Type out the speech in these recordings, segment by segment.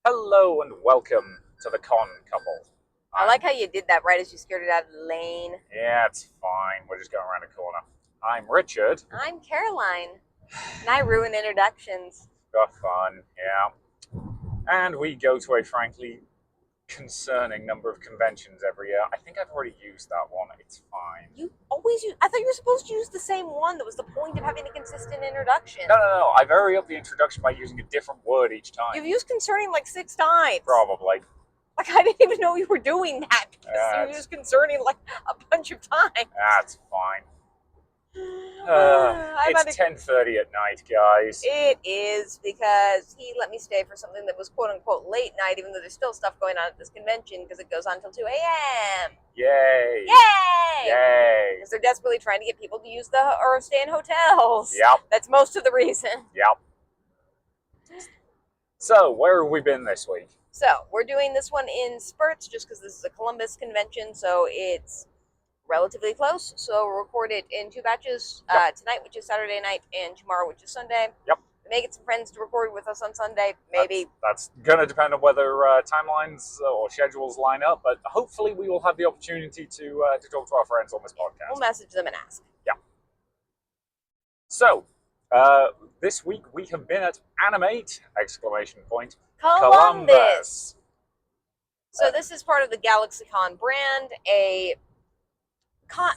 Hello and welcome to the Con Couple. I like how you did that right as you skirted out of the lane. Yeah, it's fine. We're just going around a corner. I'm Richard. I'm Caroline, and I ruin introductions. Got fun, yeah. And we go to a frankly concerning number of conventions every year. I think I've already used that one. It's fine. You always use. I thought you were supposed to use the same one. That was the point of having a consistent introduction. No. I vary up the introduction by using a different word each time. You've used concerning like 6 times. Probably. Like, I didn't even know you were doing that because you used concerning like a bunch of times. That's fine. It's 10:30 at night, guys. It is, because he let me stay for something that was quote unquote late night, even though there's still stuff going on at this convention because it goes on until 2 a.m. Yay! Yay! Yay! Because they're desperately trying to get people to use or stay in hotels. Yep. That's most of the reason. Yep. So, where have we been this week? So, we're doing this one in spurts just because this is a Columbus convention, so it's relatively close. So, we'll record it in 2 batches. Yep. Tonight, which is Saturday night, and tomorrow, which is Sunday. Yep. We may get some friends to record with us on Sunday, maybe. That's going to depend on whether timelines or schedules line up, but hopefully we will have the opportunity to talk to our friends on this podcast. We'll message them and ask. Yeah. So, this week we have been at Animate, ! Columbus. So this is part of the GalaxyCon brand, a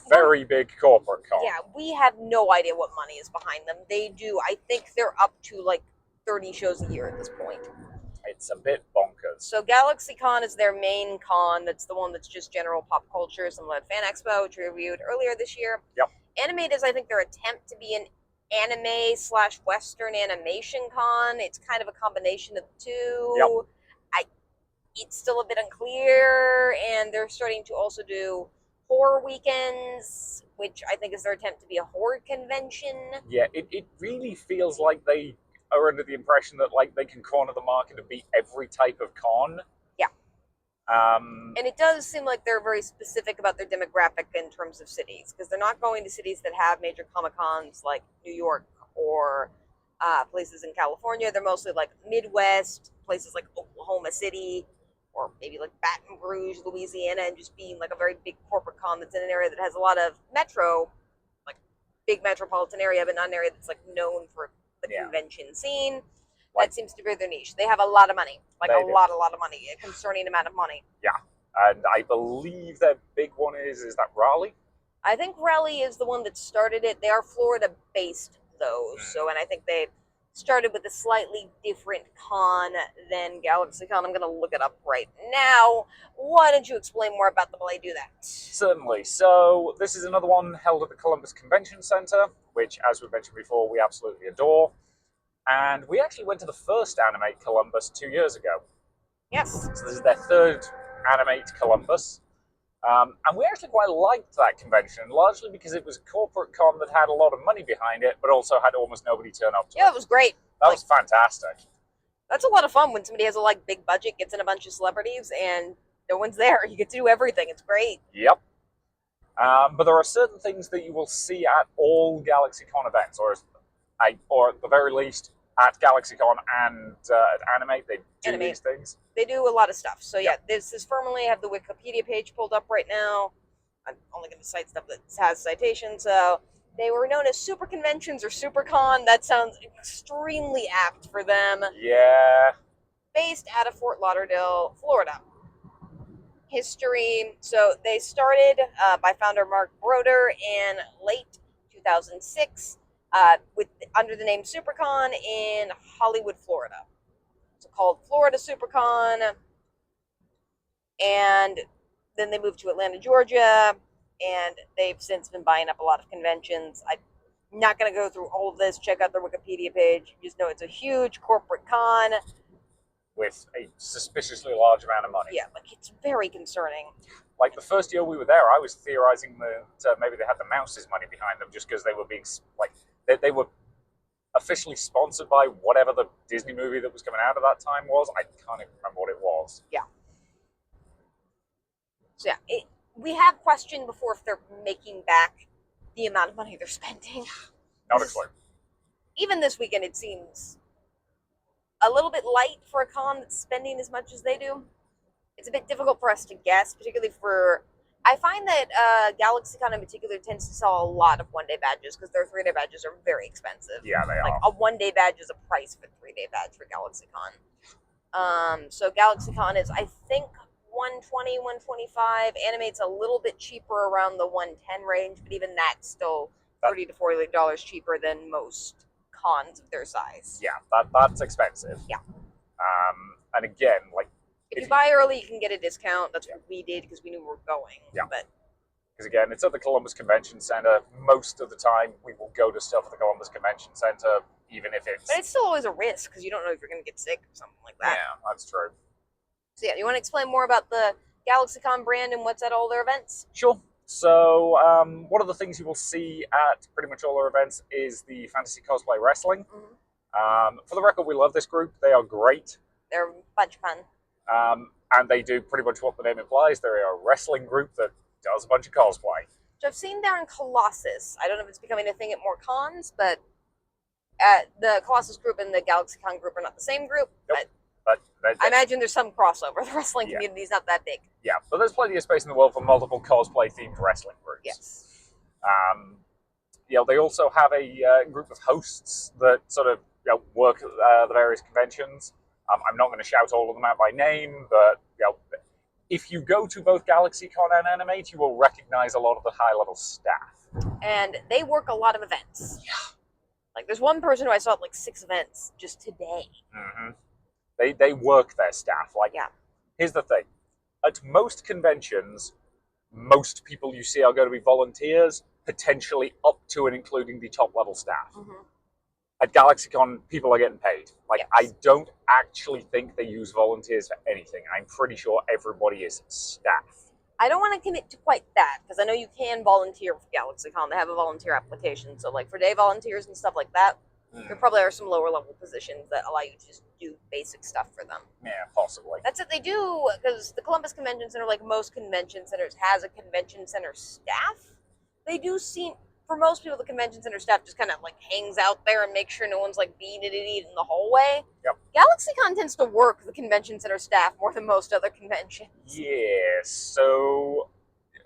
very big corporate con. Yeah, we have no idea what money is behind them. They do. I think they're up to like 30 shows a year at this point. It's a bit bonkers. So GalaxyCon is their main con. That's the one that's just general pop culture, similar to Fan Expo, which we reviewed earlier this year. Yep. Animate is, I think, their attempt to be an anime/Western animation con. It's kind of a combination of the two. Yep. It's still a bit unclear, and they're starting to also do horror weekends, which I think is their attempt to be a horror convention. Yeah, it really feels like they are under the impression that like they can corner the market and be every type of con. Yeah. And it does seem like they're very specific about their demographic in terms of cities, because they're not going to cities that have major Comic-Cons like New York or places in California. They're mostly like Midwest, places like Oklahoma City, or maybe like Baton Rouge, Louisiana, and just being like a very big corporate con that's in an area that has a lot of like big metropolitan area, but not an area that's like known for the convention scene. That seems to be their niche. They have a lot of money, like a lot of money, a concerning amount of money. Yeah, and I believe their big one is that Raleigh? I think Raleigh is the one that started it. They are Florida-based, though, so, and I think they started with a slightly different con than GalaxyCon. I'm going to look it up right now. Why don't you explain more about them while I do that? Certainly. So this is another one held at the Columbus Convention Center, which, as we mentioned before, we absolutely adore. And we actually went to the first Animate Columbus 2 years ago. Yes. So this is their third Animate Columbus. And we actually quite liked that convention, largely because it was a corporate con that had a lot of money behind it, but also had almost nobody turn up to it. Yeah, it was great. That was fantastic. That's a lot of fun when somebody has a big budget, gets in a bunch of celebrities, and no one's there. You get to do everything. It's great. Yep. But there are certain things that you will see at all GalaxyCon events, or at the very least at GalaxyCon and at Animate, they do these things. They do a lot of stuff. So yeah, this is firmly, I have the Wikipedia page pulled up right now. I'm only going to cite stuff that has citations. So they were known as super conventions or SuperCon. That sounds extremely apt for them. Yeah. Based out of Fort Lauderdale, Florida. History. So they started by founder Mark Broder in late 2006 under the name SuperCon in Hollywood, Florida. It's called Florida SuperCon, and then they moved to Atlanta, Georgia, and they've since been buying up a lot of conventions. I'm not going to go through all of this. Check out their Wikipedia page. You just know it's a huge corporate con with a suspiciously large amount of money. Yeah, it's very concerning. Like the first year we were there, I was theorizing that maybe they had the Mouse's money behind them just because they were being they were officially sponsored by whatever the Disney movie that was coming out at that time was. I can't even remember what it was. Yeah. So yeah, we have questioned before if they're making back the amount of money they're spending. Not a clue. Even this weekend, it seems a little bit light for a con that's spending as much as they do. It's a bit difficult for us to guess, particularly for. I find that GalaxyCon in particular tends to sell a lot of one-day badges because their 3-day badges are very expensive. Yeah, they Like are. a one-day badge is a price for a 3-day badge for GalaxyCon. So GalaxyCon is, I think, 120, 125. Animate's a little bit cheaper, around the 110 range, but even that's still $30 to $40 cheaper than most cons of their size. Yeah, that's expensive. Yeah. And again, like, if you buy early, you can get a discount. That's what we did because we knew we were going. Yeah. But because again, it's at the Columbus Convention Center. Most of the time, we will go to stuff at the Columbus Convention Center, even if it's. But it's still always a risk because you don't know if you're going to get sick or something like that. Yeah, that's true. So yeah, you want to explain more about the GalaxyCon brand and what's at all their events? Sure. So, one of the things you will see at pretty much all our events is the Fantasy Cosplay Wrestling. Mm-hmm. For the record, we love this group. They are great. They're a bunch of fun. And they do pretty much what the name implies. They're a wrestling group that does a bunch of cosplay. Which I've seen there in Colossus. I don't know if it's becoming a thing at more cons, but the Colossus group and the GalaxyCon group are not the same group. Nope. But But I imagine there's some crossover. The wrestling Yeah. community is not that big. yeah, but there's plenty of space in the world for multiple cosplay-themed wrestling groups. Yes. They also have a group of hosts that sort of work at the various conventions. I'm not going to shout all of them out by name, but if you go to both GalaxyCon and Animate, you will recognize a lot of the high-level staff. And they work a lot of events. Yeah. Like, there's one person who I saw at like 6 events just today. Mm-hmm. They work their staff. Like, Yeah. Here's the thing. At most conventions, most people you see are going to be volunteers, potentially up to and including the top-level staff. Mm-hmm. At GalaxyCon, people are getting paid. Like, Yes. I don't actually think they use volunteers for anything. I'm pretty sure everybody is staff. I don't want to commit to quite that because I know you can volunteer for GalaxyCon. They have a volunteer application. So, like, for day volunteers and stuff like that, there probably are some lower level positions that allow you to just do basic stuff for them. Yeah, possibly. That's what they do because the Columbus Convention Center, like most convention centers, has a convention center staff. They do seem, for most people, the convention center staff just kind of like hangs out there and makes sure no one's like being an idiot in the hallway. Yep. GalaxyCon tends to work the convention center staff more than most other conventions. Yes. So,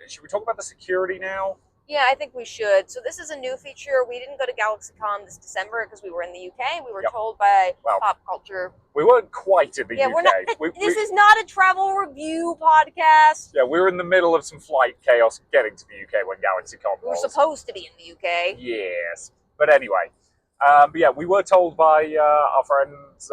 should we talk about the security now? Yeah, I think we should. So this is a new feature. We didn't go to GalaxyCon this December because we were in the UK. We were Yep. told by Well, Pop Culture. We weren't quite in the Yeah, UK. we're not. This is not a travel review podcast. Yeah, we were in the middle of some flight chaos getting to the UK when GalaxyCon We were was. supposed to be in the UK. Yes. But anyway. We were told by our friends,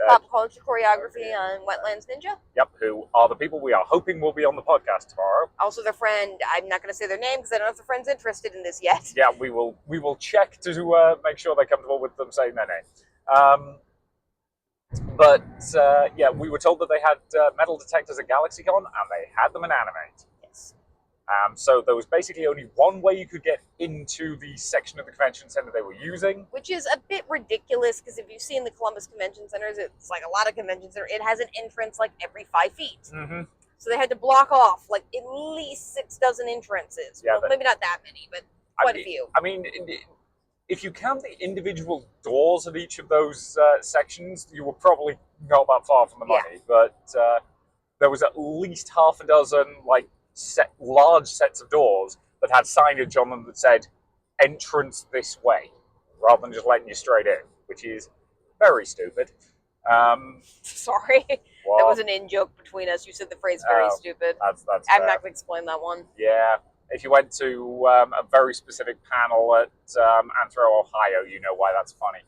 Pop Culture Choreography on Wetlands Ninja. who are the people we are hoping will be on the podcast tomorrow. Also their friend, I'm not going to say their name because I don't know if the friend's interested in this yet. Yeah, we will check to make sure they're comfortable with them saying their name. We were told that they had metal detectors at GalaxyCon, and they had them in Animate. Yes. So there was basically only one way you could get into the section of the convention center they were using. Which is a bit ridiculous because if you've seen the Columbus Convention Centers, it's like a lot of convention centers, it has an entrance like every 5 feet. Mm-hmm. So they had to block off like at least 6 dozen entrances. Yeah, well, maybe not that many, but quite a few. I mean, if you count the individual doors of each of those sections, you were probably not that far from the money. But there was at least half a dozen large sets of doors that had signage on them that said "entrance this way," rather than just letting you straight in, which is very stupid. Sorry, Well, that was an in-joke between us. You said the phrase "very stupid." That's I'm fair. not going to explain that one. Yeah, if you went to a very specific panel at Anthro, Ohio, you know why that's funny.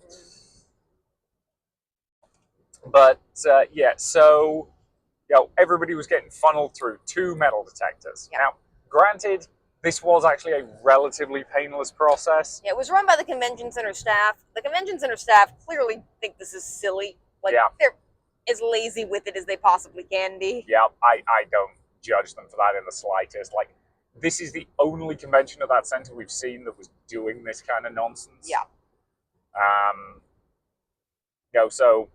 But so everybody was getting funneled through 2 metal detectors. Yeah. Now, granted, this was actually a relatively painless process. Yeah, it was run by the convention center staff. The convention center staff clearly think this is silly. They're as lazy with it as they possibly can be. Yeah, I don't judge them for that in the slightest. Like, this is the only convention at that center we've seen that was doing this kind of nonsense. Yeah. So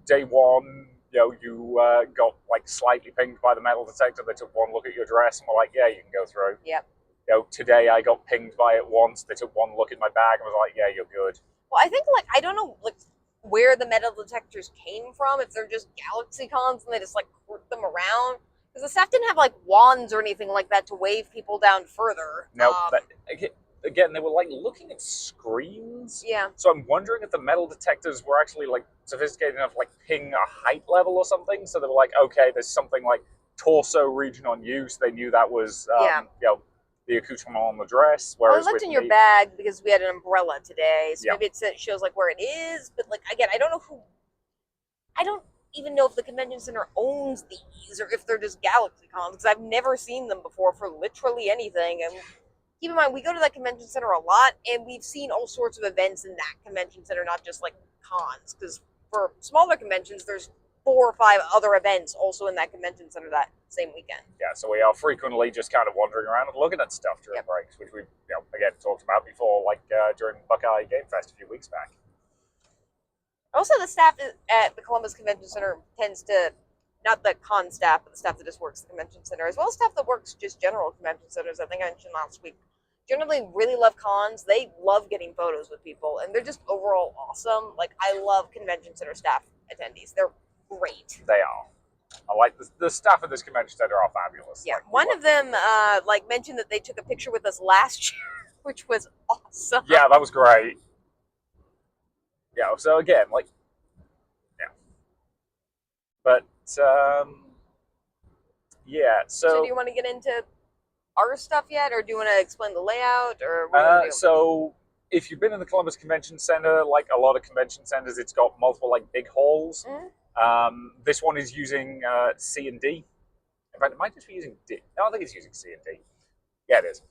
day one, you got slightly pinged by the metal detector. They took one look at your dress and were like, "Yeah, you can go through." Yep. Today I got pinged by it once. They took one look at my bag and was like, "Yeah, you're good." Well, I think I don't know where the metal detectors came from, if they're just galaxy cons and they just like work them around. Because the staff didn't have like wands or anything like that to wave people down further. No, but again, they were like looking at screens. Yeah. So I'm wondering if the metal detectors were actually like sophisticated enough to like ping a height level or something. So they were like, okay, there's something like torso region on you. So they knew that was, the accoutrement on the dress. Well, I Whereas looked with in your me, bag because we had an umbrella today, so Yeah. maybe it shows like where it is. But like again, I don't know who. I don't even know if the convention center owns these or if they're just Galaxy cons because I've never seen them before for literally anything. And keep in mind, we go to that convention center a lot, and we've seen all sorts of events in that convention center, not just like cons. Because for smaller conventions, there's 4 or 5 other events also in that convention center that same weekend. yeah, so we are frequently just kind of wandering around and looking at stuff during breaks, which we, again, talked about before, like during Buckeye Game Fest a few weeks back. Also, the staff at the Columbus Convention Center tends to, not the con staff, but the staff that just works at the convention center, as well as staff that works just general convention centers, I think I mentioned last week, generally really love cons. They love getting photos with people, and they're just overall awesome. Like, I love convention center staff attendees. They're great. They are. I like the staff at this convention center are fabulous. Yeah, like, one of them mentioned that they took a picture with us last year, which was awesome. Yeah, that was great. Yeah, so again, like, yeah. But, yeah, So do you want to get into our stuff yet, or do you want to explain the layout, or what do you want to do? So if you've been in the Columbus Convention Center, like a lot of convention centers, it's got multiple like big halls. Mhm. This one is using C and D. In fact, it might just be using D. No, I think it's using C and D. Yeah, it is.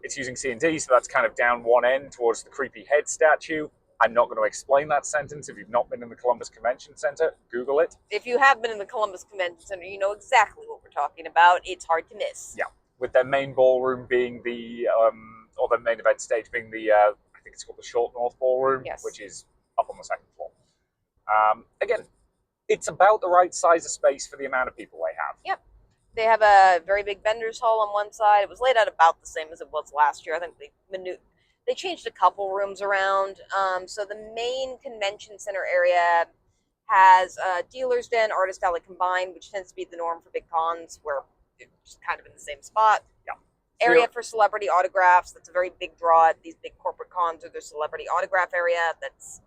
It's using C and D, so that's kind of down one end towards the creepy head statue. I'm not going to explain that sentence. If you've not been in the Columbus Convention Center, Google it. If you have been in the Columbus Convention Center, you know exactly what we're talking about. It's hard to miss. Yeah, with their main ballroom being the, or the main event stage being the, I think it's called the Short North Ballroom, Yes. which is up on the second floor. Again, it's about the right size of space for the amount of people they have. Yep. They have a very big vendors hall on one side. It was laid out about the same as it was last year. I think they changed a couple rooms around. So the main convention center area has a dealer's den, artist alley combined, which tends to be the norm for big cons, where it's just kind of in the same spot. Yeah. Area for celebrity autographs. That's a very big draw at these big corporate cons, or their celebrity autograph area. That's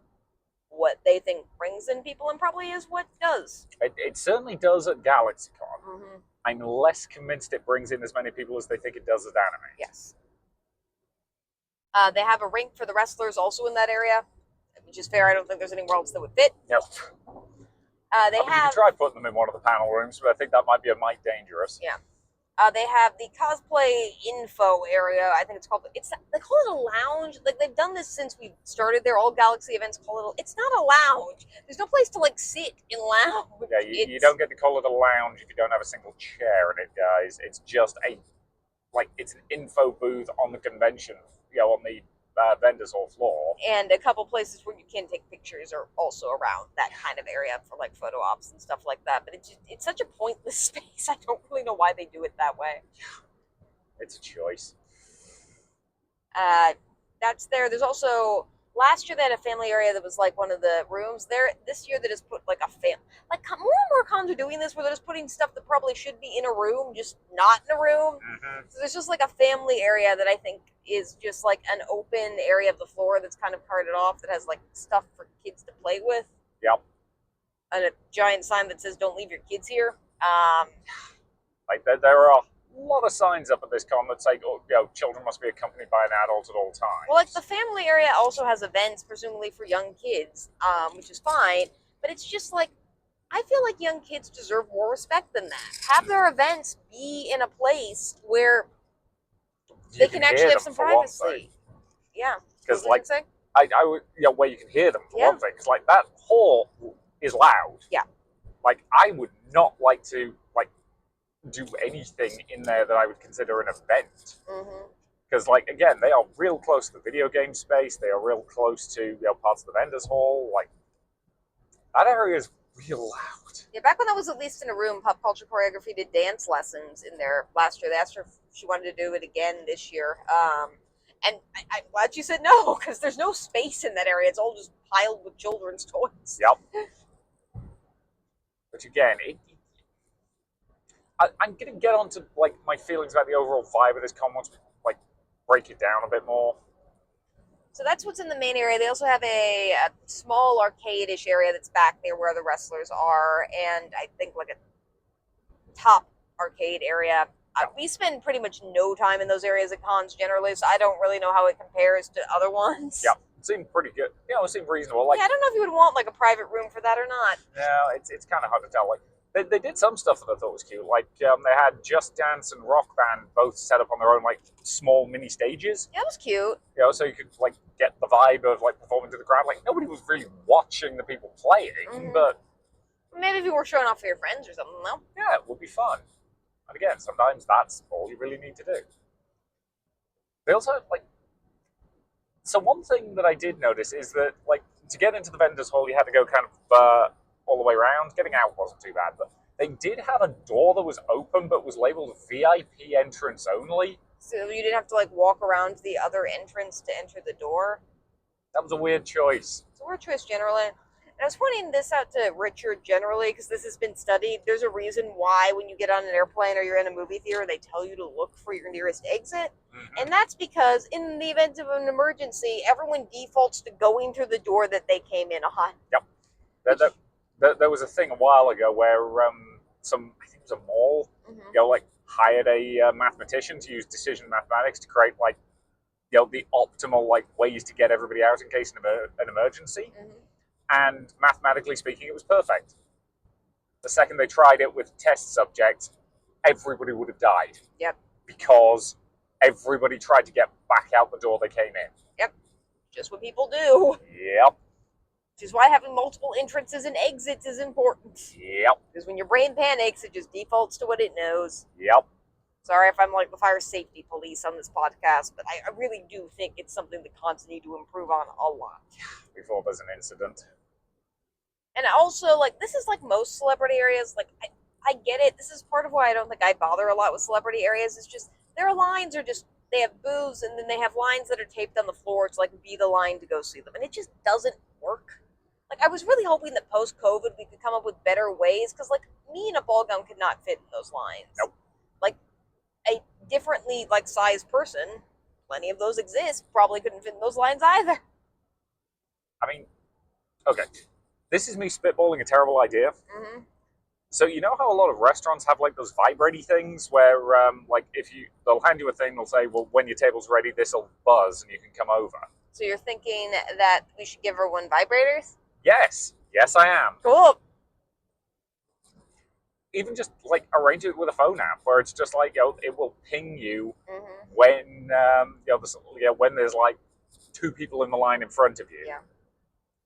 what they think brings in people, and probably is what does. It certainly does at GalaxyCon. Mm-hmm. I'm less convinced it brings in as many people as they think it does at Anime. Yes. They have a rink for the wrestlers also in that area, which is fair. I don't think there's anywhere else that would fit. Yep. They You could try putting them in one of the panel rooms, but I think that might be a mite dangerous. Yeah. They have the cosplay info area. I think it's called. They call it a lounge. Like, they've done this since we started. They're all Galaxy events. Call it. It's not a lounge. There's no place to like sit and lounge. Yeah, you don't get to call it a lounge if you don't have a single chair in it, guys. It's just it's an info booth on the convention, on the vendors hall floor. And a couple places where you can take pictures are also around that kind of area for like photo ops and stuff like that. But it's such a pointless space. I don't really know why they do it that way. It's a choice. That's there. There's also, last year they had a family area that was like one of the rooms. There this year they just put like more and more cons are doing this, where they're just putting stuff that probably should be in a room, just not in a room. Mm-hmm. So there's just like a family area that I think is just like an open area of the floor that's kind of carted off, that has like stuff for kids to play with. Yep. And a giant sign that says "Don't leave your kids here." Like there are a lot of signs up at this con that say, children must be accompanied by an adult at all times. Well, like the family area also has events, presumably for young kids, which is fine. But it's just like, I feel like young kids deserve more respect than that. Have their events be in a place where they can actually have some privacy. Yeah. Because I would, where you can hear them for one thing. Because like that hall is loud. Yeah. Like I would not like to do anything in there that I would consider an event. Because again, they are real close to the video game space. They are real close to parts of the vendors hall. Like that area is real loud. Yeah, back when I was at least in a room, Pop Culture Choreography did dance lessons in there last year. They asked her if she wanted to do it again this year. And I'm glad she said no, because there's no space in that area. It's all just piled with children's toys. Yep. Which again, I'm going to get onto like my feelings about the overall vibe of this con once we like break it down a bit more. So that's what's in the main area. They also have a small arcade-ish area that's back there where the wrestlers are, and I think like a top arcade area. We spend pretty much no time in those areas at cons generally, so I don't really know how it compares to other ones. Yeah, it seemed pretty good. You know, it seemed reasonable. Like, yeah, I don't know if you would want like a private room for that or not. No, it's kind of hard to tell. Like, they did some stuff that I thought was cute. Like, they had Just Dance and Rock Band both set up on their own like small mini stages. Yeah, that was cute. You know, so you could like get the vibe of like performing to the crowd. Like, nobody was really watching the people playing, but maybe if you were showing off for your friends or something, though. Yeah, it would be fun. And again, sometimes that's all you really need to do. They also like. So one thing that I did notice is that like to get into the vendors hall, you had to go kind of all the way around. Getting out wasn't too bad, but they did have a door that was open but was labeled VIP entrance only. So you didn't have to like walk around the other entrance to enter the door. That was a weird choice. It's a weird choice generally. And I was pointing this out to Richard generally because this has been studied. There's a reason why when you get on an airplane or you're in a movie theater, they tell you to look for your nearest exit. And that's because in the event of an emergency, everyone defaults to going through the door that they came in on. Yep. There was a thing a while ago where I think it was a mall, like hired a mathematician to use decision mathematics to create like, the optimal like ways to get everybody out in case of an emergency. And mathematically speaking, it was perfect. The second they tried it with test subjects, everybody would have died. Yep. Because everybody tried to get back out the door they came in. Yep. Just what people do. Yep. Which is why having multiple entrances and exits is important. Yep. Because when your brain panics, it just defaults to what it knows. Yep. Sorry if I'm like the fire safety police on this podcast, but I really do think it's something that cons need to improve on a lot. Before there's an incident. And also, like, this is like most celebrity areas. Like, I get it. This is part of why I don't think I bother a lot with celebrity areas. It's just their lines are just, they have booths and then they have lines that are taped on the floor to like be the line to go see them. And it just doesn't work. Like, I was really hoping that post-COVID we could come up with better ways because, like, me in a ball gown could not fit in those lines. Nope. Like, a differently, like, sized person, plenty of those exist, probably couldn't fit in those lines either. I mean, okay. This is me spitballing a terrible idea. So you know how a lot of restaurants have like those vibrating things where like they'll hand you a thing, they'll say, well, when your table's ready, this'll buzz and you can come over. So you're thinking that we should give everyone vibrators? Yes. Yes, I am. Cool. Even just like arrange it with a phone app where it's just like, it will ping you when, when there's like two people in the line in front of you. Yeah.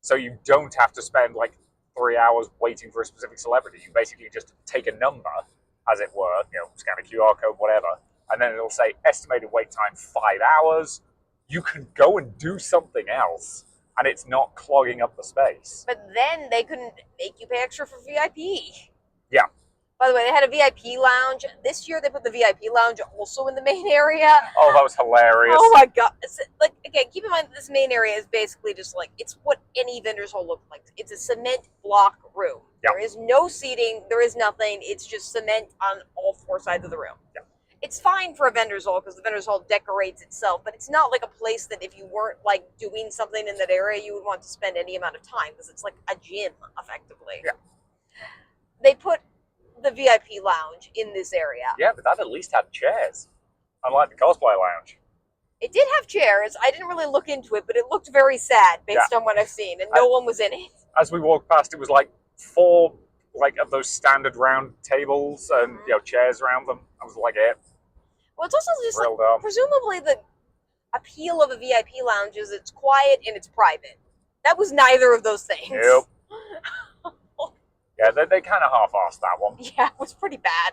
So you don't have to spend like 3 hours waiting for a specific celebrity. You basically just take a number, as it were, scan a QR code, whatever, and then it'll say estimated wait time 5 hours. You can go and do something else, and it's not clogging up the space. But then they couldn't make you pay extra for VIP. Yeah. By the way, they had a VIP lounge. This year they put the VIP lounge also in the main area. Oh, that was hilarious. Oh my god. Like, again, keep in mind that this main area is basically just like, it's what any vendor's hall looks like. It's a cement block room. Yep. There is no seating. There is nothing. It's just cement on all four sides of the room. Yep. It's fine for a vendor's hall because the vendor's hall decorates itself, but it's not like a place that if you weren't like doing something in that area, you would want to spend any amount of time because it's like a gym, effectively. Yeah. They put the VIP lounge in this area. Yeah, but that at least had chairs, unlike the cosplay lounge. It did have chairs. I didn't really look into it, but it looked very sad based on what I've seen, and no one was in it. As we walked past, it was like 4 like of those standard round tables and chairs around them. That was like it. Well, it's also just like, presumably the appeal of a VIP lounge is it's quiet and it's private. That was neither of those things. Nope. Yeah, they kind of half-assed that one. Yeah, it was pretty bad.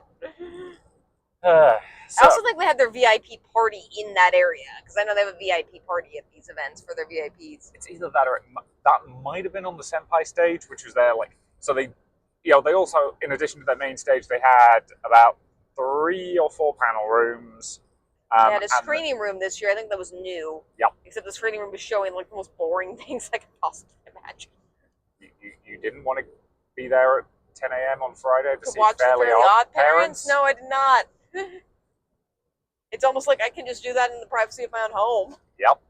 I also think they had their VIP party in that area, because I know they have a VIP party at these events for their VIPs. It's either that or that might have been on the Senpai stage, which was their so they also, in addition to their main stage, they had about 3 or 4 panel rooms. They had a screening room this year. I think that was new. Yep. Except the screening room was showing like the most boring things I could possibly imagine. imagine. You didn't want to be there at 10 a.m. on Friday to see watch Fairly the Fairly Odd Odd Parents? No, I did not. It's almost like I can just do that in the privacy of my own home. Yep.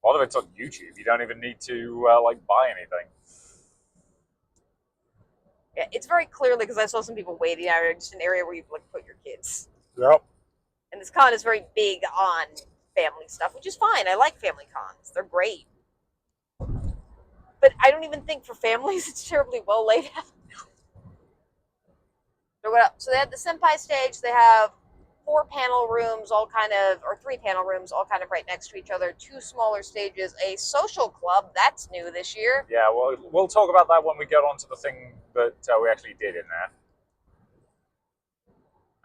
A lot of it's on YouTube. You don't even need to buy anything. Yeah, it's very clearly because I saw some people waiting out there, just an area where you like put your kids. Yep. And this con is very big on family stuff, which is fine. I like family cons; they're great. But I don't even think for families it's terribly well laid out. So they have the senpai stage. They have 4 panel rooms, or 3 panel rooms, all kind of right next to each other. 2 smaller stages. A social club that's new this year. Yeah, well, we'll talk about that when we get onto the thing that we actually did in there.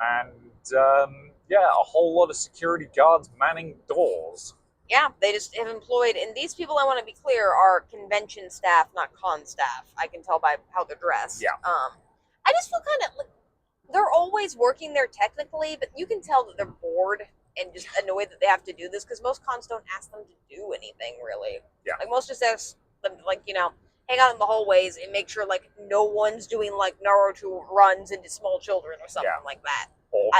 And a whole lot of security guards manning doors. Yeah, they just have employed, and these people, I want to be clear, are convention staff, not con staff. I can tell by how they're dressed. Yeah. I just feel kind of like they're always working there technically, but you can tell that they're bored and just annoyed that they have to do this because most cons don't ask them to do anything really. Yeah. Like most just ask them to, hang out in the hallways and make sure no one's doing Naruto runs into small children or something like that. Or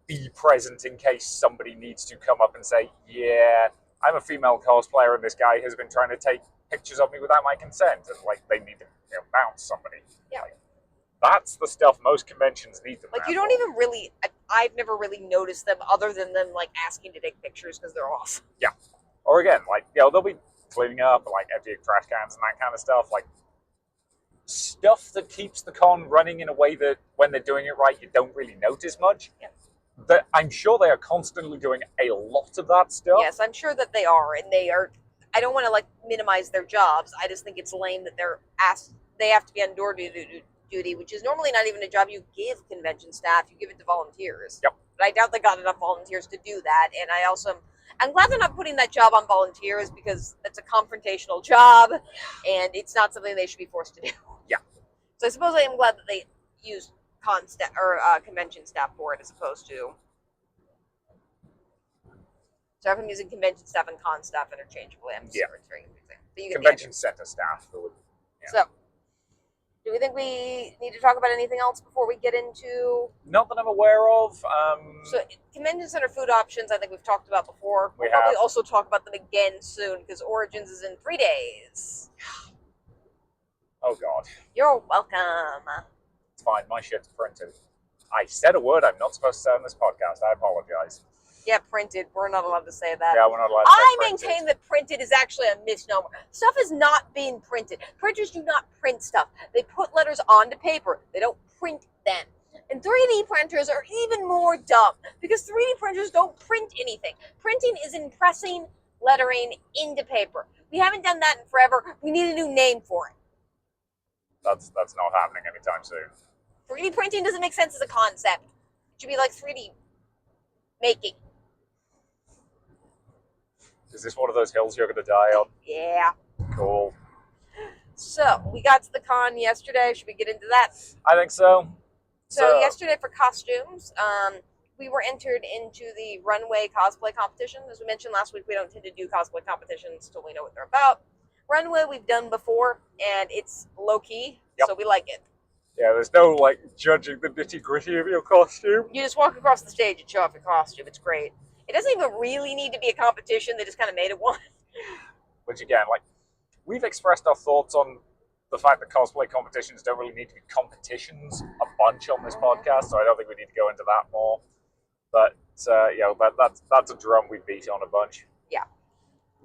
be present in case somebody needs to come up and say, yeah, I'm a female cosplayer and this guy has been trying to take pictures of me without my consent, and they need to bounce somebody. Yeah. That's the stuff most conventions need them. You don't even really. I've never really noticed them other than them asking to take pictures because they're awesome. Yeah. Or again, they'll be cleaning up, emptying trash cans and that kind of stuff. Stuff that keeps the con running in a way that when they're doing it right, you don't really notice much. Yeah. I'm sure they are constantly doing a lot of that stuff. Yes, I'm sure that they are, and they are. I don't want to minimize their jobs. I just think it's lame that they're asked. They have to be on door duty, which is normally not even a job you give convention staff. You give it to volunteers. Yep. But I doubt they got enough volunteers to do that, and I'm glad they're not putting that job on volunteers because it's a confrontational job, and it's not something they should be forced to do. Yeah. So I suppose I am glad that they used con staff or convention staff for it as opposed to. So I'm using convention staff and con staff interchangeably. I'm sure it's very confusing. But you get convention center staff. So, do we think we need to talk about anything else before we get into? Not that I'm aware of. So, convention center food options, I think we've talked about before. We'll probably also talk about them again soon because Origins is in 3 days. Oh, God. You're welcome. It's fine. My shit's printed. I said a word I'm not supposed to say on this podcast. I apologize. Yeah, printed. We're not allowed to say that. Yeah, we're not allowed to I say maintain that printed is actually a misnomer. Stuff is not being printed. Printers do not print stuff. They put letters onto paper. They don't print them. And 3D printers are even more dumb because 3D printers don't print anything. Printing is impressing lettering into paper. We haven't done that in forever. We need a new name for it. That's not happening anytime soon. 3D printing doesn't make sense as a concept. It should be like 3D making. Is this one of those hills you're going to die on? Yeah. Cool. So, we got to the con yesterday. Should we get into that? I think so. So yesterday for costumes, we were entered into the runway cosplay competition. As we mentioned last week, we don't tend to do cosplay competitions until we know what they're about. Runway we've done before, and it's low-key, so we like it. Yeah, there's no, judging the nitty-gritty of your costume. You just walk across the stage and show off your costume. It's great. It doesn't even really need to be a competition. They just kind of made it one. Which, again, we've expressed our thoughts on the fact that cosplay competitions don't really need to be competitions a bunch on this podcast, so I don't think we need to go into that more. But, that's a drum we beat on a bunch. Yeah.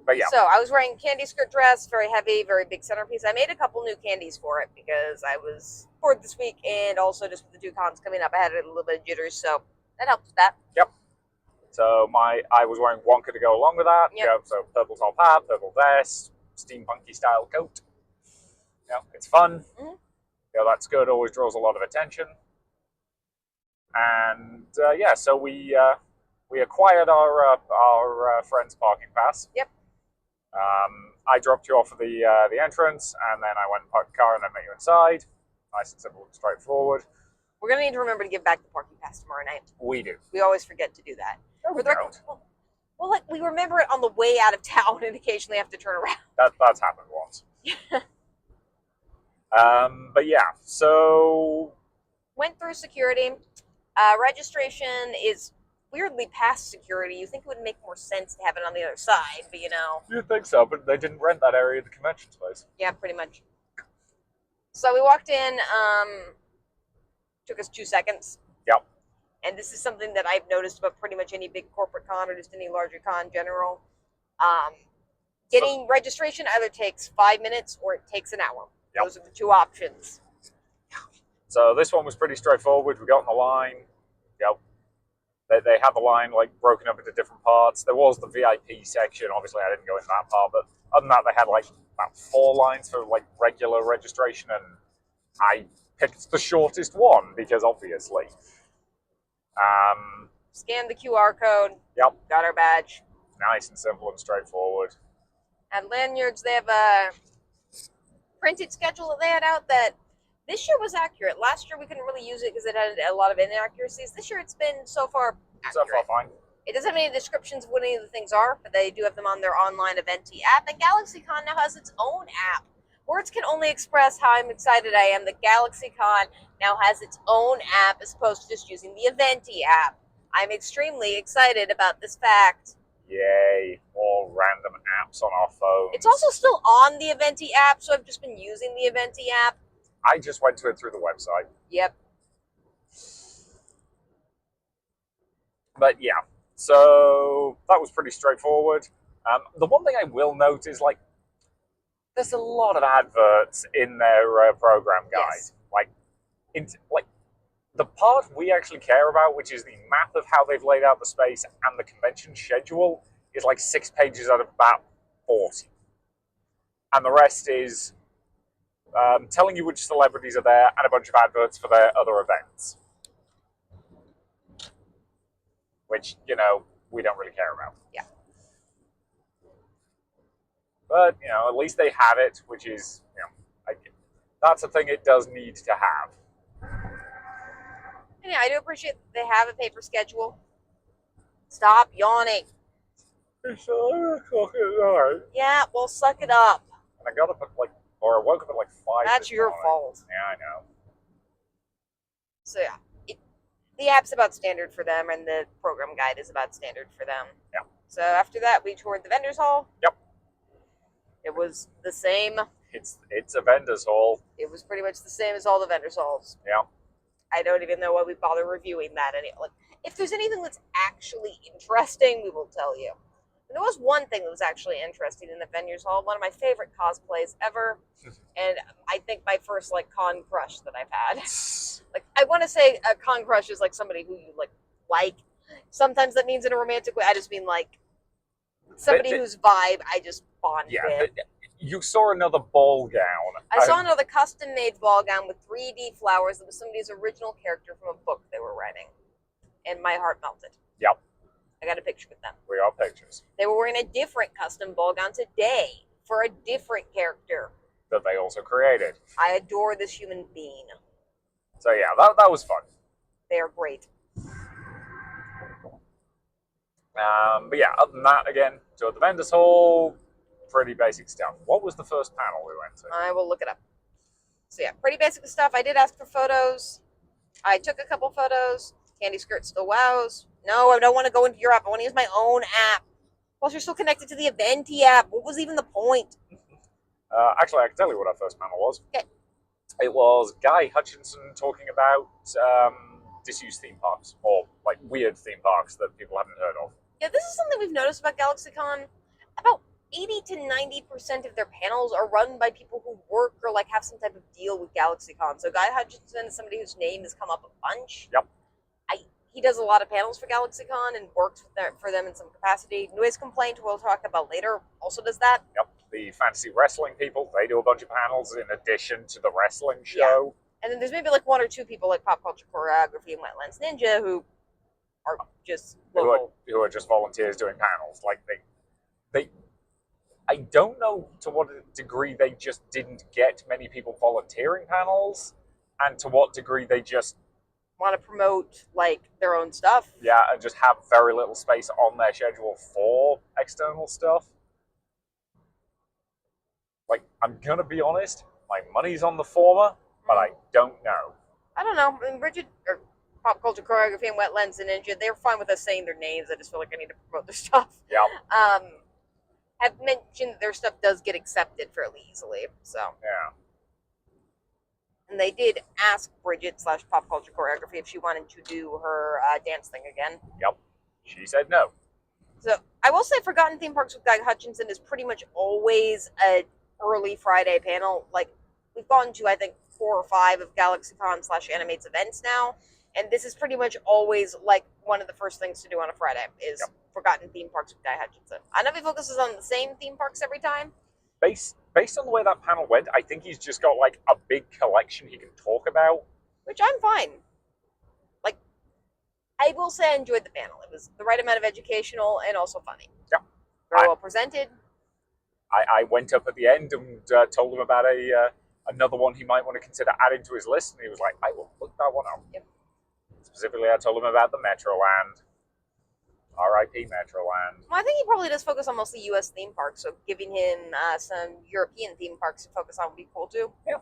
But yeah. So I was wearing candy skirt dress, very heavy, very big centerpiece. I made a couple new candies for it because I was bored this week, and also just with the 2 cons coming up, I had a little bit of jitters, so that helped with that. Yep. So I was wearing Wonka to go along with that. Yep. Yeah, so purple top hat, purple vest, steampunky style coat. Yeah, it's fun. Mm-hmm. Yeah, that's good. Always draws a lot of attention. And so we acquired our friend's parking pass. Yep. I dropped you off at the entrance, and then I went and parked the car, and then met you inside. Nice and simple, and straightforward. We're gonna need to remember to give back the parking pass tomorrow night. We do. We always forget to do that. No, we don't. Well, we remember it on the way out of town, and occasionally have to turn around. That's happened once. But yeah, so Went through security. Registration is weirdly past security. You think it would make more sense to have it on the other side, but you'd think so, but they didn't rent that area of the convention space. yeah, pretty much. So we walked in. Took us 2 seconds. Yep. And this is something that I've noticed about pretty much any big corporate con or just any larger con in general. Getting registration either takes 5 minutes or it takes an hour. Yep. Those are the two options. So this one was pretty straightforward. We got on the line. Yep. They had the line like broken up into different parts. There was the VIP section. Obviously, I didn't go in that part, but other than that, they had like about 4 lines for like regular registration, and I picked the shortest one because obviously. Scanned the QR code. Yep. Got our badge. Nice and simple and straightforward. At lanyards, they have a printed schedule that they had out that this year was accurate. Last year we couldn't really use it because it had a lot of inaccuracies. This year it's been so far accurate. So far fine. It doesn't have any descriptions of what any of the things are, but they do have them on their online Eventi app. And GalaxyCon now has its own app. Words can only express how I'm excited I am that GalaxyCon now has its own app as opposed to just using the Eventi app. I'm extremely excited about this fact. Yay, all random apps on our phones. It's also still on the Eventi app, so I've just been using the Eventi app. I just went to it through the website. Yep. But yeah, so that was pretty straightforward. The one thing I will note is like, there's a lot of adverts in their program guide. Yes. Like the part we actually care about, which is the map of how they've laid out the space and the convention schedule, is like 6 pages out of about 40. And the rest is telling you which celebrities are there and a bunch of adverts for their other events. Which, we don't really care about. Yeah. But, at least they have it, which is, that's a thing it does need to have. And yeah, I do appreciate that they have a paper schedule. Stop yawning. It's 11 o'clock at night. Yeah, well, suck it up. And I got up at I woke up at 5. That's your fault. Yeah, I know. So yeah, the app's about standard for them, and the program guide is about standard for them. Yeah. So after that, we toured the vendors hall. Yep. It was the same. It's a vendors hall. It was pretty much the same as all the vendors halls. Yeah. I don't even know why we bother reviewing that. If there's anything that's actually interesting, we will tell you. And there was one thing that was actually interesting in the vendors hall. One of my favorite cosplays ever, and I think my first con crush that I've had. I want to say a con crush is somebody who you like. Sometimes that means in a romantic way. I just mean somebody whose vibe I just bond with. You saw another ball gown. I saw another custom-made ball gown with 3D flowers that was somebody's original character from a book they were writing. And my heart melted. Yep. I got a picture with them. We got pictures. They were wearing a different custom ball gown today for a different character. That they also created. I adore this human being. So yeah, that was fun. They are great. But yeah, other than that, again, so at the vendors hall, pretty basic stuff. What was the first panel we went to? I will look it up. So yeah, pretty basic stuff. I did ask for photos. I took a couple photos. Candy Skirt still wows. No, I don't want to go into your app. I want to use my own app. Plus, you're still connected to the Eventi app. What was even the point? Actually, I can tell you what our first panel was. Okay. It was Guy Hutchinson talking about disused theme parks, or weird theme parks that people haven't heard of. Yeah, this is something we've noticed about GalaxyCon. About 80 to 90% of their panels are run by people who work or have some type of deal with GalaxyCon. So Guy Hutchinson is somebody whose name has come up a bunch. Yep. He does a lot of panels for GalaxyCon and works for them in some capacity. Noise Complaint, we'll talk about later, also does that. Yep. The fantasy wrestling people, they do a bunch of panels in addition to the wrestling show. Yeah. And then there's maybe 1 or 2 people like Pop Culture Choreography and Wetlands Ninja who are just local. Who are just volunteers doing panels. They I don't know to what degree they just didn't get many people volunteering panels, and to what degree they just want to promote their own stuff. Yeah, and just have very little space on their schedule for external stuff. Like, I'm gonna be honest, my money's on the former, but I don't know. I don't know. I mean, Bridget or Pop Culture Choreography and Wetlands and Ninja, they're fine with us saying their names. I just feel like I need to promote their stuff. Yeah. Have mentioned that their stuff does get accepted fairly easily. So Yeah. and they did ask Bridget / Pop Culture Choreography if she wanted to do her dance thing again. Yep. She said no. So I will say Forgotten Theme Parks with Guy Hutchinson is pretty much always a early Friday panel. Like, we've gone to, I think, 4 or 5 of GalaxyCon / Animates events now, and this is pretty much always like one of the first things to do on a Friday is Forgotten Theme Parks with Guy Hutchinson. I know he focuses on the same theme parks every time. Based on the way that panel went, I think he's just got like a big collection he can talk about. Which I'm fine. Like, I will say I enjoyed the panel. It was the right amount of educational and also funny. Yeah. Very well presented. I went up at the end and told him about another one he might want to consider adding to his list, and he was like, I will look that one up. Yep. Specifically, I told him about the Metroland. R.I.P. Metroland. Well, I think he probably does focus on mostly U.S. theme parks, so giving him some European theme parks to focus on would be cool too. Yeah.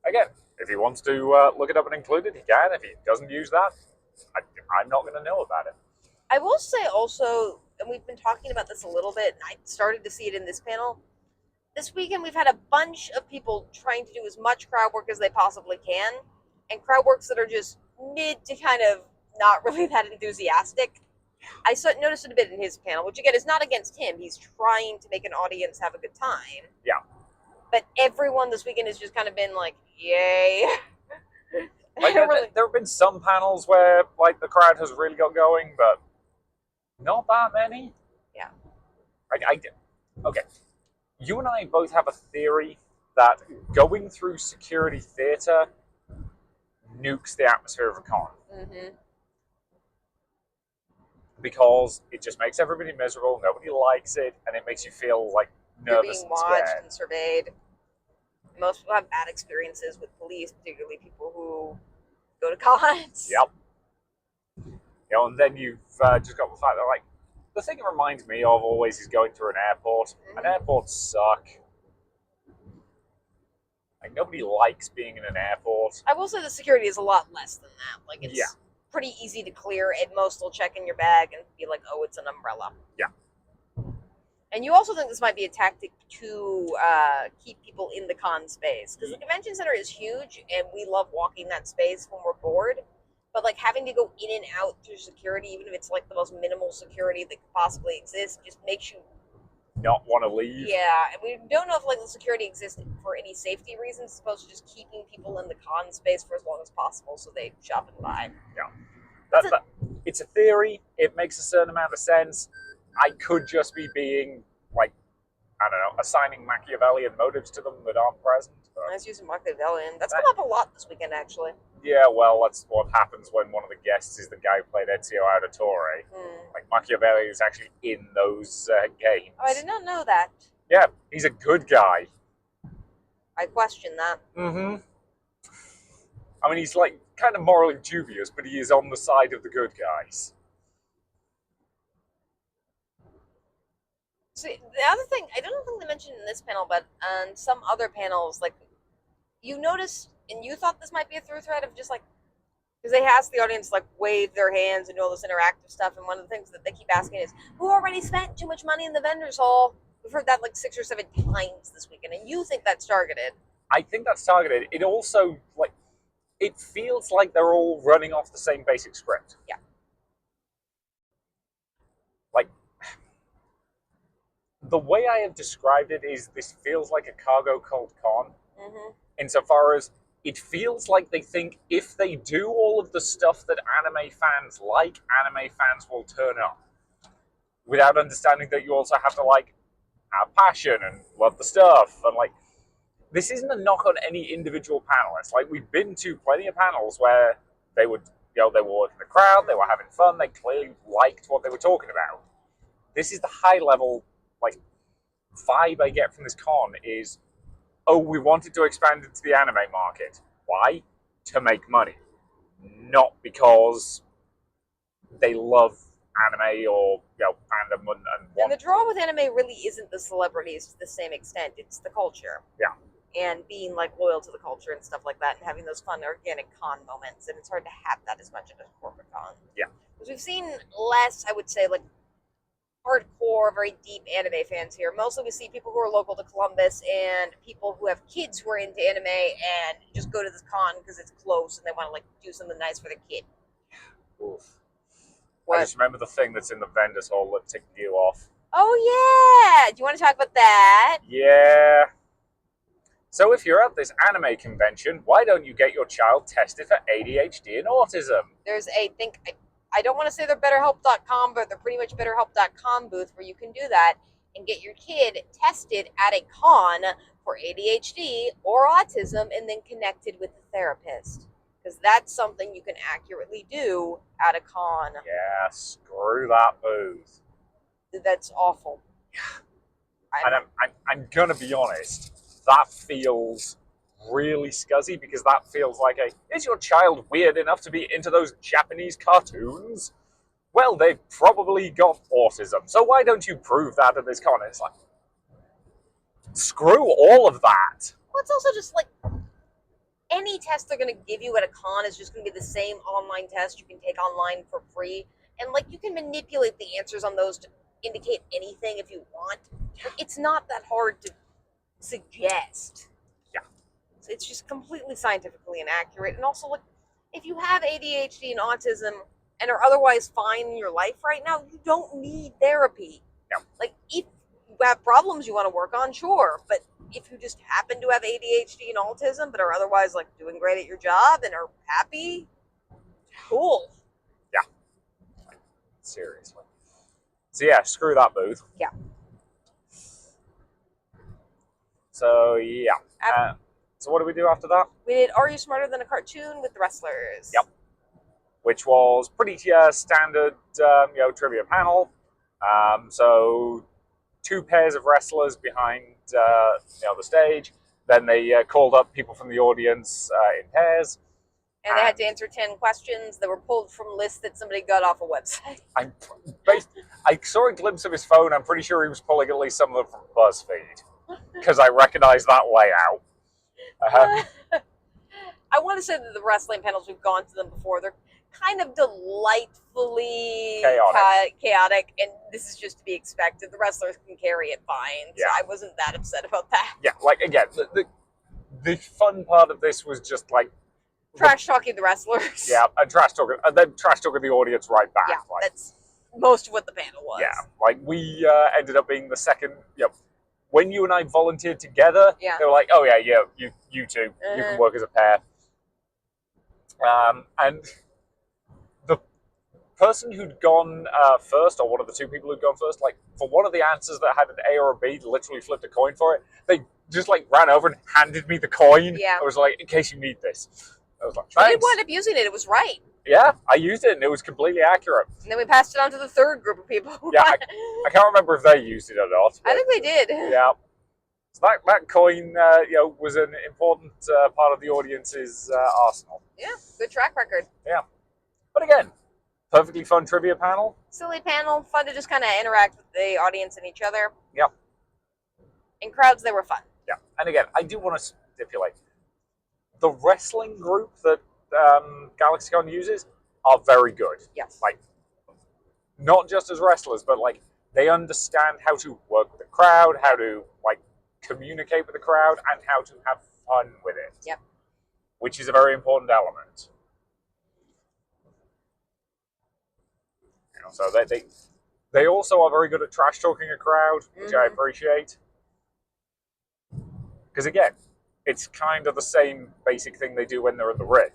Again, if he wants to look it up and include it, he can. If he doesn't use that, I'm not going to know about it. I will say also, and we've been talking about this a little bit, and I started to see it in this panel. This weekend, we've had a bunch of people trying to do as much crowd work as they possibly can, and crowd works that are just mid to kind of not really that enthusiastic. I noticed it a bit in his panel, which again is not against him. He's trying to make an audience have a good time. Yeah. But everyone this weekend has just kind of been like, yay. Like, there have been some panels where like the crowd has really got going, but not that many. Yeah. Okay. You and I both have a theory that going through security theater nukes the atmosphere of a con. Mm-hmm. Because it just makes everybody miserable, nobody likes it, and it makes you feel like nervous You're being watched and scared. and surveyed. Most people have bad experiences with police, particularly people who go to cons. Yep. And then you've just got the fact that, like, the thing it reminds me of always is going through an airport. Mm-hmm. And airports suck. Like, nobody likes being in an airport. I will say the security is a lot less than that. Like, it's pretty easy to clear. At most, they'll check in your bag and be like, oh, it's an umbrella. Yeah. And you also think this might be a tactic to keep people in the con space. Because the convention center is huge, and we love walking that space when we're bored. But, like, having to go in and out through security, even if it's, like, the most minimal security that could possibly exist, just makes you not want to leave. Yeah, and we don't know if, like, the security exists for any safety reasons, as opposed to just keeping people in the con space for as long as possible so they shop and buy. Yeah. It's a theory. It makes a certain amount of sense. I could just be being, like, I don't know, assigning Machiavellian motives to them that aren't present. I was using Machiavellian. That's come up a lot this weekend, actually. Yeah, well, that's what happens when one of the guests is the guy who played Ezio Auditore. Like, Machiavelli is actually in those games. Oh, I did not know that. Yeah, he's a good guy. I question that. Mm-hmm. I mean, he's, like, kind of morally dubious, but he is on the side of the good guys. So the other thing, I don't think they mentioned in this panel, but on some other panels, like, you noticed, and you thought this might be a through thread of just, like, because they ask the audience, like, wave their hands and do all this interactive stuff, and one of the things that they keep asking is, who already spent too much money in the vendor's hall? We've heard that, like, 6 or 7 times this weekend, and you think that's targeted. I think that's targeted. It also, like, it feels like they're all running off the same basic script. Yeah. Like, the way I have described it is this feels like a cargo cult con. Mm-hmm. Insofar as it feels like they think if they do all of the stuff that anime fans like, anime fans will turn up. Without understanding that you also have to, like, have passion and love the stuff. And, like, this isn't a knock on any individual panelist. Like, we've been to plenty of panels where they would, they were working the crowd, they were having fun, they clearly liked what they were talking about. This is the high level, like, vibe I get from this con is, oh, we wanted to expand into the anime market. Why? To make money. Not because they love anime or fandom and And the want draw with anime really isn't the celebrities to the same extent. It's the culture. Yeah. And being like loyal to the culture and stuff like that, and having those fun organic con moments, and it's hard to have that as much at a corporate con. Yeah. Because we've seen less, I would say, like hardcore, very deep anime fans here. Mostly we see people who are local to Columbus and people who have kids who are into anime and just go to this con because it's close and they want to like do something nice for their kid. Oof. What? I just remember the thing that's in the vendor's hall that ticked you off. Oh yeah! Do you want to talk about that? Yeah. So if you're at this anime convention, why don't you get your child tested for ADHD and autism? There's I don't want to say they're BetterHelp.com, but they're pretty much BetterHelp.com booth where you can do that and get your kid tested at a con for ADHD or autism and then connected with a therapist. Because that's something you can accurately do at a con. Yeah, screw that booth. That's awful. And I'm gonna be honest, that feels really scuzzy because that feels like is your child weird enough to be into those Japanese cartoons? Well, they've probably got autism, so why don't you prove that at this con? It's like, screw all of that. Well, it's also just like any test they're going to give you at a con is just going to be the same online test you can take online for free. And like you can manipulate the answers on those to indicate anything if you want. Like, it's not that hard to suggest. Yeah. So it's just completely scientifically inaccurate. And also, like, if you have ADHD and autism and are otherwise fine in your life right now, you don't need therapy. No. Like, if you have problems you want to work on, sure. But if you just happen to have ADHD and autism but are otherwise like doing great at your job and are happy, cool. Yeah. Seriously. So yeah, screw that booth. Yeah. So yeah. So what do we do after that? We did Are You Smarter Than a Cartoon with the Wrestlers. Yep. Which was pretty standard, trivia panel. So 2 pairs of wrestlers behind the stage. Then they called up people from the audience in pairs. And they had to answer 10 questions that were pulled from lists that somebody got off a website. I saw a glimpse of his phone. I'm pretty sure he was pulling at least some of them from BuzzFeed because I recognize that layout. I want to say that the wrestling panels, we've gone to them before, they're kind of delightfully chaotic, and this is just to be expected. The wrestlers can carry it fine, so I wasn't that upset about that. Yeah, like again, the fun part of this was just like trash talking the wrestlers. Yeah, and then trash talking the audience right back. Yeah, that's most of what the panel was. Yeah, like we ended up being the second. When you and I volunteered together, they were like, "Oh yeah, you two, you can work as a pair." And the person who'd gone first, or one of the 2 people who'd gone first, like for one of the answers that had an A or a B, literally flipped a coin for it. They just like ran over and handed me the coin. Yeah, I was like, "In case you need this." I was like, "Thanks." I did wind up using it. It was right. Yeah, I used it and it was completely accurate. And then we passed it on to the 3rd group of people. Yeah, I can't remember if they used it or not. I think they did. Yeah. So that coin, was an important part of the audience's arsenal. Yeah, good track record. Yeah. But again, perfectly fun trivia panel. Silly panel, fun to just kind of interact with the audience and each other. Yeah. In crowds, they were fun. Yeah. And again, I do want to stipulate, the wrestling group that GalaxyCon uses are very good. Yes. Like, not just as wrestlers, but like they understand how to work with the crowd, how to like communicate with the crowd, and how to have fun with it. Yep. Which is a very important element. So they also are very good at trash talking a crowd, which I appreciate. Because again, it's kind of the same basic thing they do when they're at the ring.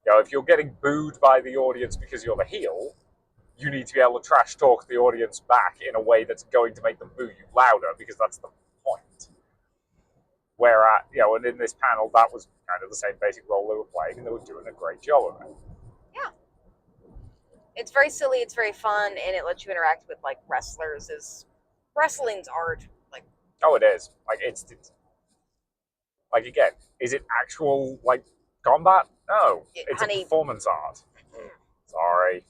If you're getting booed by the audience because you're the heel, you need to be able to trash talk the audience back in a way that's going to make them boo you louder, because that's the point. Whereas, and in this panel, that was kind of the same basic role they were playing, and they were doing a great job of it. Yeah. It's very silly, it's very fun, and it lets you interact with, like, wrestlers. Wrestling's art. Like, oh, it is. Like, it's like, again, is it actual, like, combat? No. It's a performance art. Sorry.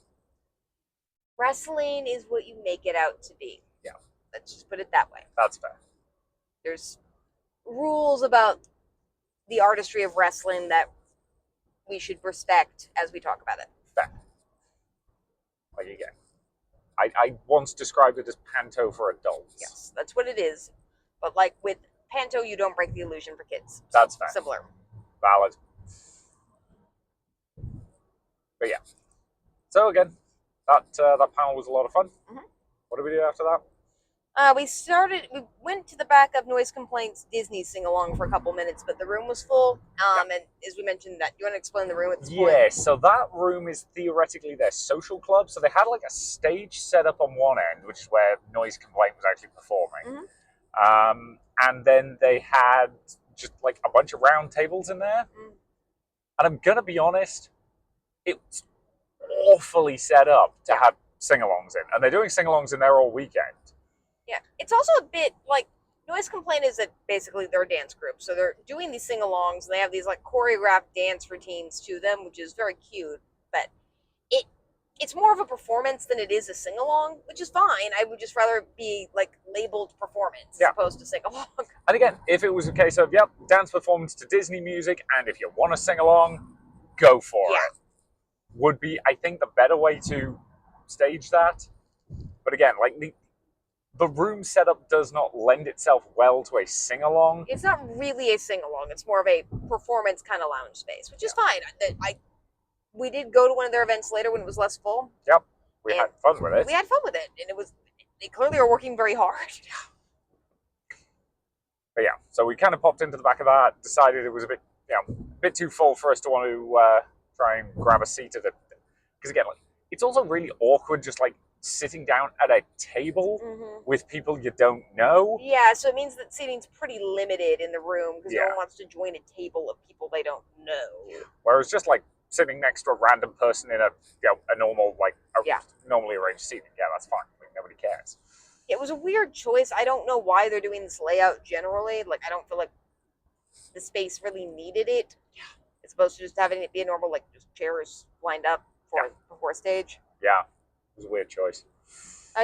Wrestling is what you make it out to be. Yeah. Let's just put it that way. That's fair. There's rules about the artistry of wrestling that we should respect as we talk about it. Fair. Like again, I once described it as panto for adults. Yes, that's what it is. But like with panto, you don't break the illusion for kids. That's fair. Similar. Valid. But yeah. So again, that panel was a lot of fun. Mhm. What did we do after that? We went to the back of Noise Complaints Disney sing-along for a couple minutes, but the room was full. And as we mentioned that, you want to explain the room at this point? Yeah, so that room is theoretically their social club. So they had like a stage set up on one end, which is where Noise Complaint was actually performing. And then they had just like a bunch of round tables in there. And I'm going to be honest, it's awfully set up to have sing-alongs in. And they're doing sing-alongs in there all weekend. Yeah, it's also a bit like Noise Complaint is basically their dance group. So they're doing these sing-alongs and they have these like choreographed dance routines to them, which is very cute. But it's more of a performance than it is a sing-along, which is fine. I would just rather be like labeled performance as opposed to sing-along. And again, if it was a case of, dance performance to Disney music, and if you want to sing along, go for it. Would be, I think, the better way to stage that. But again, like the room setup does not lend itself well to a sing-along. It's not really a sing-along. It's more of a performance kind of lounge space, which is fine. We did go to one of their events later when it was less full. Yep, we had fun with it. We had fun with it, and they clearly are working very hard. But yeah, so we kind of popped into the back of that, decided it was a bit too full for us to want to try and grab a seat at it. Because again, like, it's also really awkward just like sitting down at a table with people you don't know. Yeah, so it means that seating's pretty limited in the room because no one wants to join a table of people they don't know. Whereas just like sitting next to a random person in a normal normally arranged seating, that's fine. Like, nobody cares. It was a weird choice. I don't know why they're doing this layout generally. Like, I don't feel like the space really needed it. Yeah. It's supposed to just having it be a normal, like, just chairs lined up before stage. Yeah, it was a weird choice.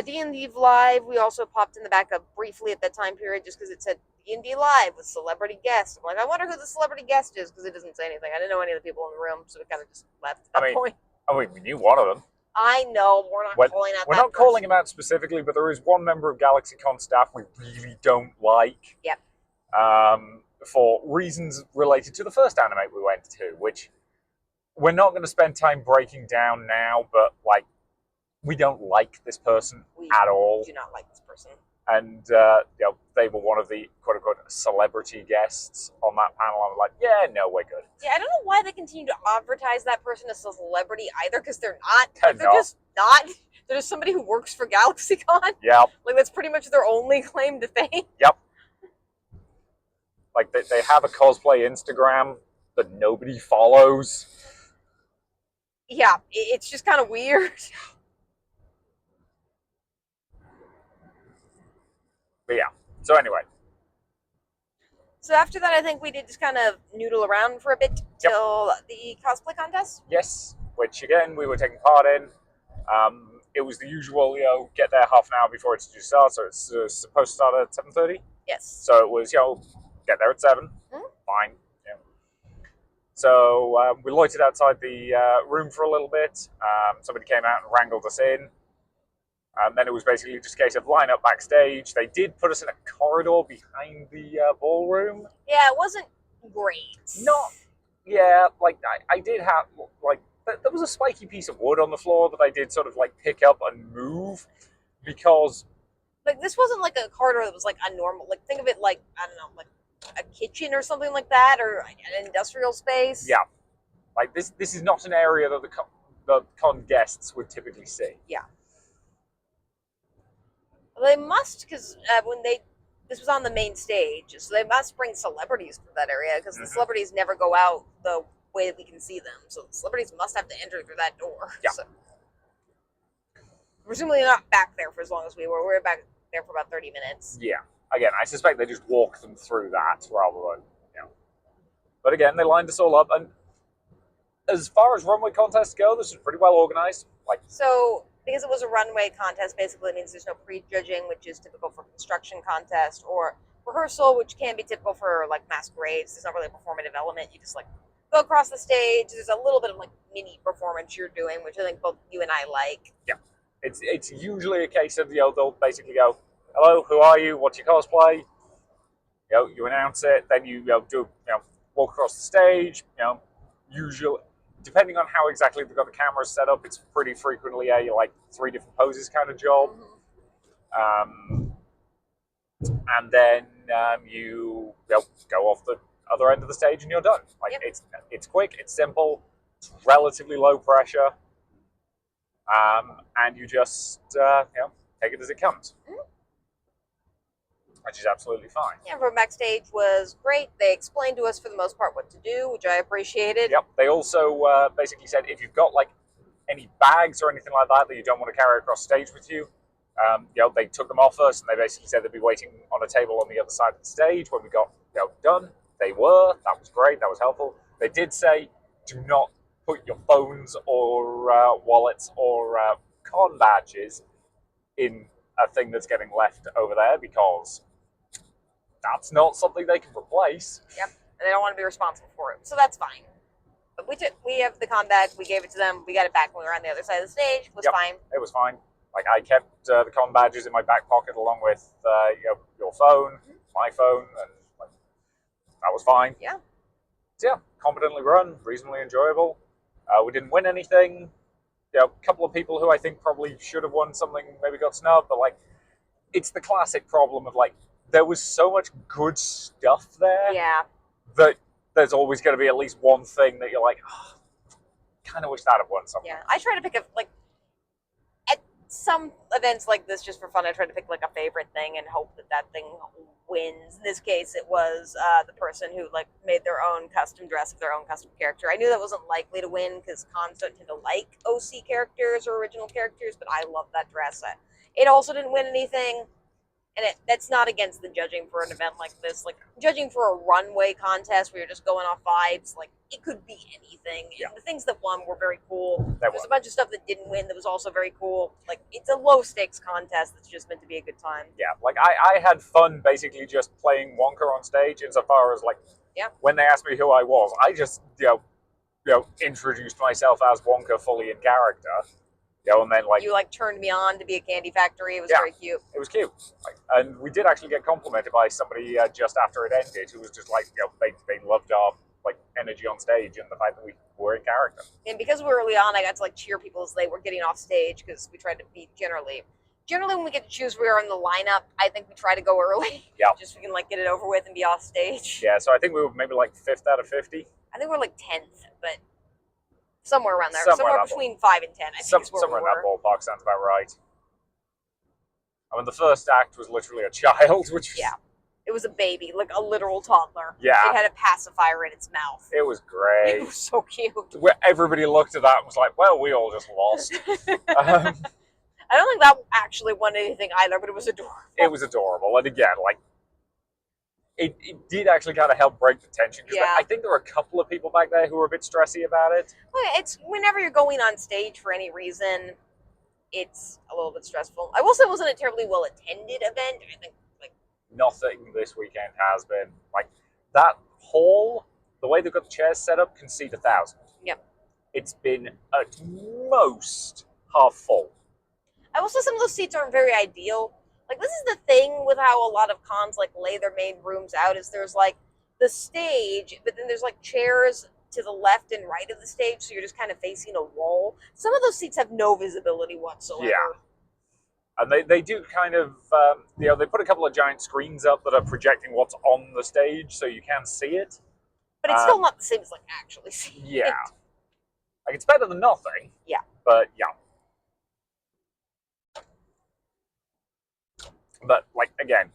D&D Live, we also popped in the back of briefly at that time period just because it said D&D Live with celebrity guests. I'm like, I wonder who the celebrity guest is because it doesn't say anything. I didn't know any of the people in the room, so we kind of just left at that point. I mean, we knew one of them. I know, we're not calling out We're not calling him out specifically, but there is one member of GalaxyCon staff we really don't like. Yep. For reasons related to the first Animate we went to, which we're not going to spend time breaking down now, but like, we don't like this person at all. We do not like this person. And they were one of the quote-unquote celebrity guests on that panel. I'm like, no, we're good. Yeah, I don't know why they continue to advertise that person as a celebrity either, because they're not. They're not. just not. They're just somebody who works for GalaxyCon. Yep. Like, that's pretty much their only claim to fame. Yep. Like, they have a cosplay Instagram that nobody follows. Yeah, it's just kind of weird. But yeah, so anyway. So after that, I think we did just kind of noodle around for a bit till the cosplay contest. Yes, which again, we were taking part in. It was the usual, get there half an hour before it's due to start, so it's supposed to start at 7:30. Yes. So it was, get there at 7. Fine. Yeah. So we loitered outside the room for a little bit. Somebody came out and wrangled us in. And then it was basically just a case of line up backstage. They did put us in a corridor behind the ballroom. Yeah, it wasn't great. I did have, there was a spiky piece of wood on the floor that I did sort of, pick up and move because... Like, this wasn't, like, a corridor that was, like, a normal... Like, think of it like, I don't know, like a kitchen or something like that, or an industrial space. Yeah. Like, this is not an area that the con guests would typically see. Yeah. They must, because this was on the main stage, so they must bring celebrities to that area, because the celebrities never go out the way that we can see them. So the celebrities must have to enter through that door. Yeah. So, presumably not back there for as long as we were. We were back there for about 30 minutes. Yeah. Again, I suspect they just walked them through that rather than, But again, they lined us all up, and as far as runway contests go, this was pretty well organized. So because it was a runway contest, basically it means there's no pre-judging, which is typical for construction contest, or rehearsal, which can be typical for like masquerades. There's not really a performative element. You just like go across the stage. There's a little bit of like mini performance you're doing, which I think both you and I like. Yeah, it's usually a case of they'll basically go, "Hello, who are you? What's your cosplay?" You announce it, then you do walk across the stage. Usually, depending on how exactly they've got the cameras set up, it's pretty frequently a like 3 different poses kind of job. And then you go off the other end of the stage and you're done. Like it's quick, it's simple, it's relatively low pressure, and you just take it as it comes, which is absolutely fine. Yeah, everyone backstage was great. They explained to us for the most part what to do, which I appreciated. Yep. They also basically said if you've got like any bags or anything like that that you don't want to carry across stage with you, they took them off us, and they basically said they'd be waiting on a table on the other side of the stage when we got done. They were. That was great. That was helpful. They did say, do not put your phones or wallets or con badges in a thing that's getting left over there, because that's not something they can replace. Yep, and they don't want to be responsible for it, so that's fine. But we have the con badge. We gave it to them. We got it back when we were on the other side of the stage. It was fine. It was fine. Like I kept the con badges in my back pocket along with your phone, my phone, and that was fine. Yeah. So, yeah, competently run, reasonably enjoyable. We didn't win anything. A couple of people who I think probably should have won something maybe got snubbed, but like it's the classic problem of like there was so much good stuff there. Yeah. That there's always going to be at least one thing that you're like, oh, kind of wish that had won something. Yeah, I try to pick at some events like this, just for fun, I try to pick like a favorite thing and hope that thing wins. In this case, it was the person who like made their own custom dress of their own custom character. I knew that wasn't likely to win because cons don't tend to like OC characters or original characters, but I love that dress. It also didn't win anything. And that's not against the judging for an event like this. Like, judging for a runway contest where you're just going off vibes, like, it could be anything. Yeah. And the things that won were very cool. There's a bunch of stuff that didn't win that was also very cool. Like, it's a low-stakes contest that's just meant to be a good time. Yeah, like, I had fun basically just playing Wonka on stage insofar as, like, when they asked me who I was, I just, introduced myself as Wonka fully in character. And then like you like turned me on to be a candy factory. It was very cute. It was cute, and we did actually get complimented by somebody just after it ended, who was just like, they loved our like energy on stage and the fact that we were in character. And because we were early on, I got to like cheer people as they were getting off stage because we tried to be generally when we get to choose we are in the lineup. I think we try to go early. Yeah, just so we can like get it over with and be off stage. Yeah, so I think we were maybe like 5th out of 50. I think we were like 10th, but. Somewhere around there. Somewhere between 5 and 10, I think. Somewhere in that ballpark sounds about right. I mean, the first act was literally a child, which was... Yeah. It was a baby, like a literal toddler. Yeah. It had a pacifier in its mouth. It was great. It was so cute. Where everybody looked at that and was like, well, we all just lost. I don't think that actually won anything either, but it was adorable. It was adorable. And again, like, it did actually kind of help break the tension. Because I think there were a couple of people back there who were a bit stressy about it. Well, it's whenever you're going on stage for any reason, it's a little bit stressful. I will say it wasn't a terribly well attended event. I think nothing this weekend has been. Like that hall, the way they've got the chairs set up, can seat 1,000. Yep. It's been at most half full. I will say some of those seats aren't very ideal. Like, this is the thing with how a lot of cons, like, lay their main rooms out, is there's, like, the stage, but then there's, like, chairs to the left and right of the stage, so you're just kind of facing a wall. Some of those seats have no visibility whatsoever. Yeah. And they do kind of, they put a couple of giant screens up that are projecting what's on the stage, so you can see it. But it's still not the same as, like, actually seeing it. Yeah. Like, it's better than nothing. Yeah. But, yeah. But, like, again,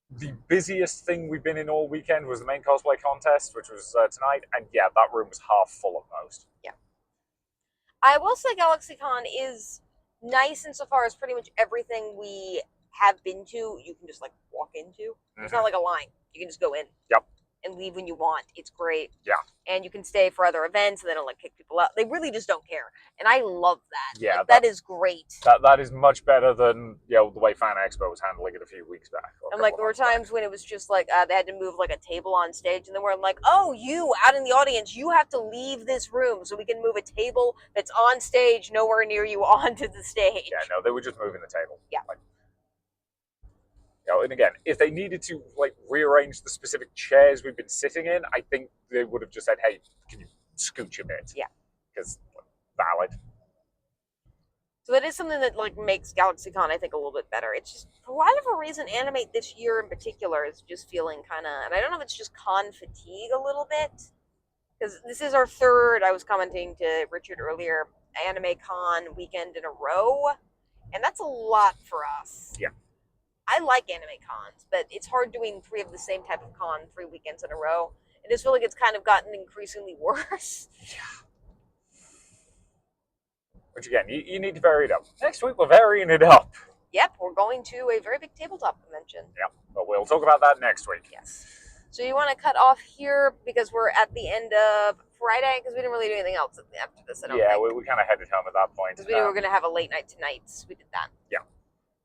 the busiest thing we've been in all weekend was the main cosplay contest, which was tonight. And, yeah, that room was half full at most. Yeah. I will say GalaxyCon is nice insofar as pretty much everything we have been to, you can just, like, walk into. It's not like a line. You can just go in. Yep. and leave when you want. It's great. Yeah. And you can stay for other events, and they don't like kick people out. They really just don't care, and I love that. Yeah, like, that is great. That is much better than the way Fan Expo was handling it a few weeks back. And like there were times when it was just like they had to move like a table on stage, and then we're like, "Oh, you out in the audience, you have to leave this room so we can move a table that's on stage nowhere near you onto the stage." Yeah, no, they were just moving the table. Yeah. Like, and again, if they needed to rearrange the specific chairs we've been sitting in, I think they would have just said, "Hey, can you scooch a bit?" Yeah. Because valid. So that is something that like makes GalaxyCon, I think, a little bit better. It's just for whatever reason, Animate this year in particular is just feeling kind of, and I don't know if it's just con fatigue a little bit, because this is our third. I was commenting to Richard earlier, Anime Con weekend in a row, and that's a lot for us. Yeah. I like anime cons, but it's hard doing 3 of the same type of con 3 weekends in a row. I just feel like it's kind of gotten increasingly worse. Yeah. Which again, you need to vary it up. Next week we're varying it up. Yep, we're going to a very big tabletop convention. Yep, but we'll talk about that next week. Yes. So you want to cut off here because we're at the end of Friday, because we didn't really do anything else after this, I don't think. We kind of headed home at that point. Because we were going to have a late night tonight, so we did that. Yeah.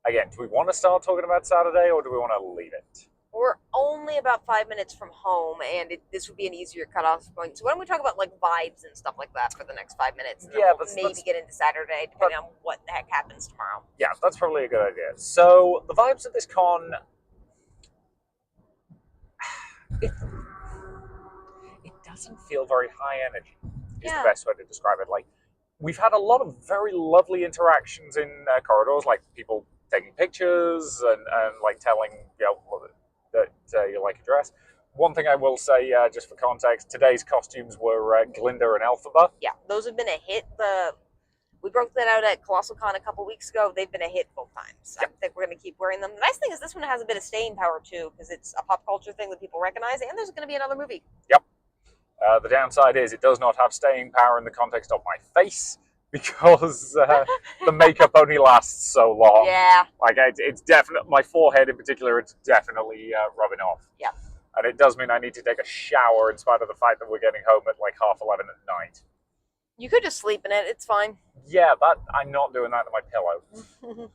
Again, do we want to start talking about Saturday, or do we want to leave it? We're only about 5 minutes from home, and this would be an easier cutoff point. So why don't we talk about like vibes and stuff like that for the next 5 minutes? And then we'll maybe get into Saturday, depending on what the heck happens tomorrow. Yeah, that's probably a good idea. So the vibes of this con, it doesn't feel very high energy. Is the best way to describe it. Like, we've had a lot of very lovely interactions in corridors, like people taking pictures and like telling that you like a dress. One thing I will say, just for context, today's costumes were Glinda and Elphaba. Yeah, those have been a hit. We broke that out at Colossal Con a couple weeks ago. They've been a hit both times. Yep. I think we're going to keep wearing them. The nice thing is this one has a bit of staying power too, because it's a pop culture thing that people recognize, and there's going to be another movie. Yep. The downside is it does not have staying power in the context of my face, because the makeup only lasts so long. Yeah. Like, it's definitely, my forehead in particular, it's definitely rubbing off. Yeah. And it does mean I need to take a shower in spite of the fact that we're getting home at like 11:30 at night. You could just sleep in it. It's fine. Yeah, I'm not doing that to my pillow. And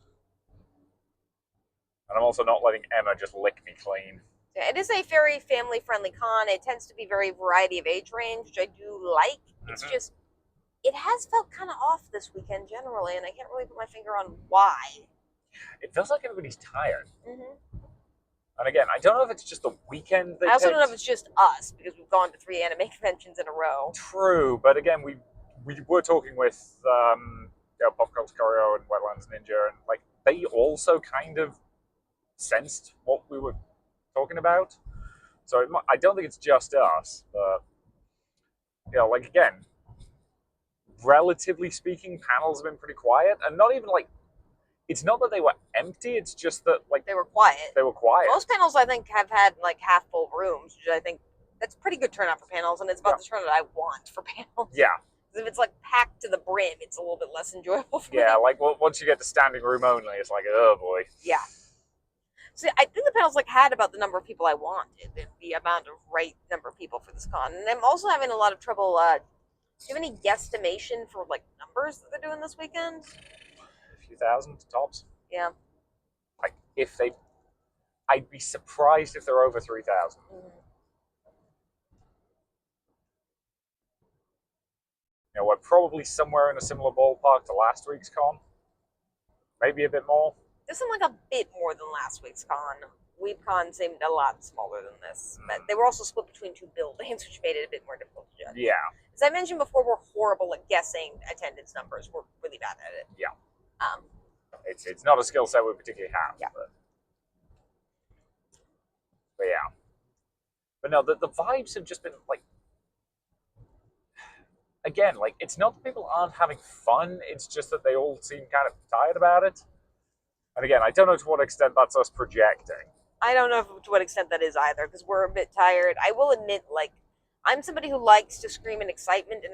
I'm also not letting Emma just lick me clean. Yeah, it is a very family-friendly con. It tends to be very variety of age range, which I do like. It's just, it has felt kind of off this weekend generally, and I can't really put my finger on why. It feels like everybody's tired. And again, I don't know if it's just the weekend. I also don't know if it's just us, because we've gone to 3 anime conventions in a row. True, but again, we were talking with Pop Culture Choreo and Wetlands Ninja, and like they also kind of sensed what we were talking about. So I don't think it's just us, but like again, relatively speaking, panels have been pretty quiet, and not even like, it's not that they were empty, it's just that like they were quiet. Most panels I think have had like half full rooms, which I think that's pretty good turnout for panels, and it's about the turnout I want for panels. Yeah. If it's like packed to the brim, it's a little bit less enjoyable for me. Yeah, like once you get to standing room only, it's like, oh boy. Yeah. See, I think the panels like had about the number of people I wanted, the amount of right number of people for this con. And I'm also having a lot of trouble. Do you have any guesstimation for like numbers that they're doing this weekend? A few thousand tops. Yeah. Like I'd be surprised if they're over 3,000. We're probably somewhere in a similar ballpark to last week's con. Maybe a bit more. This seemed like a bit more than last week's con. WeebCon seemed a lot smaller than this. But they were also split between 2 buildings, which made it a bit more difficult to judge. Yeah. As I mentioned before, we're horrible at guessing attendance numbers. We're really bad at it. Yeah. It's not a skill set we particularly have. Yeah. But yeah. But no, the vibes have just been like, again, like, it's not that people aren't having fun, it's just that they all seem kind of tired about it. And again, I don't know to what extent that's us projecting. I don't know to what extent that is either, because we're a bit tired. I will admit, like, I'm somebody who likes to scream in excitement, and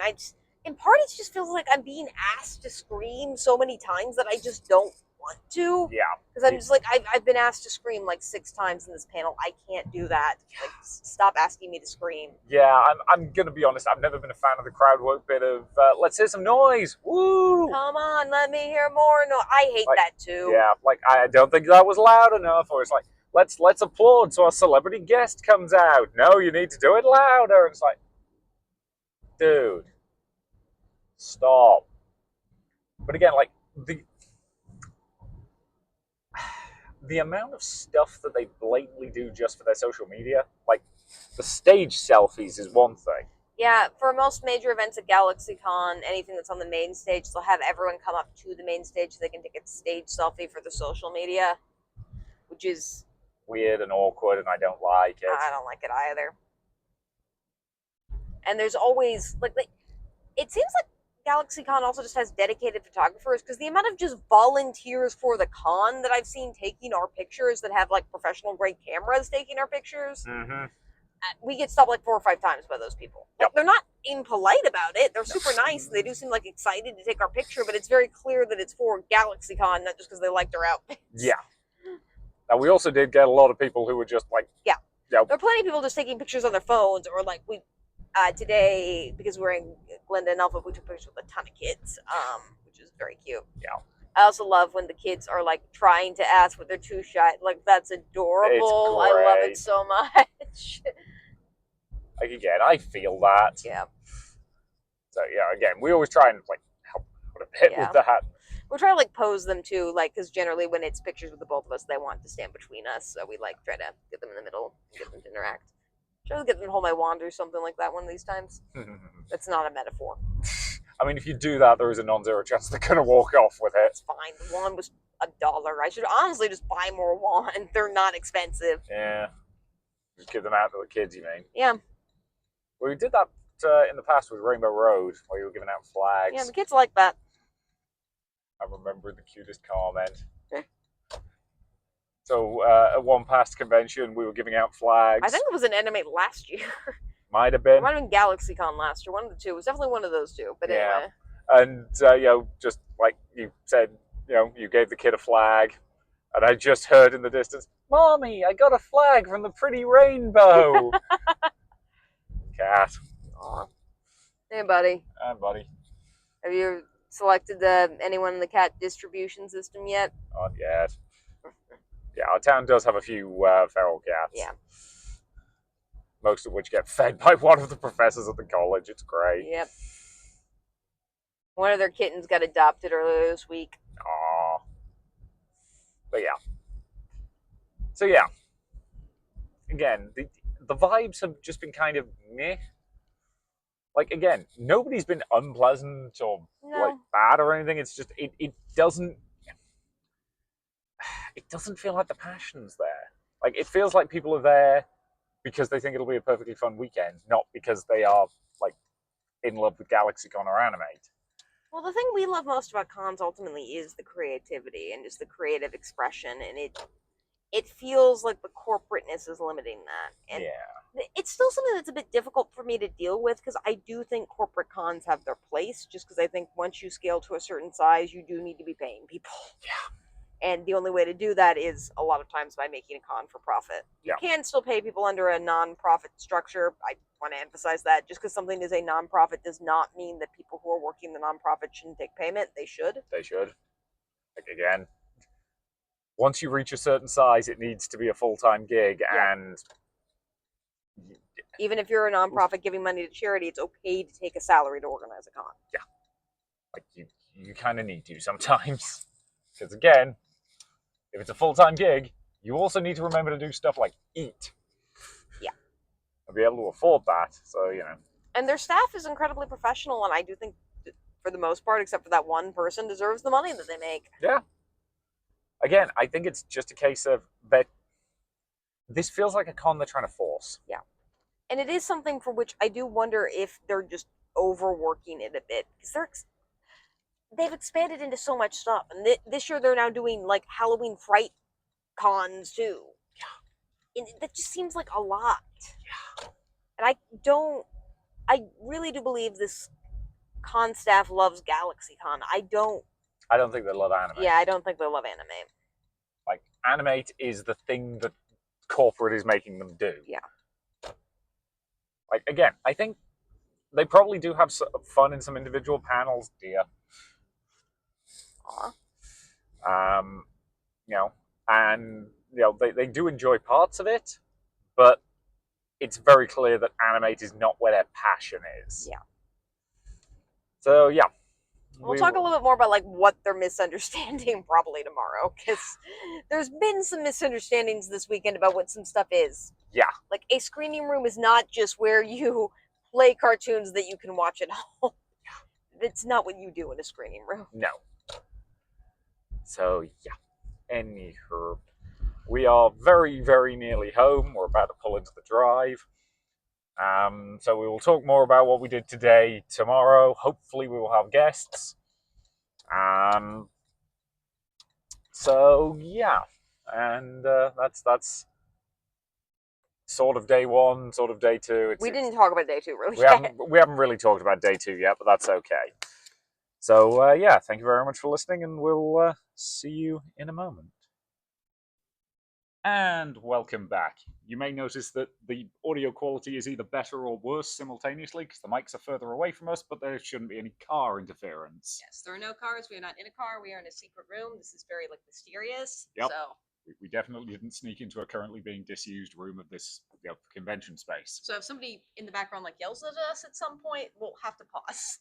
in part it just feels like I'm being asked to scream so many times that I just don't want to. Yeah. Because I'm just like, I've been asked to scream like 6 times in this panel. I can't do that. Like, stop asking me to scream. Yeah, I'm going to be honest. I've never been a fan of the crowd work bit of, let's hear some noise. Woo! Come on, let me hear more. No, I hate Like, that too. Yeah, like, I don't think that was loud enough. Or it's like, let's applaud so our celebrity guest comes out. No, you need to do it louder. And it's like, dude, stop. But again, like, the amount of stuff that they blatantly do just for their social media, like the stage selfies is one thing. Yeah, for most major events at GalaxyCon, anything that's on the main stage, they'll have everyone come up to the main stage so they can take a stage selfie for the social media, which is weird and awkward, and I don't like it. I don't like it either. And there's always like it seems like GalaxyCon also just has dedicated photographers, because the amount of just volunteers for the con that I've seen taking our pictures that have like professional grade cameras taking our pictures, we get stopped like 4 or 5 times by those people. Like, they're not impolite about it. They're super nice. They do seem like excited to take our picture, but it's very clear that it's for GalaxyCon, not just because they liked our outfits. Yeah. Now, we also did get a lot of people who were just like... Yeah. There are plenty of people just taking pictures on their phones, or like today, because we're in Glenda and Alpha, we took pictures with a ton of kids, which is very cute. Yeah. I also love when the kids are like trying to ask, but they're too shy. Like, that's adorable. I love it so much. Like, again, I feel that. Yeah. So yeah, again, we always try and like help out a bit with that. We're trying to like pose them too, like, because generally when it's pictures with the both of us, they want to stand between us, so we like try to get them in the middle and get them to interact. Try to get them to hold my wand or something like that one of these times. That's not a metaphor. I mean, if you do that, there is a non-zero chance they're going to walk off with it. It's fine. The wand was $1. I should honestly just buy more wand. They're not expensive. Yeah. Just give them out to the kids, you mean? Yeah. Well, we did that in the past with Rainbow Road, where you were giving out flags. Yeah, the kids like that. I remember the cutest comment. So at one past convention, we were giving out flags. I think it was an Animate last year. Might have been. It might have been GalaxyCon last year. One of the two. It was definitely one of those two. But anyway. And, just like you said, you gave the kid a flag. And I just heard in the distance, "Mommy, I got a flag from the pretty rainbow." Cat. Aw. Hey, buddy. Hi, buddy. Have you selected anyone in the cat distribution system yet? Not yet. Yeah, our town does have a few feral cats. Yeah. Most of which get fed by one of the professors at the college. It's great. Yep. One of their kittens got adopted earlier this week. Aww. But yeah. So yeah. Again, the vibes have just been kind of meh. Like, again, nobody's been unpleasant or like bad or anything. It's just it doesn't feel like the passion's there. Like, it feels like people are there because they think it'll be a perfectly fun weekend, not because they are like in love with GalaxyCon or Animate. Well, the thing we love most about cons ultimately is the creativity and just the creative expression, and it feels like the corporateness is limiting that. And it's still something that's a bit difficult for me to deal with, because I do think corporate cons have their place, just because I think once you scale to a certain size, you do need to be paying people. Yeah. And the only way to do that is a lot of times by making a con for profit. You can still pay people under a non-profit structure. I want to emphasize that. Just because something is a non-profit does not mean that people who are working the non-profit shouldn't take payment. They should. They should. Like, again, once you reach a certain size, it needs to be a full-time gig. And even if you're a non-profit giving money to charity, it's okay to take a salary to organize a con. Yeah. Like, you kind of need to sometimes. Because, again, if it's a full-time gig, you also need to remember to do stuff like eat. Yeah. And be able to afford that. So, And their staff is incredibly professional, and I do think, for the most part, except for that one person, deserves the money that they make. Yeah. Again, I think it's just a case of that this feels like a con they're trying to force. Yeah. And it is something for which I do wonder if they're just overworking it a bit. Because they've expanded into so much stuff. And this year they're now doing, like, Halloween Fright cons, too. Yeah. And that just seems like a lot. Yeah. And I really do believe this con staff loves GalaxyCon. I don't I don't think they love anime. Yeah, I don't think they love anime. Like, Animate is the thing that corporate is making them do. Yeah. Like, again, I think they probably do have fun in some individual panels, dear. Aw. You know, and they do enjoy parts of it, but it's very clear that Animate is not where their passion is. Yeah. So yeah, We'll talk a little bit more about like what they're misunderstanding probably tomorrow, because there's been some misunderstandings this weekend about what some stuff is. Yeah. Like, a screening room is not just where you play cartoons that you can watch at home. It's not what you do in a screening room. No. So yeah. Anywho, we are very, very nearly home. We're about to pull into the drive. So we will talk more about what we did today tomorrow. Hopefully we will have guests. So yeah, and that's sort of day one, sort of day two. We didn't talk about day two really. We haven't really talked about day two yet, but that's okay. So yeah, thank you very much for listening, and we'll see you in a moment. And welcome back. You may notice that the audio quality is either better or worse simultaneously because the mics are further away from us, but there shouldn't be any car interference. Yes, there are no cars. We are not in a car. We are in a secret room. This is very mysterious. Yep. So we definitely didn't sneak into a currently being disused room of this convention space. So if somebody in the background yells at us at some point, we'll have to pause.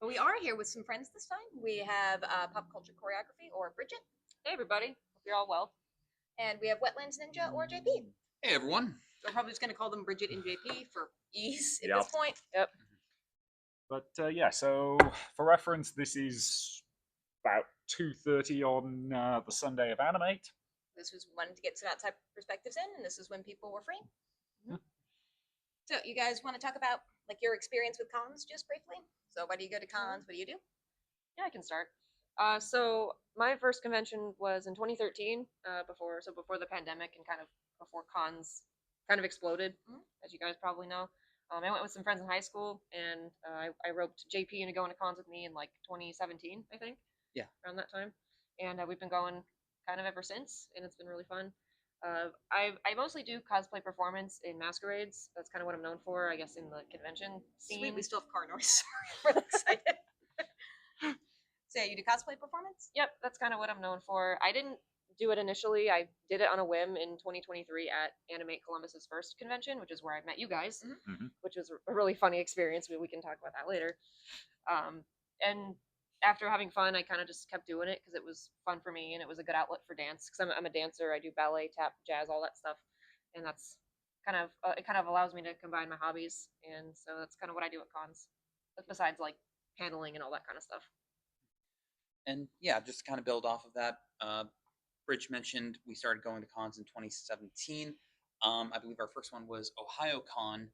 But we are here with some friends this time. We have Pop Culture Choreography, or Bridget. Hey everybody, hope you're all well. And we have Wetlands Ninja, or JP. Hey everyone. So we're probably just going to call them Bridget and JP for ease at Yep. this point. Yep. But yeah, so for reference, this is about 2:30 on the Sunday of Animate. This was wanting to get some outside perspectives in, and this is when people were free. Mm-hmm. So you guys want to talk about your experience with cons just briefly? So why do you go to cons? What do you do? Yeah, I can start. So my first convention was in 2013, before the pandemic and kind of before cons kind of exploded, as you guys probably know. I went with some friends in high school, and I roped JP into going to cons with me in 2017, I think. Yeah. Around that time, and we've been going kind of ever since, and it's been really fun. I mostly do cosplay performance in masquerades. That's kind of what I'm known for, I guess, in the convention scene. Sweet, we still have car noise. Sorry, we're excited. So you do cosplay performance? Yep, that's kind of what I'm known for. I didn't do it initially. I did it on a whim in 2023 at Animate Columbus's first convention, which is where I met you guys, which was a really funny experience. We can talk about that later. And after having fun, I kind of just kept doing it because it was fun for me and it was a good outlet for dance. Because I'm a dancer. I do ballet, tap, jazz, all that stuff, and that's kind of it kind of allows me to combine my hobbies. And so that's kind of what I do at cons, besides paneling and all that kind of stuff. And yeah, just to kind of build off of that, Bridge mentioned we started going to cons in 2017. I believe our first one was OhioCon.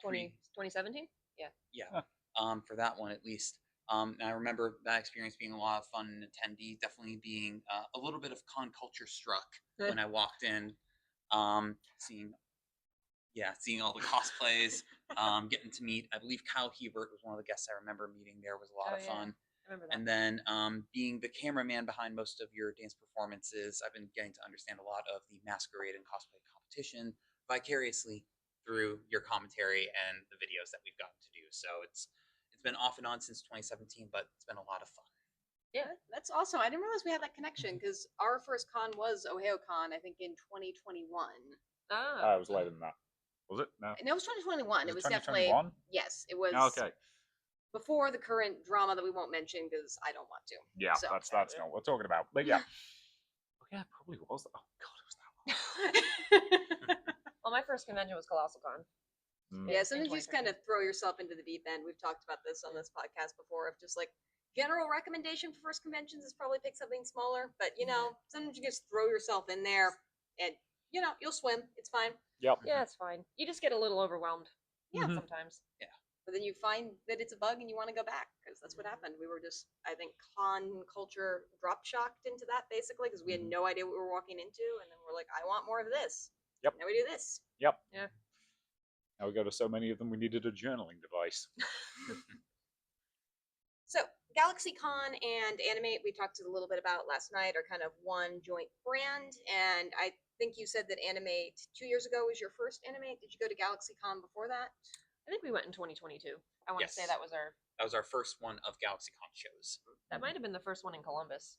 2017? Yeah. Yeah. Huh. For that one at least. And I remember that experience being a lot of fun and attendee, definitely being a little bit of con culture struck when I walked in, seeing all the cosplays, getting to meet, I believe Kyle Hebert was one of the guests I remember meeting there, was a lot of fun. And then being the cameraman behind most of your dance performances, I've been getting to understand a lot of the masquerade and cosplay competition vicariously through your commentary and the videos that we've gotten to do. So it's been off and on since 2017, but it's been a lot of fun. Yeah, that's awesome. I didn't realize we had that connection because our first con was OhioCon, I think, in 2021. It was later than that. Was it? No. No, it was 2021. It was 2021? Definitely. Yes, it was. Okay. Before the current drama that we won't mention because I don't want to. Yeah, so. that's not what we're talking about. But yeah. Yeah, it probably was. Oh god, it was that long. Well, my first convention was ColossalCon. Yeah, sometimes you just kind of throw yourself into the deep end. We've talked about this on this podcast before of just general recommendation for first conventions is probably pick something smaller, but sometimes you just throw yourself in there and you'll swim. It's fine. Yep. Yeah, it's fine. You just get a little overwhelmed. Yeah. Sometimes. Yeah. But then you find that it's a bug and you want to go back because that's what happened. We were just, I think, con culture drop shocked into that basically because we had no idea what we were walking into, and then we're like, I want more of this. Yep. Now we do this. Yep. Yeah. Now we go to so many of them, we needed a journaling device. So GalaxyCon and Animate, we talked a little bit about last night, are kind of one joint brand. And I think you said that Animate 2 years ago was your first Animate. Did you go to GalaxyCon before that? I think we went in 2022. I want to say Yes. that was our first one of GalaxyCon shows. that might have been the first one in Columbus.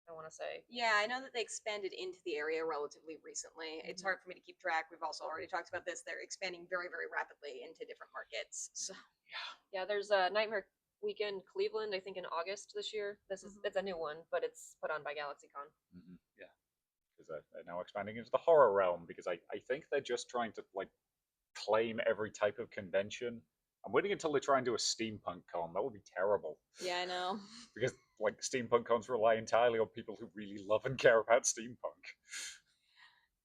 I want to say. Yeah, I know that they expanded into the area relatively recently. It's hard for me to keep track. We've also already talked about this. They're expanding very, very rapidly into different markets. So Yeah, there's a Nightmare Weekend Cleveland, I think in August this year. It's a new one, but it's put on by GalaxyCon. Yeah, because they're now expanding into the horror realm. Because I think they're just trying to like claim every type of convention. I'm waiting until they try and do a steampunk con. That would be terrible. yeah, I know. Because like steampunk cons rely entirely on people who really love and care about steampunk.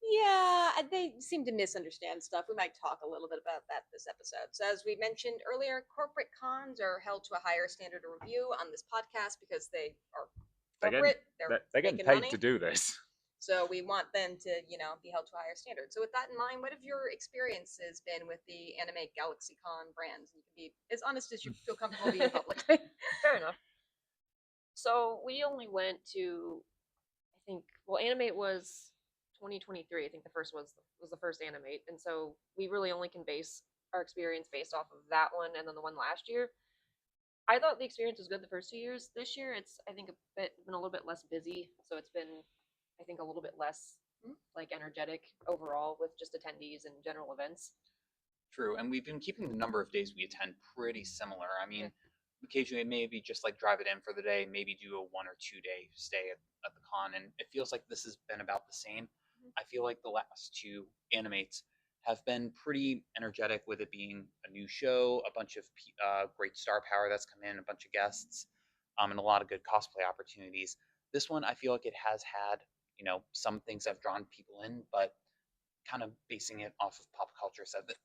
Yeah, they seem to misunderstand stuff. We might talk a little bit about that this episode. So, as we mentioned earlier, corporate cons are held to a higher standard of review on this podcast because they are corporate. They're getting making paid money. to do this. So we want them to, be held to a higher standard. So with that in mind, what have your experiences been with the Animate GalaxyCon brands? You can be as honest as you feel comfortable being in public. Fair enough. So we only went to, I think, well, Animate was 2023. I think the first was the first Animate, and so we really only can base our experience based off of that one, and then the one last year. I thought the experience was good the first 2 years. This year, it's I think been a little bit less busy, so it's been I think a little bit less like energetic overall with just attendees and general events. True, and we've been keeping the number of days we attend pretty similar. I mean, occasionally maybe just like drive it in for the day, maybe do a 1 or 2 day stay at the con, and it feels like this has been about the same. I feel like the last two animates have been pretty energetic with it being a new show, a bunch of great star power that's come in, a bunch of guests, and a lot of good cosplay opportunities. This one, I feel like it has had, some things have drawn people in, but kind of basing it off of pop culture said that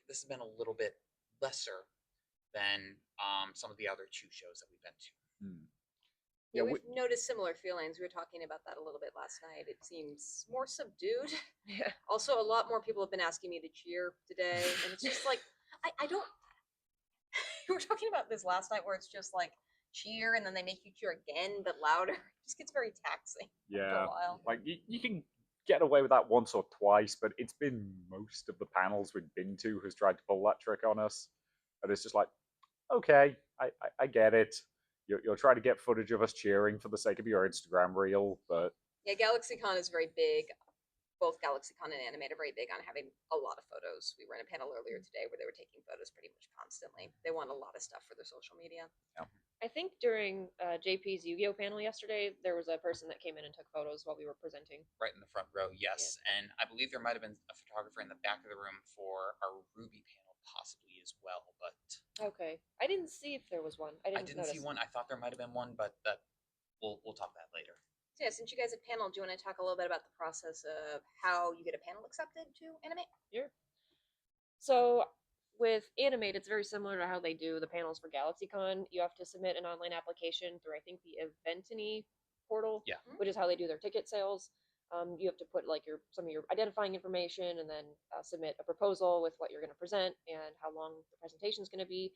this has been a little bit lesser than some of the other two shows that we've been to. Yeah, we've noticed similar feelings. We were talking about that a little bit last night. It seems more subdued. Yeah. Also, a lot more people have been asking me to cheer today, and it's just like I don't. We were talking about this last night, where it's just like cheer, and then they make you cheer again, but louder. It just gets very taxing after Yeah, a while. like you can get away with that once or twice, but it's been most of the panels we've been to has tried to pull that trick on us, and it's just like, okay, I get it. You're trying to get footage of us cheering for the sake of your Instagram reel, but Yeah, GalaxyCon is very big. Both GalaxyCon and Animate are very big on having a lot of photos. We were in a panel earlier today where they were taking photos pretty much constantly. They want a lot of stuff for their social media. I think during JP's Yu-Gi-Oh panel yesterday, there was a person that came in and took photos while we were presenting. Right in the front row, yes. And I believe there might have been a photographer in the back of the room for our Ruby panel, possibly as well. But Okay, I didn't see if there was one. I didn't see one. I thought there might have been one, but that we'll talk about that later. So yeah, since you guys have panel, do you want to talk a little bit about the process of how you get a panel accepted to Animate? Sure. So with Animate, it's very similar to how they do the panels for GalaxyCon. You have to submit an online application through, I think, the Eventany portal, Yeah. which is how they do their ticket sales. You have to put like some of your identifying information, and then submit a proposal with what you're going to present and how long the presentation is going to be.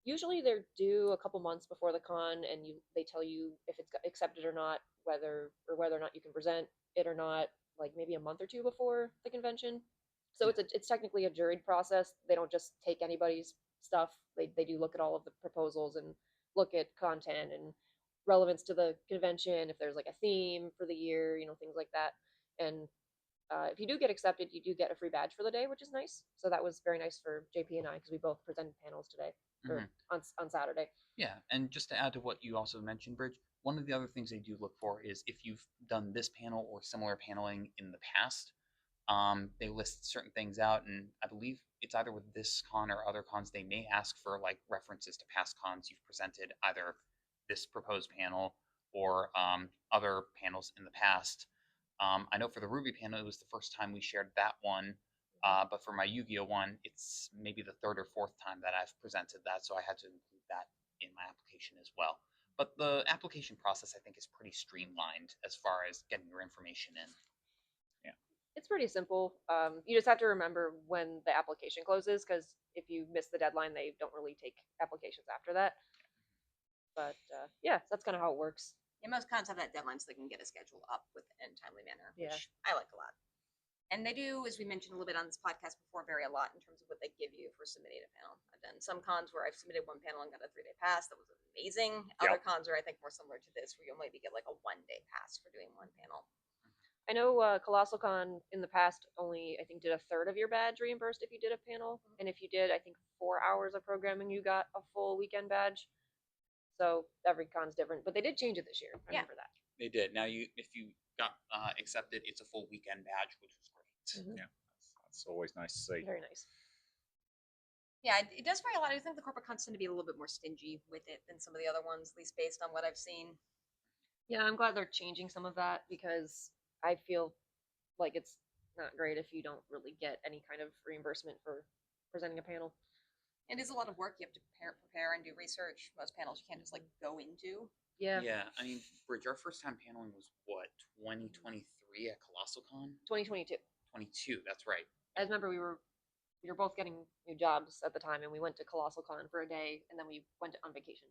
Usually they're due a couple months before the con, and they tell you if it's accepted or not, whether or not you can present it or not, like maybe a month or two before the convention. So it's technically a juried process. They don't just take anybody's stuff. They do look at all of the proposals and look at content and relevance to the convention, if there's like a theme for the year, things like that. And if you do get accepted, you do get a free badge for the day, which is nice. So that was very nice for JP and I, because we both presented panels today or on Saturday. Yeah, and just to add to what you also mentioned, Bridge, one of the other things they do look for is if you've done this panel or similar paneling in the past. They list certain things out, and I believe it's either with this con or other cons, they may ask for like references to past cons you've presented, either this proposed panel or other panels in the past. I know for the Ruby panel, it was the first time we shared that one, but for my Yu-Gi-Oh one, it's maybe the third or fourth time that I've presented that, so I had to include that in my application as well. But the application process, I think, is pretty streamlined as far as getting your information in. It's pretty simple. You just have to remember when the application closes, because if you miss the deadline, they don't really take applications after that. But yeah, so that's kind of how it works. Yeah, most cons have that deadline so they can get a schedule up within a timely manner, Yeah. which I like a lot. And they do, as we mentioned a little bit on this podcast before, vary a lot in terms of what they give you for submitting a panel. I've done some cons where I've submitted one panel and got a 3-day pass. That was amazing. Other cons are, I think, more similar to this, where you'll maybe get like a 1-day pass for doing one panel. I know Colossal Con in the past only, I think, did a third of your badge reimbursed if you did a panel. And if you did, I think, 4 hours of programming, you got a full weekend badge. So every con's different. But they did change it this year. I remember that. They did. Now, if you got accepted, it's a full weekend badge, which was great. Yeah, that's always nice to see. Very nice. Yeah, it does vary a lot. I think the corporate cons tend to be a little bit more stingy with it than some of the other ones, at least based on what I've seen. Yeah, I'm glad they're changing some of that because I feel like it's not great if you don't really get any kind of reimbursement for presenting a panel. It is a lot of work. You have to prepare and do research. Most panels you can't just like go into. Yeah. Yeah, I mean, Bridge, our first time paneling was what, 2023 at Colossal Con? 2022. 22, that's right. I remember we were both getting new jobs at the time, and we went to Colossal Con for a day, and then we went on vacation.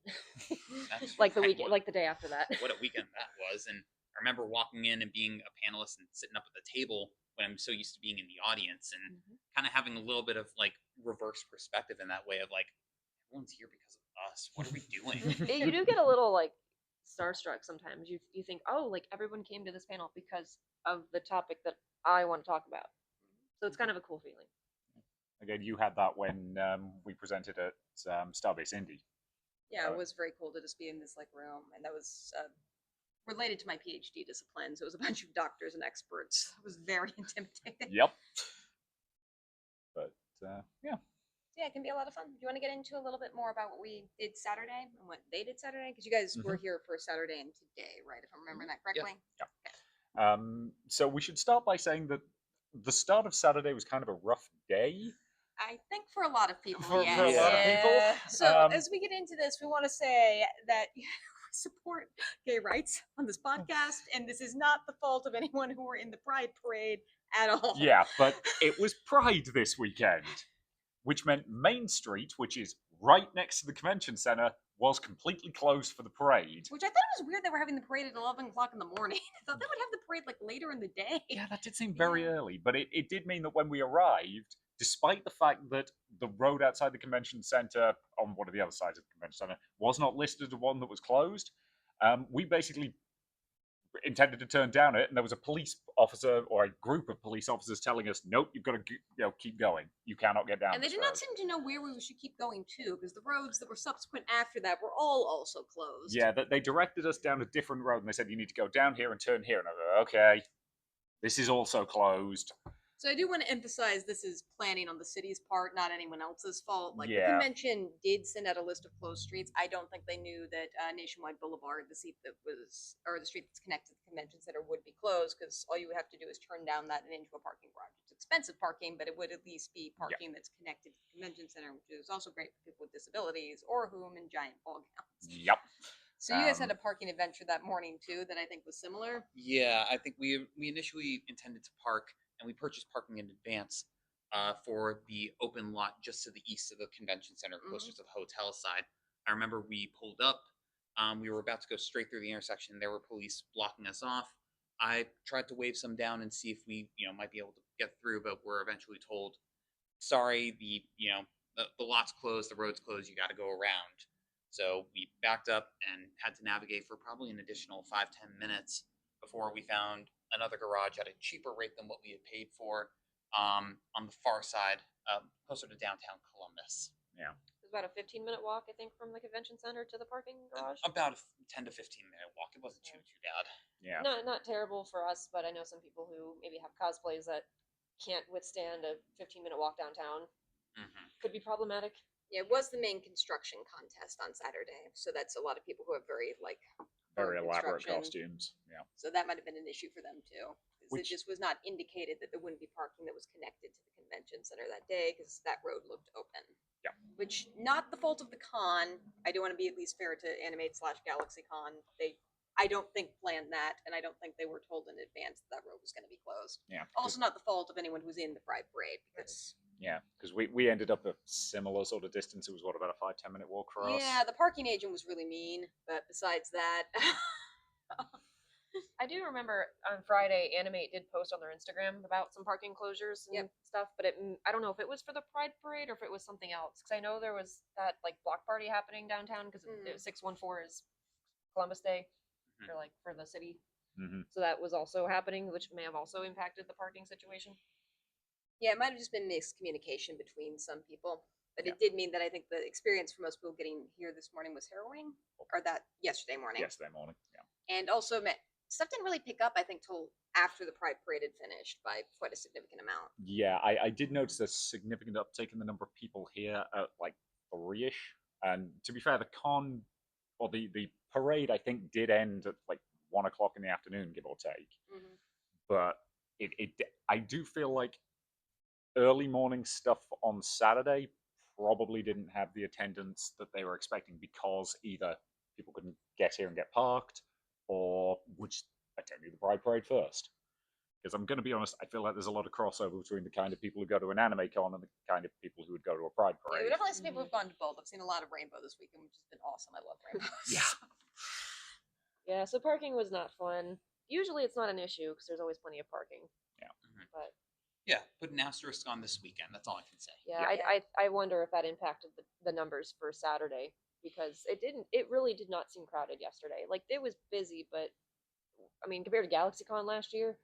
That's like the right. weekend, like the day after that. What a weekend that was! And I remember walking in and being a panelist and sitting up at the table when I'm so used to being in the audience, and kind of having a little bit of like reverse perspective in that way of like, everyone's here because of us. What are we doing? You do get a little like starstruck sometimes. You think, oh, like everyone came to this panel because of the topic that I want to talk about. So it's kind of a cool feeling. Again, you had that when we presented at Starbase Indy. Yeah, it was very cool to just be in this like room, and that was related to my PhD discipline. So it was a bunch of doctors and experts. It was very intimidating. Yep. But yeah. Yeah, it can be a lot of fun. Do you want to get into a little bit more about what we did Saturday and what they did Saturday? Because you guys were here for Saturday and today, right? If I'm remembering that correctly. Yeah. So we should start by saying that the start of Saturday was kind of a rough day. I think for a lot of people, For yes. a lot of people. So as we get into this, we want to say that we support gay rights on this podcast, and this is not the fault of anyone who were in the Pride Parade at all. Yeah, but it was Pride this weekend, which meant Main Street, which is right next to the convention center, was completely closed for the parade. Which I thought it was weird they were having the parade at 11 o'clock in the morning. I thought they would have the parade like later in the day. Yeah, that did seem very early, but it did mean that when we arrived, despite the fact that the road outside the convention center, on one of the other sides of the convention center, was not listed as one that was closed, we basically intended to turn down it, and there was a police officer or a group of police officers telling us, "Nope, you've got to keep going. You cannot get down." And they did not seem to know where we should keep going to, because the roads that were subsequent after that were all also closed. Yeah, they directed us down a different road, and they said you need to go down here and turn here. And I was like, okay, this is also closed. So I do want to emphasize this is planning on the city's part, not anyone else's fault. Like Yeah. the convention did send out a list of closed streets. I don't think they knew that Nationwide Boulevard, the street that's connected to the convention center, would be closed, because all you would have to do is turn down that and into a parking garage. It's expensive parking, but it would at least be parking that's connected to the convention center, which is also great for people with disabilities or whom in giant ball gowns. Yep. So you guys had a parking adventure that morning too that I think was similar. Yeah, I think we initially intended to park, and we purchased parking in advance for the open lot just to the east of the convention center, closer to the hotel side. I remember we pulled up. We were about to go straight through the intersection. There were police blocking us off. I tried to wave some down and see if we, might be able to get through, but we're eventually told, sorry, the lot's closed, the road's closed, you got to go around. So we backed up and had to navigate for probably an additional 5-10 minutes before we found another garage at a cheaper rate than what we had paid for on the far side, closer to downtown Columbus. Yeah. It was about a 15-minute walk, I think, from the convention center to the parking garage. About a 10 to 15-minute walk. It wasn't too bad. Yeah. Not terrible for us, but I know some people who maybe have cosplays that can't withstand a 15-minute walk downtown. Could be problematic. Yeah, it was the main construction contest on Saturday, so that's a lot of people who have very elaborate construction. costumes. Yeah. So that might have been an issue for them too. It just was not indicated that there wouldn't be parking that was connected to the convention center that day, because that road looked open. Yeah. Which, not the fault of the con. I do want to be at least fair to Animate/Galaxy Con. I don't think planned that, and I don't think they were told in advance that road was going to be closed. Yeah. Also, not the fault of anyone who's in the Pride Parade, because Yeah, because we ended up a similar sort of distance. It was what, about a 5-10 minute walk for us. Yeah, the parking agent was really mean, but besides that, I do remember on Friday, Animate did post on their Instagram about some parking closures and stuff, but I don't know if it was for the Pride Parade or if it was something else. Because I know there was that like block party happening downtown because it was 614 is Columbus Day or like for the city. So that was also happening, which may have also impacted the parking situation. yeah, it might have just been miscommunication between some people. But it did mean that I think the experience for most people getting here this morning was harrowing, or that yesterday morning. Yesterday morning, yeah. And also, stuff didn't really pick up, I think, till after the Pride Parade had finished by quite a significant amount. Yeah, I did notice a significant uptake in the number of people here at like 3-ish. And to be fair, the con, or the parade, I think did end at like 1 o'clock in the afternoon, give or take. But I do feel like early morning stuff on Saturday probably didn't have the attendance that they were expecting because either people couldn't get here and get parked, or would attend the Pride Parade first. Because I'm going to be honest, I feel like there's a lot of crossover between the kind of people who go to an anime con and the kind of people who would go to a Pride Yeah, Parade. we definitely some people who've gone to both. I've seen a lot of rainbow this weekend, which has been awesome. I love rainbows. Yeah, so parking was not fun. Usually it's not an issue because there's always plenty of parking. Yeah. But Yeah, put an asterisk on this weekend. That's all I can say. yeah, I wonder if that impacted the numbers for Saturday because it really did not seem crowded yesterday. Like it was busy, but I mean compared to GalaxyCon last year,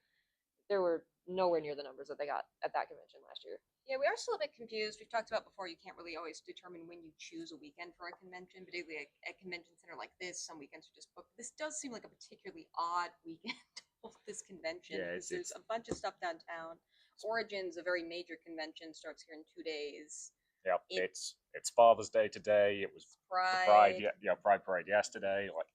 there were nowhere near the numbers that they got at that convention last year. Yeah, we are still a bit confused. We've talked about before, you can't really always determine when you choose a weekend for a convention, particularly at a convention center like this. Some weekends are just booked. This does seem like a particularly odd weekend to hold this convention because there's a bunch of stuff downtown. Origin's a very major convention, starts here in 2 days. Yep, it's Father's Day today. It was Pride. Pride Parade yesterday. Like,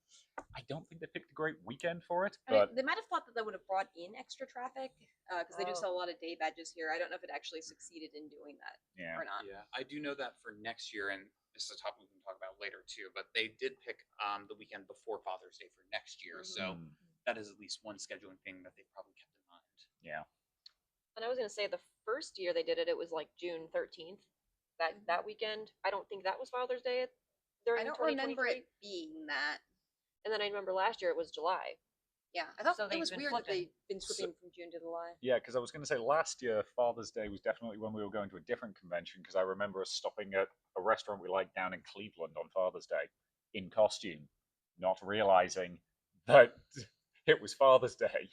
I don't think they picked a great weekend for it, I mean, but they might have thought that would have brought in extra traffic because they do sell a lot of day badges here. I don't know if it actually succeeded in doing that or not. Yeah, I do know that for next year, and this is a topic we can talk about later too, but they did pick the weekend before Father's Day for next year, so that is at least one scheduling thing that they probably kept in mind. Yeah. And I was going to say the first year they did it, it was like June 13th. That weekend. I don't think that was Father's Day during I don't 2023. remember it being that. And then I remember last year it was July. Yeah, I thought So it was they've been weird that flipping. they've been flipping from June to July. Yeah, because I was going to say last year, Father's Day was definitely when we were going to a different convention, because I remember us stopping at a restaurant we liked down in Cleveland on Father's Day in costume, not realizing that it was Father's Day.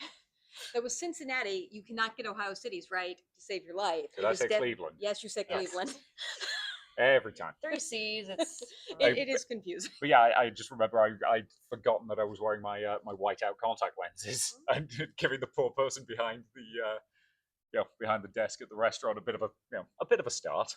That was Cincinnati. You cannot get Ohio Cities right to save your life. Did I say Cleveland? Yes, you said Yes. Cleveland. Every time. 3 C's. It's It is confusing. But yeah, I just remember I'd forgotten that I was wearing my my whiteout contact lenses and giving the poor person behind the behind the desk at the restaurant a bit of a start.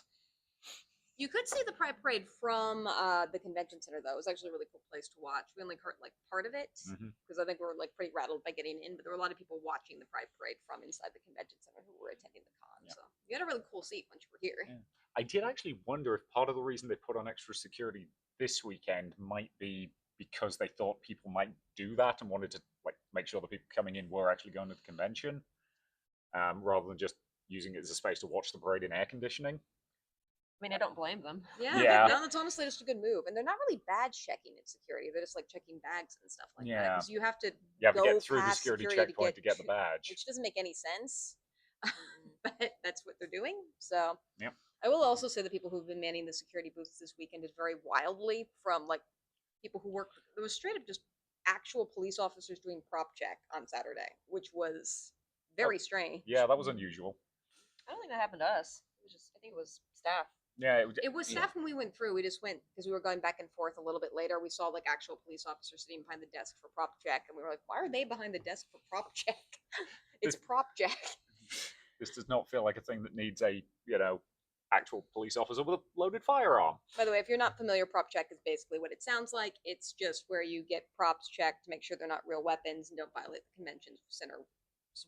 You could see the Pride Parade from the convention center, though. It was actually a really cool place to watch. We only heard like part of it because I think we were like pretty rattled by getting in, but there were a lot of people watching the Pride Parade from inside the convention center who were attending the con. Yeah. So you had a really cool seat once you were here. Yeah. I did actually wonder if part of the reason they put on extra security this weekend might be because they thought people might do that and wanted to like make sure the people coming in were actually going to the convention, rather than just using it as a space to watch the parade in air conditioning. I mean, I don't blame them. Yeah. No, that's honestly just a good move. And they're not really badge checking at security. They're just like checking bags and stuff like that. Yeah. Because you have to You have to go get through the past security checkpoint to get the badge. which doesn't make any sense. But that's what they're doing. So Yep. I will also say the people who've been manning the security booths this weekend did very wildly from like people who work. There was straight up just actual police officers doing prop check on Saturday, which was very strange. Yeah, that was unusual. I don't think that happened to us. It was just, I think it was staff. Yeah, It was staff when we went through. We just went because we were going back and forth a little bit later. We saw like actual police officers sitting behind the desk for prop check, and we were like, "Why are they behind the desk for prop check?" It's prop check. This does not feel like a thing that needs a actual police officer with a loaded firearm. By the way, if you're not familiar, prop check is basically what it sounds like. It's just where you get props checked to make sure they're not real weapons and don't violate the convention center's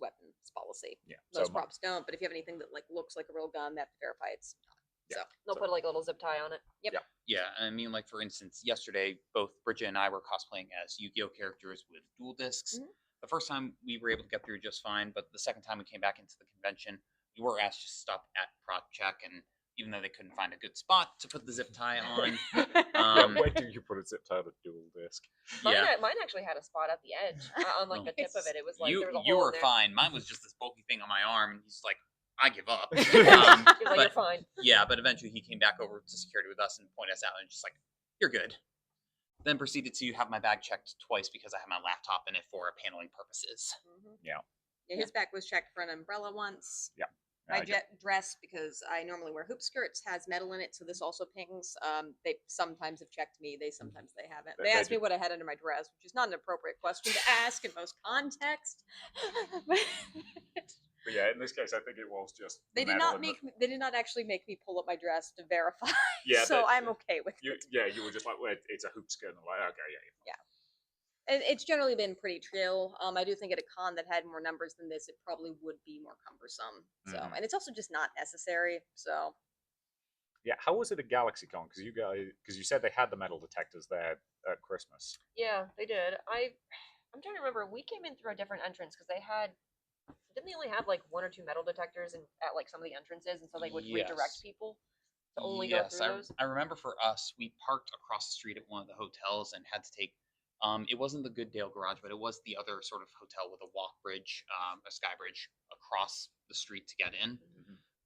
weapons policy. Yeah, Most props don't, but if you have anything that like looks like a real gun, they have to verify it's not. Yeah. So They'll put like a little zip tie on it. Yep. Yeah. Yeah, I mean, like for instance, yesterday both Bridget and I were cosplaying as Yu-Gi-Oh characters with dual discs. Mhm. The first time we were able to get through just fine, but the second time we came back into the convention, we were asked to stop at Prop Check, and even though they couldn't find a good spot to put the zip tie on, Where do you put a zip tie on a dual disc? Mine actually had a spot at the edge on like the tip of it. It was like there was a you hole were in there. fine. Mine was just this bulky thing on my arm, and he's like, I give up. He was like, you're fine. Yeah, but eventually he came back over to security with us and pointed us out, and just like, you're good. Then proceeded to have my bag checked twice because I had my laptop in it for paneling purposes. Yeah, his bag was checked for an umbrella once. Yeah. My dress, because I normally wear hoop skirts, has metal in it, so this also pings. They sometimes have checked me. Sometimes they haven't. They asked me what I had under my dress, which is not an appropriate question to ask in most contexts. But yeah, in this case, I think it was just They did not actually make me pull up my dress to verify. Yeah, so I'm okay with you. it. Yeah, you were just like, well, it's a hoop skirt. And I'm like, okay, yeah. And it's generally been pretty chill. I do think at a con that had more numbers than this, it probably would be more cumbersome. So, and it's also just not necessary. So, yeah. How was it at GalaxyCon? Because you said they had the metal detectors there at Christmas. Yeah, they did. I'm trying to remember. We came in through a different entrance because didn't they only have like 1 or 2 metal detectors at like some of the entrances, and so they would redirect people to only go through those. I remember for us, we parked across the street at one of the hotels and had to take. It wasn't the Goodale Garage, but it was the other sort of hotel with a walk bridge, a sky bridge across the street to get in.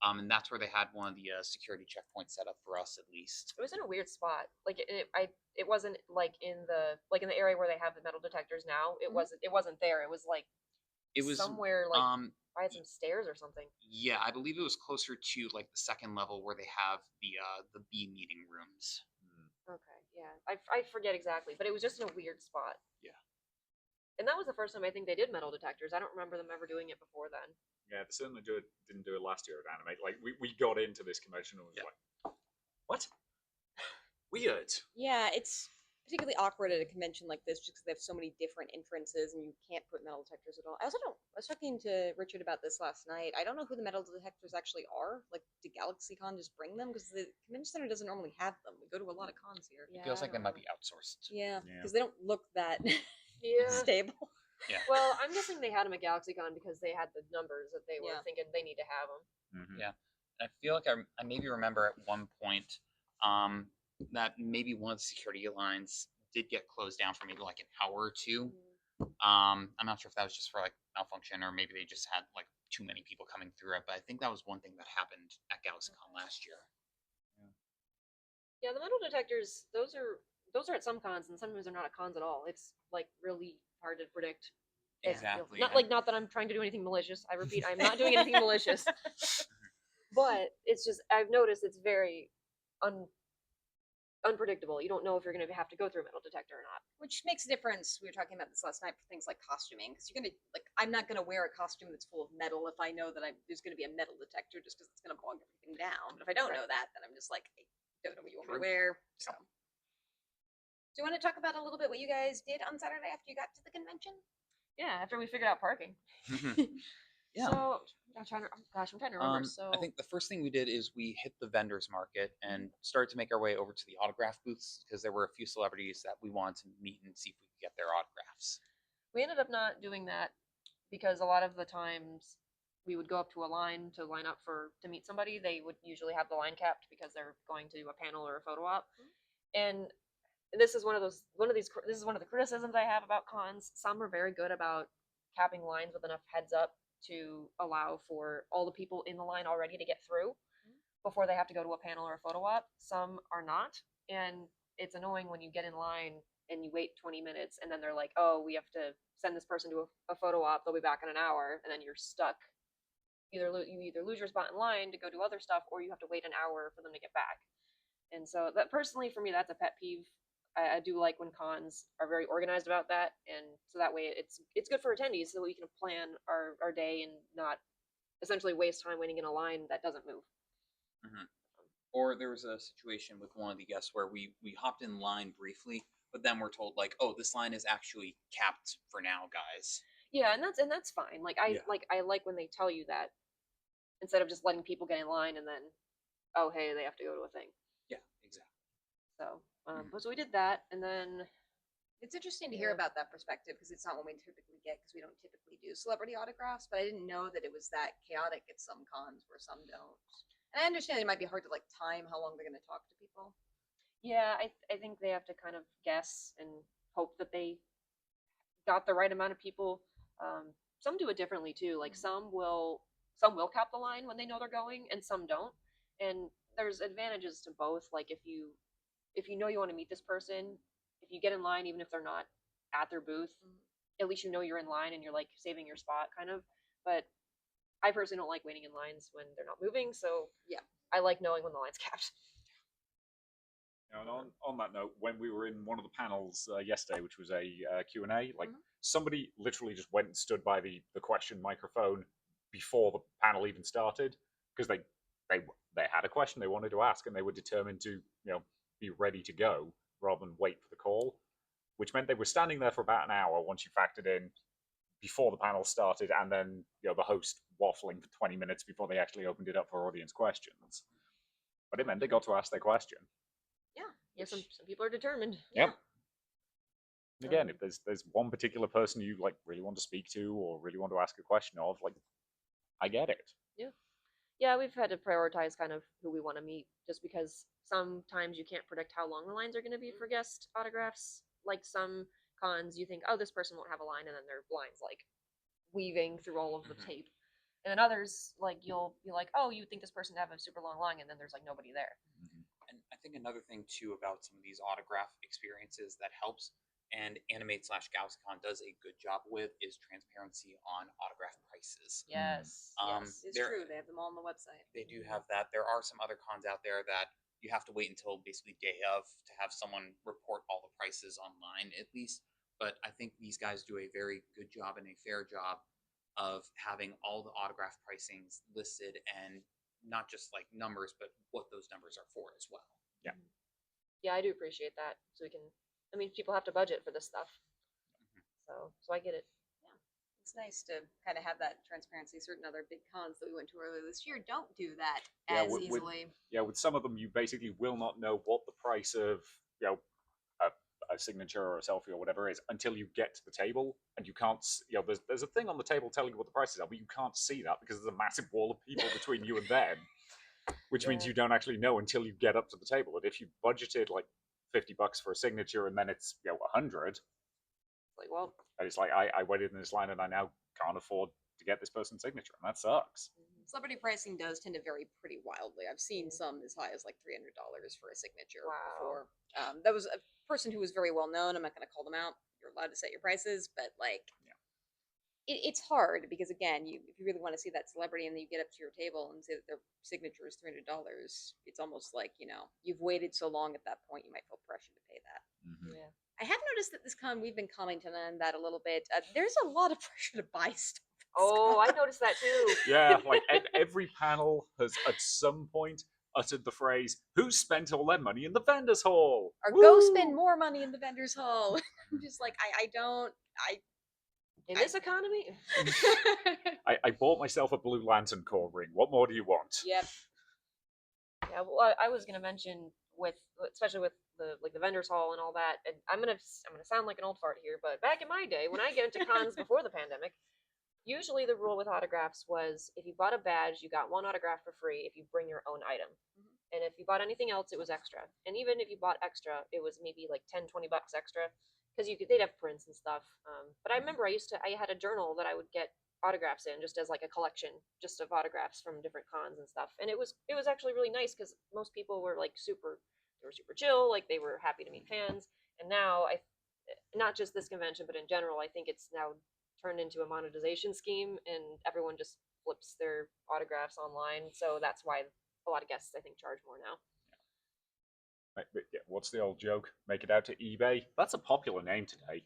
And that's where they had one of the security checkpoints set up for us, at least. It was in a weird spot. Like it wasn't like in the area where they have the metal detectors now. It wasn't there. It was somewhere like by some stairs or something. Yeah, I believe it was closer to like the second level where they have the B meeting rooms. Okay, yeah, I forget exactly, but it was just in a weird spot. Yeah, and that was the first time I think they did metal detectors. I don't remember them ever doing it before then. Yeah, they certainly didn't do it last year at Animate. Like we got into this convention and was like, what? Weird. Yeah, it's particularly awkward at a convention like this just because they have so many different entrances and you can't put metal detectors at all. I was talking to Richard about this last night. I don't know who the metal detectors actually are. Like, did GalaxyCon just bring them? Because the convention center doesn't normally have them. We go to a lot of cons here. It feels like they might be outsourced. Yeah, because they don't look that stable. Yeah. Well, I'm guessing they had them at GalaxyCon because they had the numbers that they were thinking they need to have them. Yeah, and I feel like I maybe remember at one point that maybe one of the security lines did get closed down for maybe like an hour or two. I'm not sure if that was just for like malfunction or maybe they just had like too many people coming through it, but I think that was one thing that happened at GalaxyCon last year. Yeah, the metal detectors, those are at some cons and sometimes they're not at cons at all. It's like really hard to predict. Exactly. Not that I'm trying to do anything malicious. I repeat, I'm not doing anything malicious. But it's just I've noticed it's very unpredictable. You don't know if you're going to have to go through a metal detector or not. Which makes a difference. We were talking about this last night for things like costuming, because you're gonna I'm not gonna wear a costume that's full of metal if I know that there's gonna be a metal detector, just because it's gonna bog everything down. But if I don't know that, then I'm just like, I don't know what you want me to wear. So, do you want to talk about a little bit what you guys did on Saturday after you got to the convention? Yeah, after we figured out parking. Yeah. So I'm trying to remember. I think the first thing we did is we hit the vendors market and started to make our way over to the autograph booths because there were a few celebrities that we wanted to meet and see if we could get their autographs. We ended up not doing that because a lot of the times we would go up to a line to line up to meet somebody. They would usually have the line capped because they're going to a panel or a photo op. And this is one of the criticisms I have about cons. Some are very good about capping lines with enough heads up to allow for all the people in the line already to get through before they have to go to a panel or a photo op. Some are not, and it's annoying when you get in line and you wait 20 minutes and then they're like, oh, we have to send this person to a photo op, they'll be back in an hour, and then you're stuck. You either lose your spot in line to go do other stuff, or you have to wait an hour for them to get back. And so that personally for me, that's a pet peeve. I do like when cons are very organized about that, and so that way it's good for attendees so that we can plan our day and not essentially waste time waiting in a line that doesn't move. Or there was a situation with one of the guests where we hopped in line briefly, but then we're told like, oh, this line is actually capped for now, guys. Yeah, and that's fine. I like when they tell you that instead of just letting people get in line and then, oh hey, they have to go to a thing. Yeah, exactly. So, so we did that, and then It's interesting to hear Yeah. about that perspective because it's not one we typically get because we don't typically do celebrity autographs. But I didn't know that it was that chaotic at some cons where some don't. And I understand it might be hard to like time how long they're going to talk to people. Yeah, I think they have to kind of guess and hope that they got the right amount of people. Some do it differently too. Like some will cap the line when they know they're going, and some don't. And there's advantages to both. Like if you know you want to meet this person, if you get in line, even if they're not at their booth, at least you know you're in line and you're like saving your spot, kind of. But I personally don't like waiting in lines when they're not moving, so Yeah. I like knowing when the line's capped. And on that note, when we were in one of the panels yesterday, which was a Q&A, like somebody literally just went and stood by the question microphone before the panel even started because they had a question they wanted to ask and they were determined to be ready to go rather than wait for the call, which meant they were standing there for about an hour once you factored in before the panel started and then the host waffling for 20 minutes before they actually opened it up for audience questions. But it meant they got to ask their question. Yeah, some people are determined. Yep. And again, if there's one particular person you like really want to speak to or really want to ask a question of, like, I get it. Yeah, we've had to prioritize kind of who we want to meet just because sometimes you can't predict how long the lines are going to be for guest autographs. Like some cons, you think, oh, this person won't have a line, and then their line's like weaving through all of the tape. And then others, like you'll be like, oh, you think this person have a super long line, and then there's like nobody there. And I think another thing too about some of these autograph experiences that helps and Animate/GalaxyCon does a good job with is transparency on autograph prices. Yes. Yes, it's true. They have them all on the website. They do have that. There are some other cons out there that you have to wait until basically day of to have someone report all the prices online at least. But I think these guys do a very good job and a fair job of having all the autograph pricings listed and not just like numbers, but what those numbers are for as well. Yeah. Yeah, I do appreciate that. So we can, I mean, people have to budget for this stuff. So I get it. It's nice to kind of have that transparency. Certain other big cons that we went to earlier this year don't do that Yeah, as with- easily. With some of them, you basically will not know what the price of a signature or a selfie or whatever is until you get to the table, and you can't. There's a thing on the table telling you what the prices are, but you can't see that because there's a massive wall of people between you and them, which means you don't actually know until you get up to the table. And if you budgeted like $50 for a signature and then it's 100, Like, well, and it's like I waited in this line and I now can't afford to get this person's signature, and that sucks. Celebrity pricing does tend to vary pretty wildly. I've seen some as high as like $300 for a signature before. That was a person who was very well known. I'm not going to call them out. You're allowed to set your prices, but like, it's hard because again, if you really want to see that celebrity and then you get up to your table and say that their signature is $300, it's almost like you've waited so long at that point, you might feel pressure to pay that. yeah. I have noticed that this con we've been commenting on that a little bit. There's a lot of pressure to buy stuff. Oh, I noticed that too. Yeah, like every panel has at some point uttered the phrase, "Who spent all their money in the vendors hall?" Or go spend more money in the vendors hall. I'm just like, I don't. In this economy? I bought myself a Blue Lantern core ring. What more do you want? Yep. Yeah, well, I was gonna mention especially with the vendors hall and all that, and I'm gonna sound like an old fart here, but back in my day, when I get into cons before the pandemic, usually the rule with autographs was if you bought a badge, you got one autograph for free if you bring your own item. And if you bought anything else, it was extra. And even if you bought extra, it was maybe like $10-20 extra because they'd have prints and stuff. But I remember I had a journal that I would get autographs in just as like a collection just of autographs from different cons and stuff. And it was actually really nice because most people were like super chill, like they were happy to meet fans. And now not just this convention, but in general, I think it's now turned into a monetization scheme and everyone just flips their autographs online. So that's why a lot of guests, I think, charge more now. What's the old joke? Make it out to eBay? That's a popular name today.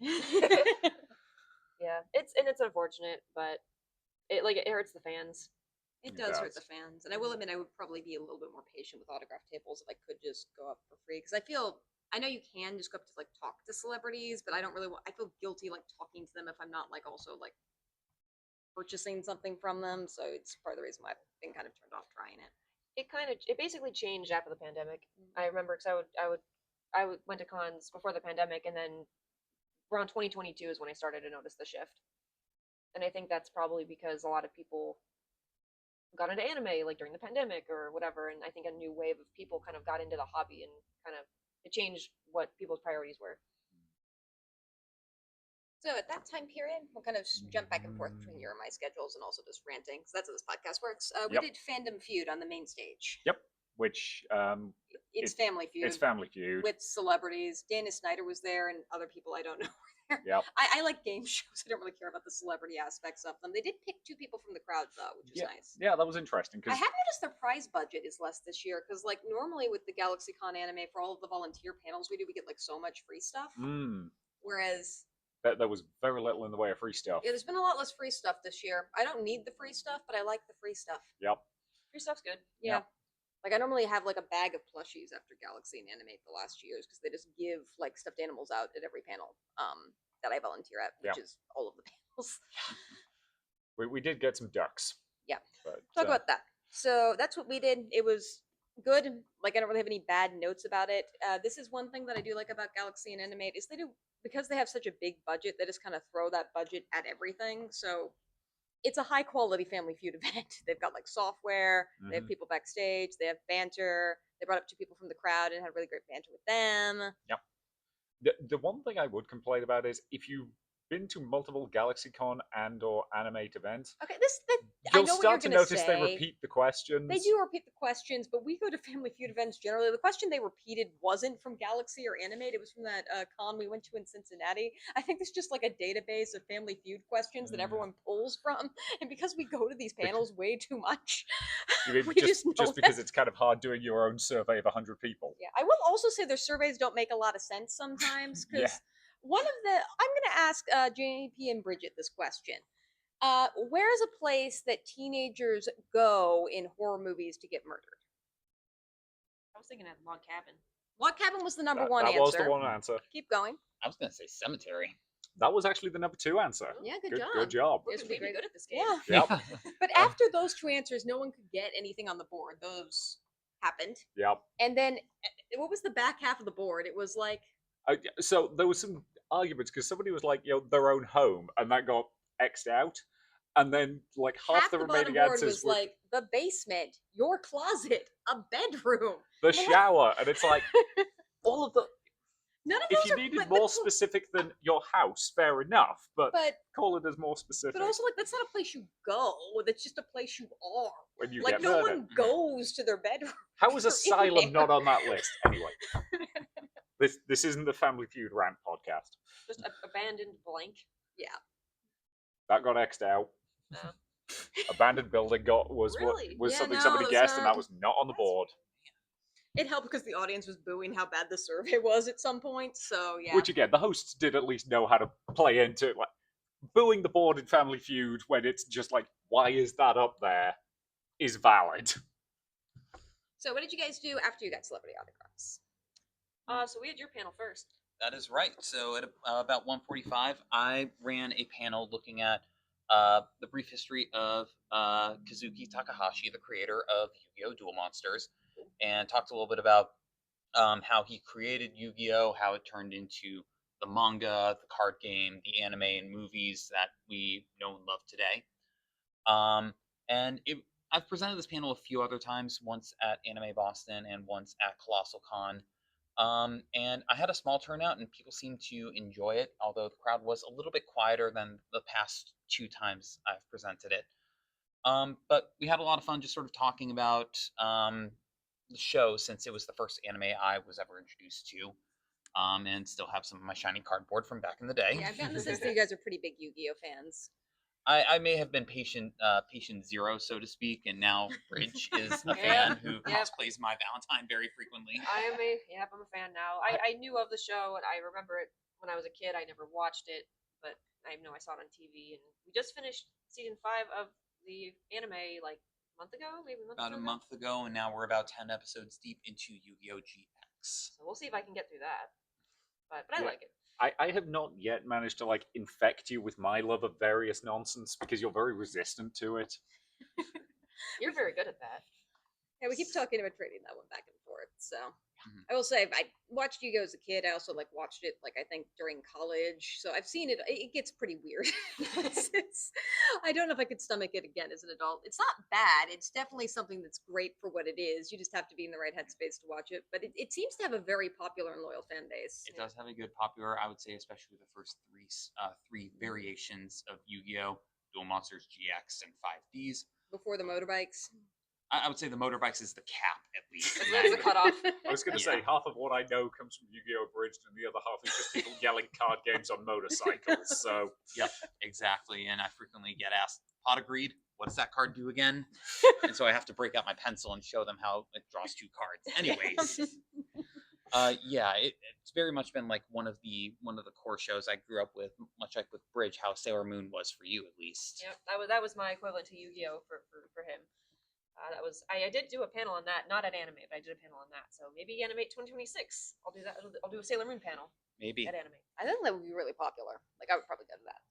Yeah, it's unfortunate, but it hurts the fans. It does hurt the fans. And I will admit, I would probably be a little bit more patient with autograph tables if I could just go up for free. Because I know you can just go up to like talk to celebrities, but I don't really I feel guilty like talking to them if I'm not like also like purchasing something from them. So it's part of the reason why I've been kind of turned off trying it. It basically changed after the pandemic. I remember because I went to cons before the pandemic, and then around 2022 is when I started to notice the shift. And I think that's probably because a lot of people got into anime like during the pandemic or whatever, and I think a new wave of people kind of got into the hobby and kind of it changed what people's priorities were. So at that time period, we'll kind of jump back and forth between your and my schedules and also just ranting, because that's how this podcast works. We Yep. did Fandom Feud on the main stage. Yep. Which It's Family Feud. It's Family Feud. With celebrities. Dana Snyder was there and other people I don't know were there. Yep. I like game shows. I don't really care about the celebrity aspects of them. They did pick 2 people from the crowd, though, which was nice. Yeah, that was interesting. I have noticed their prize budget is less this year, because like normally with the GalaxyCon anime, for all of the volunteer panels we do, we get like so much free stuff. Whereas there was very little in the way of free stuff. yeah, there's been a lot less free stuff this year. I don't need the free stuff, but I like the free stuff. Yep. Free stuff's good. Yeah. Like I normally have like a bag of plushies after Galaxy and Animate the last years, because they just give like stuffed animals out at every panel that I volunteer at, which is all of the panels. We did get some ducks. Yeah. But, Talk about that. So that's what we did. It was good. Like I don't really have any bad notes about it. This is one thing that I do like about Galaxy and Animate is they do, because they have such a big budget, they just kind of throw that budget at everything. So it's a high quality Family Feud event. They've got like software, they have people backstage, they have banter. They brought up 2 people from the crowd and had really great banter with them. Yep. The one thing I would complain about is if you've been to multiple GalaxyCon and or Animate events, Okay, you'll I know start what to you're gonna notice say. they repeat the questions. They do repeat the questions, but we go to Family Feud events generally. The question they repeated wasn't from Galaxy or Animate. It was from that con we went to in Cincinnati. I think there's just like a database of Family Feud questions that everyone pulls from. And because we go to these panels way too much, we just know just because it's kind of hard doing your own survey of 100 people. Yeah, I will also say their surveys don't make a lot of sense sometimes, because one of the I'm going to ask JP and Bridget this question. Where is a place that teenagers go in horror movies to get murdered? I was thinking at Log Cabin. Log Cabin was the number one that answer. was the one answer. Keep going. I was gonna say cemetery. That was actually the number 2 answer. Yeah, Good job. We're Yes, gonna we be great. good at this game. Yeah. Yep. But after those 2 answers, no one could get anything on the board. Those happened. Yep. And then, what was the back half of the board? It was like, So there was some arguments because somebody was like, their own home, and that got X'd out. And then like half the the remaining bottom board answers was were like the basement, your closet, a bedroom. the shower, and it's like all of the. None of If those you are needed but- more but- specific than your house, fair enough, but But call it as more specific but also like that's not a place you go. That's just a place you are. when you Like get no murdered. one goes to their bedroom. How is You're in Asylum there. not on that list? Anyway, this isn't the Family Feud rant podcast. Just abandoned blank. That got X'd out. No. Abandoned building was Really? was Yeah, something no, somebody those guessed, and are- that was not on the board. It helped because the audience was booing how bad the survey was at some point. So yeah. Which again, the hosts did at least know how to play into it. Like booing the board in Family Feud when it's just like, why is that up there? Is valid. So what did you guys do after you got celebrity autographs? So we had your panel first. That is right. So at about 1:45, I ran a panel looking at the brief history of Kazuki Takahashi, the creator of Yu-Gi-Oh! Duel Monsters, and talked a little bit about how he created Yu-Gi-Oh!, how it turned into the manga, the card game, the anime, and movies that we know and love today. I've presented this panel a few other times, once at Anime Boston and once at Colossal Con. And I had a small turnout, and people seemed to enjoy it, although the crowd was a little bit quieter than the past 2 times I've presented it. But we had a lot of fun just sort of talking about the show, since it was the first anime I was ever introduced to, and still have some of my shiny cardboard from back in the day. Yeah, I've gotten the sense that you guys are pretty big Yu-Gi-Oh fans. I may have been patient zero, so to speak, and now Bridge is a fan who cosplays my Valentine very frequently. I'm a fan now. I knew of the show and I remember it when I was a kid. I never watched it, but I know I saw it on TV. And we just finished season 5 of the anime like a month ago, maybe a month About a ago. month ago, and now we're about 10 episodes deep into Yu-Gi-Oh! GX. So we'll see if I can get through that. But I Yeah. like it. I have not yet managed to like infect you with my love of various nonsense because you're very resistant to it. You're very good at that. Yeah, we keep talking about trading that one back and forth. So Mhm. I will say I watched Yu-Gi-Oh as a kid. I also like watched it like I think during college. So I've seen it. It gets pretty weird. I don't know if I could stomach it again as an adult. It's not bad. It's definitely something that's great for what it is. You just have to be in the right headspace to watch it. But it seems to have a very popular and loyal fan base. It does have a good popular, I would say, especially the first three variations of Yu-Gi-Oh! Duel Monsters GX and 5Ds. Before the motorbikes. I would say the motorbikes is the cap at least. It's and the then- cutoff. I was going to say half of what I know comes from Yu-Gi-Oh! Abridged, and the other half is just people yelling card games on motorcycles. So Yep, exactly. And I frequently get asked, pot of greed, what does that card do again? And so I have to break out my pencil and show them how it draws 2 cards. Anyways, yeah, it's very much been like one of the core shows I grew up with, much like with Bridge, how Sailor Moon was for you at least. Yep, that was my equivalent to Yu-Gi-Oh for him. That was I did do a panel on that, not at Animate, but I did a panel on that. So maybe Animate 2026. I'll do that. I'll do a Sailor Moon panel Maybe. at Animate. I think that would be really popular. Like I would probably go to that.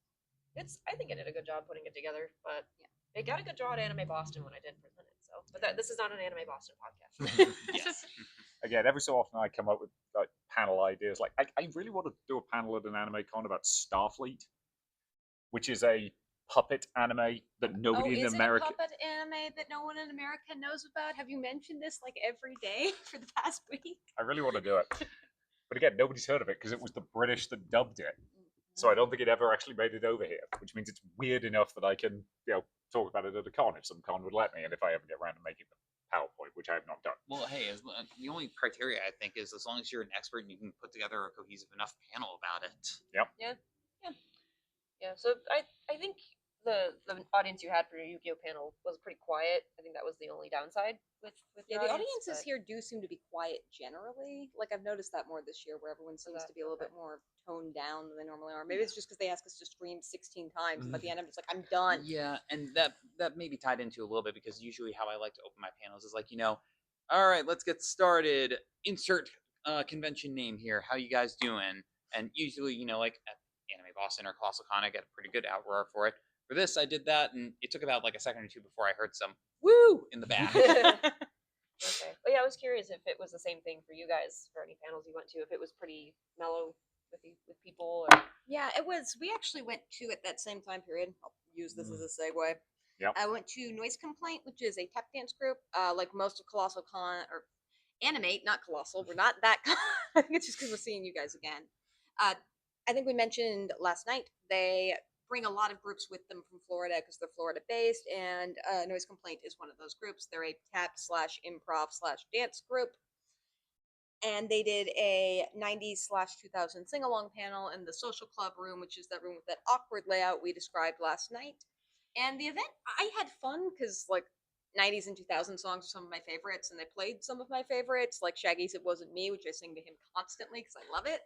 I think I did a good job putting it together, but yeah, it got a good draw at Anime Boston when I did present it. So, but this is not an Anime Boston podcast. Yes. again, every so often I come up with like panel ideas. Like I really want to do a panel at an anime con about Starfleet, which is a puppet anime that nobody in is America. it a puppet anime that no one in America knows about? Have you mentioned this like every day for the past week? I really want to do it, but again, nobody's heard of it because it was the British that dubbed it. So I don't think it ever actually made it over here, which means it's weird enough that I can, talk about it at a con if some con would let me, and if I ever get around to making the PowerPoint, which I have not done. Well, hey, the only criteria I think is as long as you're an expert and you can put together a cohesive enough panel about it. Yeah, so I think the audience you had for your Yu-Gi-Oh panel was pretty quiet. I think that was the only downside with Yeah, your the audiences but- here do seem to be quiet generally. Like I've noticed that more this year, where everyone seems that? to be a little Okay. bit more toned down than they normally are. Maybe it's just because they ask us to stream 16 times, and by the end I'm just like, I'm done. Yeah, and that may be tied into a little bit because usually how I like to open my panels is like, all right, let's get started. Insert convention name here. How you guys doing? And usually, like at Anime Boston or Colossal Con, I get a pretty good outroar for it. For this, I did that, and it took about like a second or two before I heard some woo in the back. Okay. But yeah, I was curious if it was the same thing for you guys for any panels you went to. If it was pretty mellow with people. Or... Yeah, it was. We actually went to at that same time period. I'll use this as a segue. Yep. I went to Noise Complaint, which is a tap dance group. Like most of Colossal Con or Animate, not Colossal. We're not that. I think it's just because we're seeing you guys again. I think we mentioned last night they bring a lot of groups with them from Florida because they're Florida based, and Noise Complaint is one of those groups. They're a tap/improv/dance group. And they did a 90s/2000 sing along panel in the social club room, which is that room with that awkward layout we described last night. And the event, I had fun because, like, 90s and 2000 songs are some of my favorites, and they played some of my favorites, like Shaggy's It Wasn't Me, which I sing to him constantly because I love it.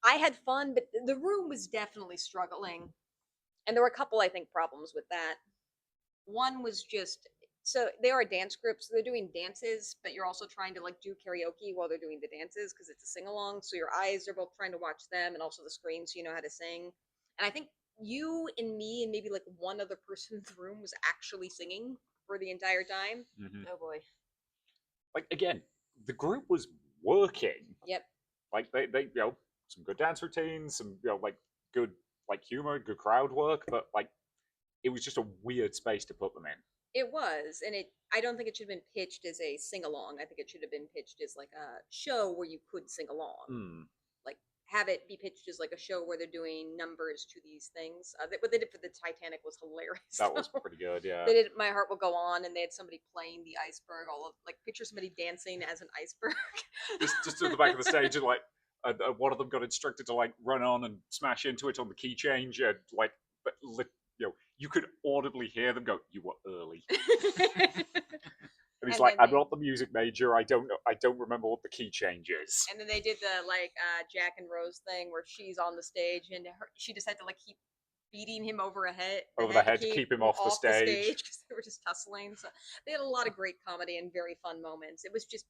I had fun, but the room was definitely struggling. And there were a couple, I think, problems with that. One was just, so they are a dance group, so they're doing dances, but you're also trying to like do karaoke while they're doing the dances because it's a sing along. So your eyes are both trying to watch them and also the screen, so you know how to sing. And I think you and me and maybe like one other person in the room was actually singing for the entire time. Oh boy. Like again, the group was working. Yep. Like they some good dance routines, some like good like humor, good crowd work, but like it was just a weird space to put them in. It was, and I don't think it should have been pitched as a sing along. I think it should have been pitched as like a show where you could sing along. Like have it be pitched as like a show where they're doing numbers to these things. What they did for the Titanic was hilarious. That was pretty good, yeah. They did My Heart Will Go On, and they had somebody playing the iceberg. Picture somebody dancing as an iceberg. just at the back of the stage, and like one of them got instructed to like run on and smash into it on the key change, and like, but you could audibly hear them go, "You were early." And he's And like, then "I'm not the music major. I don't know. I don't remember what the key change is." And then they did the Jack and Rose thing where she's on the stage and she just had to like keep beating him over the head to keep him off the stage. because they were just tussling. So they had a lot of great comedy and very fun moments. It was just,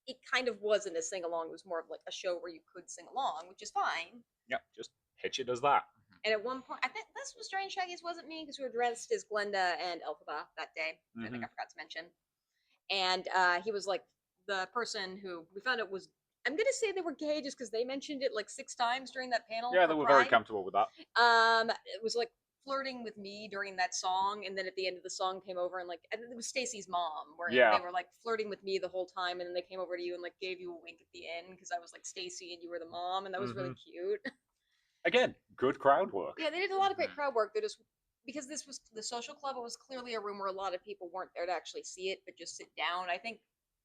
it kind of wasn't a sing along. It was more of like a show where you could sing along, which is fine. Yep, just pitch it as that. And at one point, I think this was during Shaggy's Wasn't Me because we were dressed as Glenda and Elphaba that day. I think I forgot to mention. and he was like the person who we found out was. I'm gonna say they were gay just because they mentioned it like 6 times during that panel. Yeah, for they were very Pride. comfortable with that. It was like flirting with me during that song, and then at the end of the song came over and like and it was Stacy's mom, where Yeah. they were like flirting with me the whole time, and then they came over to you and like gave you a wink at the end because I was like Stacy and you were the mom, and that was really cute. Again, good crowd work. Yeah, they did a lot of great crowd work. They just because this was the social club, it was clearly a room where a lot of people weren't there to actually see it, but just sit down. I think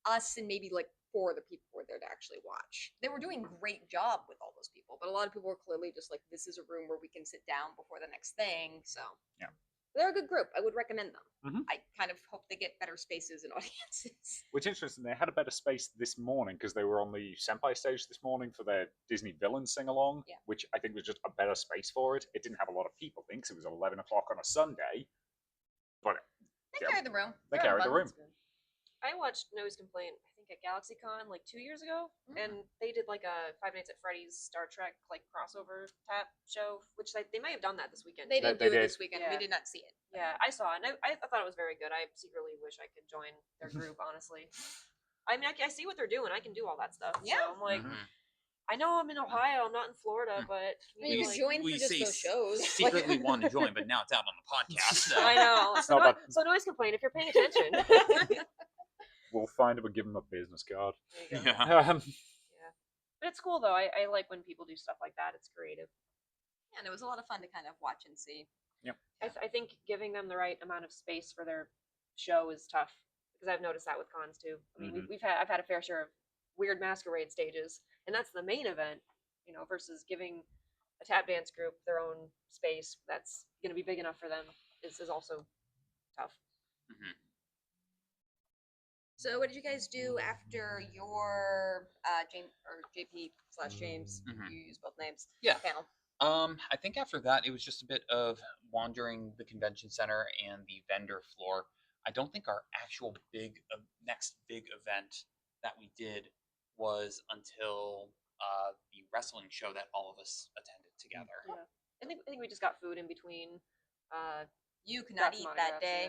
us and maybe like 4 other people were there to actually watch. They were doing a great job with all those people, but a lot of people were clearly just like, this is a room where we can sit down before the next thing. So Yeah. they're a good group. I would recommend them. Mhm. I kind of hope they get better spaces and audiences. Which is interesting, they had a better space this morning because they were on the Senpai stage this morning for their Disney Villain sing along, Yeah. which I think was just a better space for it. It didn't have a lot of people, I think, 'cause it was 11 o'clock on a Sunday. But They Yeah. carried the room. They They're carried the fun. room. I watched No's Complaint, I think at GalaxyCon like 2 years ago, Mm. and they did like a Five Nights at Freddy's Star Trek like crossover tap show, which they might have done that this weekend. They too. didn't They do it did. this weekend. Yeah. We did not see it. Yeah, I saw it, and I thought it was very good. I secretly wish I could join their group, honestly. I mean, I see what they're doing. I can do all that stuff. Yeah. So I'm like, Mhm. I know I'm in Ohio. I'm not in Florida, but I mean, maybe, you like, join for We just say those shows. secretly want to join, but now it's out on the podcast. So. I know. It's So, not so Noise Complaint, if you're paying attention. We'll find him and give him a business card. There you go. Yeah. Yeah. But it's cool though. I like when people do stuff like that. It's creative. Yeah, and it was a lot of fun to kind of watch and see. I think giving them the right amount of space for their show is tough because I've noticed that with cons too. I mean, I've had a fair share of weird masquerade stages, and that's the main event, you know, versus giving a tap dance group their own space that's going to be big enough for them is also tough. Mhm. So, what did you guys do after your James or JP/James? Mhm. You use both names. Yeah. Panel. I think after that, it was just a bit of wandering the convention center and the vendor floor. I don't think our actual next big event that we did was until the wrestling show that all of us attended together. Yeah. I think we just got food in between. You could Got not some eat that autographs, day.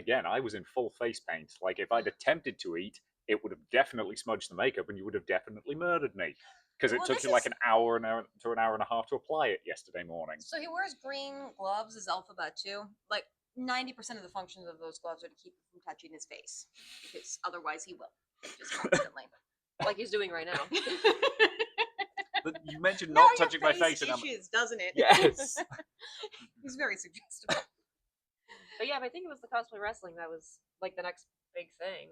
yeah. No, I was in full face paint. Like, if I'd attempted to eat, it would have definitely smudged the makeup and you would have definitely murdered me. Because it Well, took this you like is- an hour to an hour and a half to apply it yesterday morning. So he wears green gloves as Alphabet too. Like 90% of the functions of those gloves are to keep him from touching his face, because otherwise he will just constantly. Like he's doing right now. But you mentioned Now not your touching my face, and I'm itches, doesn't it? yes. He's very suggestible. But yeah, but I think it was the cosplay wrestling that was like the next big thing,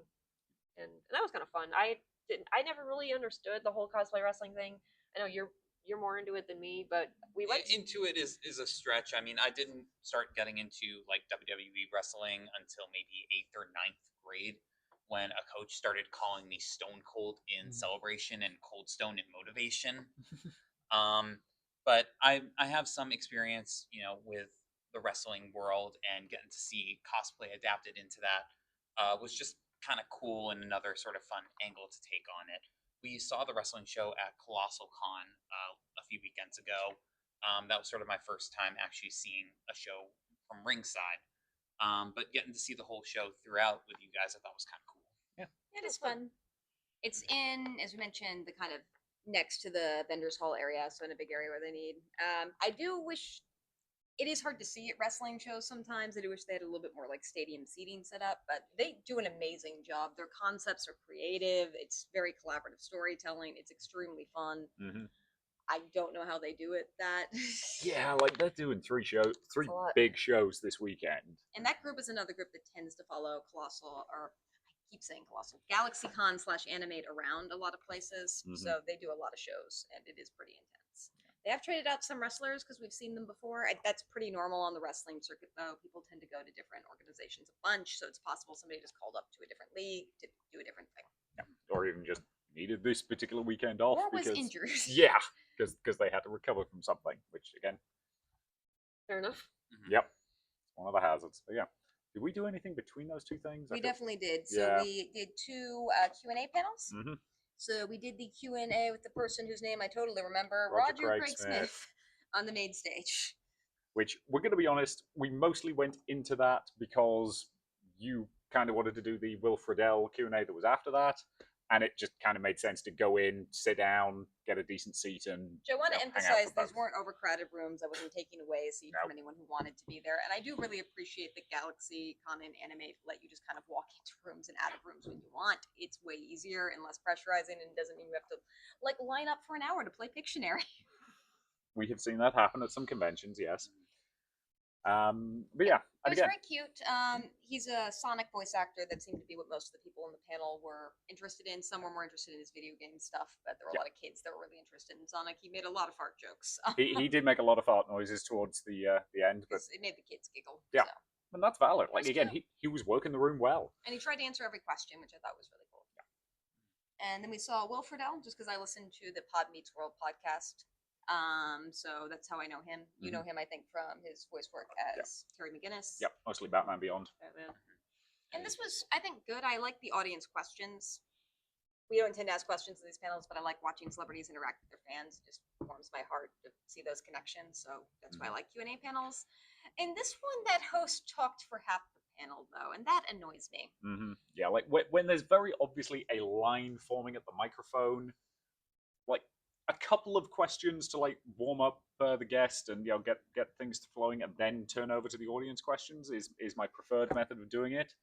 and that was kind of fun. I never really understood the whole cosplay wrestling thing. I know you're more into it than me, but we went. Into it is a stretch. I mean, I didn't start getting into like WWE wrestling until maybe 8th or 9th grade, when a coach started calling me Stone Cold in Celebration and Cold Stone in Motivation. But I have some experience, you know, with the wrestling world, and getting to see cosplay adapted into that was just kind of cool and another sort of fun angle to take on it. We saw the wrestling show at Colossal Con a few weekends ago. That was sort of my first time actually seeing a show from ringside. But getting to see the whole show throughout with you guys, I thought was kind of cool. It is fun. It's in, as we mentioned, the kind of next to the vendors hall area, so in a big area where they need. I do wish it is hard to see at wrestling shows sometimes. I do wish they had a little bit more like stadium seating set up, but they do an amazing job. Their concepts are creative. It's very collaborative storytelling. It's extremely fun. Mm-hmm. I don't know how they do it. That Yeah, like they're doing three a lot. big shows this weekend. and that group is another group that tends to follow Colossal, or I keep saying Colossal, GalaxyCon/Animate around a lot of places. Mhm. So they do a lot of shows, and it is pretty intense. They have traded out some wrestlers because we've seen them before. That's pretty normal on the wrestling circuit, though. People tend to go to different organizations a bunch, so it's possible somebody just called up to a different league to do a different thing. Yeah. Or even just needed this particular weekend off Or was because injured. yeah, because they had to recover from something. Which again, Fair enough. yep, one of the hazards. But yeah, did we do anything between those two things? We definitely did. So Yeah. we did two Q&A panels. Mm-hmm. So we did the Q&A with the person whose name I totally remember, Roger Roger Craig Craig Smith. Smith, on the main stage. Which we're going to be honest, we mostly went into that because you kind of wanted to do the Will Friedle Q&A that was after that, and it just kind of made sense to go in, sit down, get a decent seat, and So I want to hang out emphasize for these both. weren't overcrowded rooms. I wasn't taking away a seat from No. anyone who wanted to be there. And I do really appreciate that Galaxy, Con, and Animate let you just kind of walk into rooms and out of rooms when you want. It's way easier and less pressurizing, and doesn't mean you have to like line up for an hour to play Pictionary. We have seen that happen at some conventions, yes. But yeah, It and was again, very cute. He's a Sonic voice actor. That seemed to be what most of the people in the panel were interested in. Some were more interested in his video game stuff, but there were a lot of kids that were really interested in Sonic. He made a lot of fart jokes. he did make a lot of fart noises towards the end, but It made the kids giggle. Yeah. So. and that's valid. Like That's again, cute. he was working the room well. And he tried to answer every question, which I thought was really cool. And then we saw Will Friedle, just because I listened to the Pod Meets World podcast. So that's how I know him. You know him, I think, from his voice work as Terry McGinnis. Yep, mostly Batman Beyond. And this was, I think, good. I like the audience questions. We don't tend to ask questions in these panels, but I like watching celebrities interact with their fans. It just warms my heart to see those connections. So that's why I like Q&A panels. And this one, that host talked for half the panel, though, and that annoys me. Yeah, like when there's very obviously a line forming at the microphone, like a couple of questions to like warm up the guest and get things flowing, and then turn over to the audience questions is my preferred method of doing it.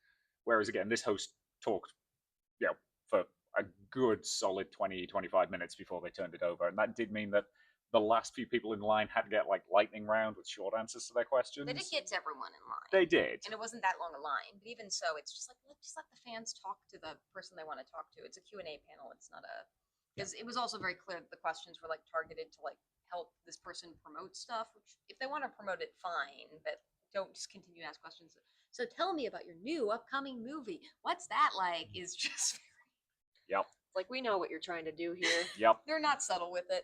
Whereas again, this host talked, for a good solid 20-25 minutes before they turned it over, and that did mean that the last few people in line had to get like lightning round with short answers to their questions. They did get to everyone in line. They did. And it wasn't that long a line. But even so, it's just like, just let the fans talk to the person they want to talk to. It's a Q&A panel. It's not a... Because it was also very clear that the questions were like targeted to like help this person promote stuff, which if they want to promote it, fine, but don't just continue to ask questions. So tell me about your new upcoming movie. What's that like? Is just... Yep. Like, we know what you're trying to do here. Yep. They're not subtle with it.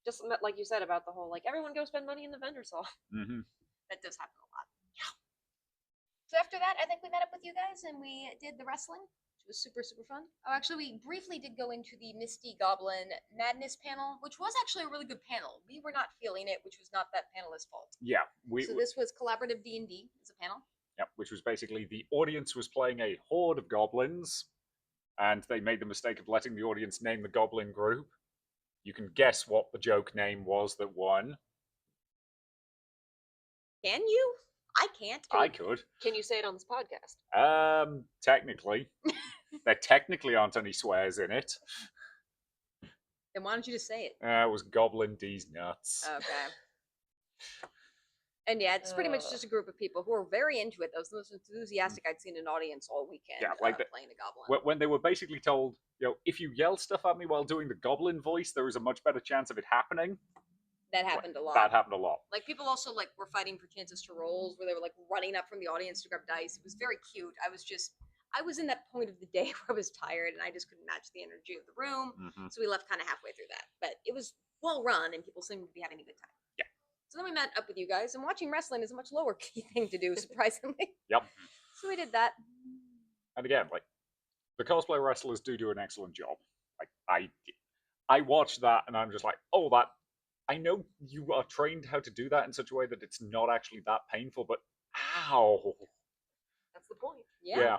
Just like you said about the whole, like, everyone go spend money in the vendor hall. That does happen a lot. Yeah. So after that, I think we met up with you guys and we did the wrestling, which was super, super fun. Oh, actually, we briefly did go into the Misty Goblin Madness panel, which was actually a really good panel. We were not feeling it, which was not that panelist's fault. Yeah. So this was collaborative D&D as a panel. Yep, which was basically the audience was playing a horde of goblins, and they made the mistake of letting the audience name the goblin group. You can guess what the joke name was that won. Can you? I can't. I could. Can you say it on this podcast? Technically. There technically aren't any swears in it. Then why don't you just say it? It was Goblin D's nuts. Okay. And yeah, it's pretty much just a group of people who are very into it. Those most enthusiastic I'd seen an audience all weekend. Yeah, like playing the goblin. When they were basically told, if you yell stuff at me while doing the goblin voice, there is a much better chance of it happening. That happened a lot. That happened a lot. Like people also like were fighting for chances to rolls, where they were like running up from the audience to grab dice. It was very cute. I was in that point of the day where I was tired and I just couldn't match the energy of the room. So we left kind of halfway through that. But it was well run and people seemed to be having a good time. Yeah. So then we met up with you guys, and watching wrestling is a much lower key thing to do, surprisingly. Yep. So we did that. And again, like the cosplay wrestlers do an excellent job. Like I watched that and I'm just like, oh, that I know you are trained how to do that in such a way that it's not actually that painful, but ow. That's the point. Yeah.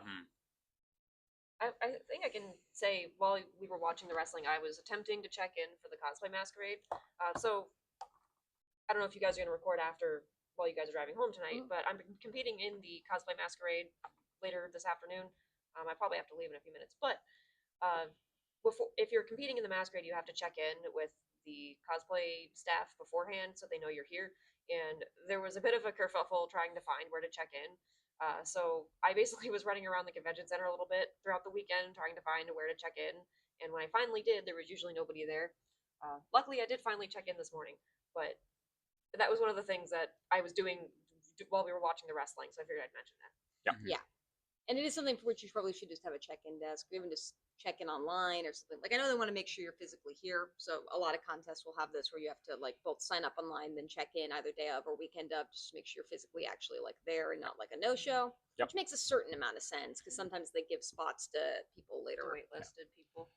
I think I can say while we were watching the wrestling, I was attempting to check in for the cosplay masquerade. So I don't know if you guys are going to record after while you guys are driving home tonight, but I'm competing in the cosplay masquerade later this afternoon. I probably have to leave in a few minutes, but if you're competing in the masquerade, you have to check in with the cosplay staff beforehand so they know you're here. And there was a bit of a kerfuffle trying to find where to check in. So I basically was running around the convention center a little bit throughout the weekend trying to find where to check in. And when I finally did, there was usually nobody there. Luckily, I did finally check in this morning, but that was one of the things that I was doing while we were watching the wrestling, so I figured I'd mention that. Yeah. And it is something for which you probably should just have a check-in desk, or even just check in online or something. Like I know they want to make sure you're physically here, so a lot of contests will have this where you have to like both sign up online, then check in either day of or weekend of, just to make sure you're physically actually like there and not like a no-show. Which makes a certain amount of sense because sometimes they give spots to people later. Waitlisted people.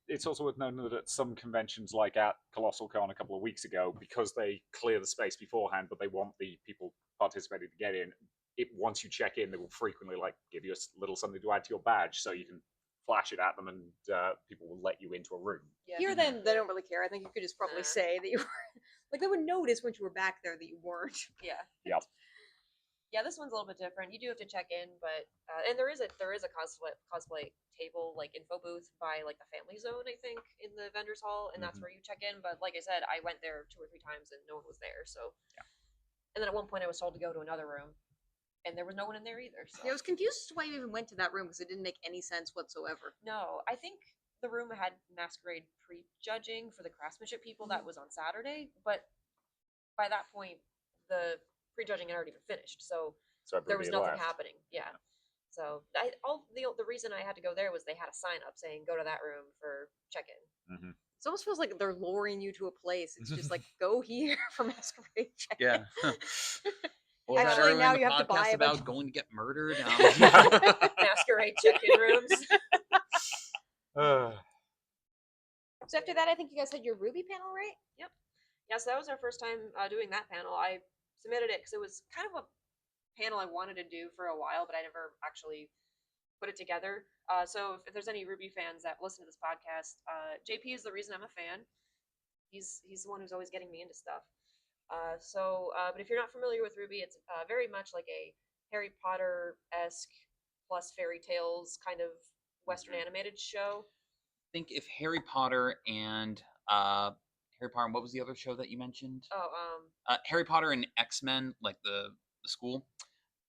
It's also worth noting that at some conventions, like at Colossal Con a couple of weeks ago, because they clear the space beforehand, but they want the people participating to get in, once you check in, they will frequently like give you a little something to add to your badge, so you can flash it at them, and people will let you into a room. Yeah. Here, then they don't really care. I think you could just probably say that you were like they would notice once you were back there that you weren't. Yeah. Yep. Yeah, this one's a little bit different. You do have to check in, but and there is a cosplay table like info booth by like the family zone, I think, in the vendors hall, and that's Mhm. where you check in. But like I said, I went there 2 or 3 times and no one was there. So Yeah. And then at one point I was told to go to another room, and there was no one in there either. So Yeah, I was confused as to why you even went to that room because it didn't make any sense whatsoever. no, I think the room had masquerade prejudging for the craftsmanship people that was on Saturday, but by that point the prejudging had already been finished, so So there was everybody nothing left. happening. Yeah. So the reason I had to go there was they had a sign up saying go to that room for check-in. Mhm. It almost feels like they're luring you to a place. It's just like go here for masquerade check. Yeah. What was that Actually, earlier now in the you have to podcast buy a bunch about going to get murdered? Masquerade check-in rooms. Uh, So after that, I think you guys had your Ruby panel, right? Yep. Yeah, so that was our first time doing that panel. I submitted it because it was kind of a panel I wanted to do for a while, but I never actually put it together. So if there's any Ruby fans that listen to this podcast, JP is the reason I'm a fan. He's the one who's always getting me into stuff. But if you're not familiar with Ruby, it's very much like a Harry Potter-esque plus fairy tales kind of Western animated show. Think if Harry Potter and what was the other show that you mentioned? Oh, Harry Potter and X-Men, like the school.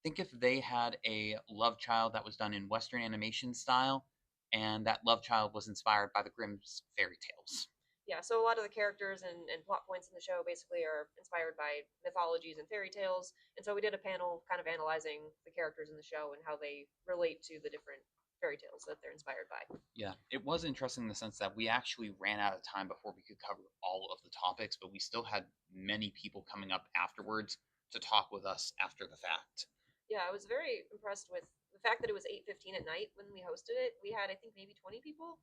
Think if they had a love child that was done in Western animation style, and that love child was inspired by the Grimm's fairy tales. yeah, so a lot of the characters and plot points in the show basically are inspired by mythologies and fairy tales. And so we did a panel kind of analyzing the characters in the show and how they relate to the different fairy tales that they're inspired by. Yeah, it was interesting in the sense that we actually ran out of time before we could cover all of the topics, but we still had many people coming up afterwards to talk with us after the fact. Yeah, I was very impressed with the fact that it was 8:15 at night when we hosted it. We had, I think, maybe 20 people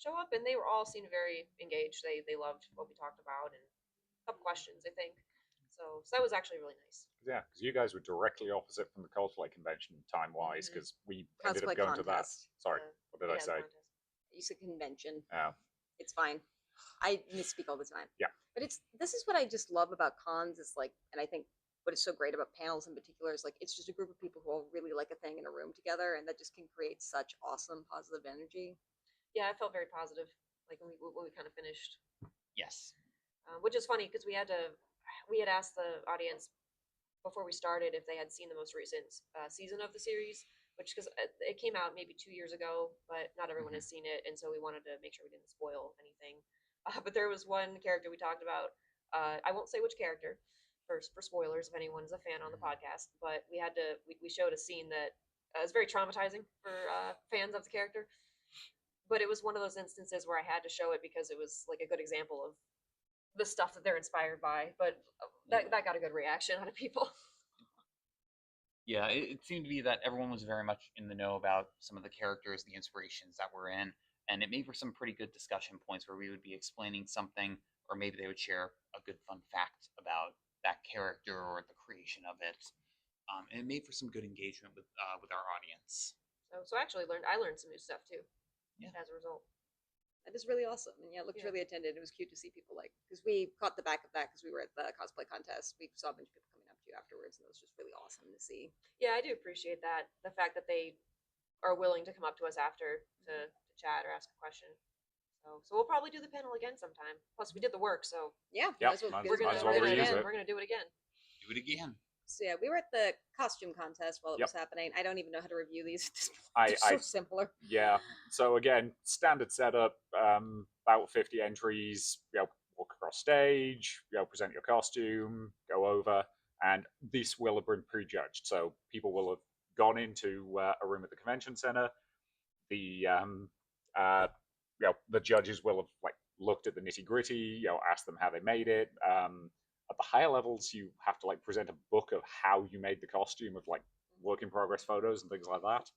show up, and they were all seemed very engaged. They loved what we talked about and a couple questions, I think. So that was actually really nice. yeah, because you guys were directly opposite from the cosplay convention time-wise, because we ended up Cosplay going to that. contest. Sorry, Yeah, what did I yeah, say? contest. You said convention. Oh, It's fine. I misspeak all the time. Yeah. But this is what I just love about cons is like, and I think what is so great about panels in particular is like it's just a group of people who all really like a thing in a room together, and that just can create such awesome positive energy. Yeah, I felt very positive, like when we kind of finished, Yes. which is funny because we had asked the audience before we started if they had seen the most recent season of the series, which because it came out maybe 2 years ago, but not everyone has seen it, and so we wanted to make sure we didn't spoil anything. But there was one character we talked about. I won't say which character for spoilers if anyone's a fan on the podcast, but we showed a scene that is very traumatizing for fans of the character. But it was one of those instances where I had to show it because it was like a good example of the stuff that they're inspired by. But that got a good reaction out of people. Yeah, it seemed to be that everyone was very much in the know about some of the characters, the inspirations that were in, and it made for some pretty good discussion points where we would be explaining something, or maybe they would share a good fun fact about that character or the creation of it. And it made for some good engagement with our audience. So I actually learned some new stuff too. Yeah. As a result. That is really awesome, and yeah, it looked Yeah. really attended. It was cute to see people like because we caught the back of that because we were at the cosplay contest. We saw a bunch of people coming up to you afterwards, and it was just really awesome to see. Yeah, I do appreciate that. The fact that they are willing to come up to us after to chat or ask a question. So we'll probably do the panel again sometime. Plus, we did the work, so Yeah, Yep, might as well might- get might it as well done reuse again. it. we're gonna do it again. Do it again. So yeah, we were at the costume contest while it Yep. was happening. I don't even know how to review these. I- They're so I- simpler. yeah. So again, standard setup. About 50 entries. Walk across stage. Present your costume. Go over, and this will have been prejudged. So people will have gone into a room at the convention center. The the judges will have like looked at the nitty gritty. Asked them how they made it. At the higher levels, you have to like present a book of how you made the costume, of like work in progress photos and things like that.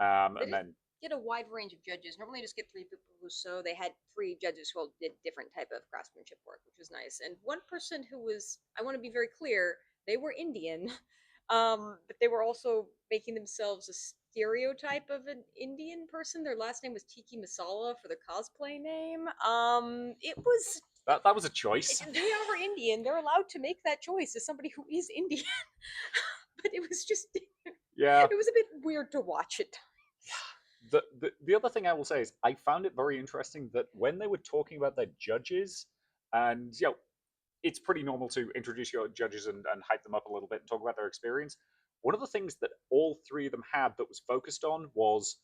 And then Get a wide range of judges. Normally, you just get 3 people who sew. They had 3 judges who all did different type of craftsmanship work, which was nice. And one person who was, I want to be very clear, they were Indian. But they were also making themselves a stereotype of an Indian person. Their last name was Tiki Masala for their cosplay name. It was That was a choice. they are Indian. They're allowed to make that choice as somebody who is Indian. But it was just Yeah. it was a bit weird to watch it. The other thing I will say is I found it very interesting that when they were talking about their judges, and it's pretty normal to introduce your judges and hype them up a little bit and talk about their experience. One of the things that all three of them had that was focused on was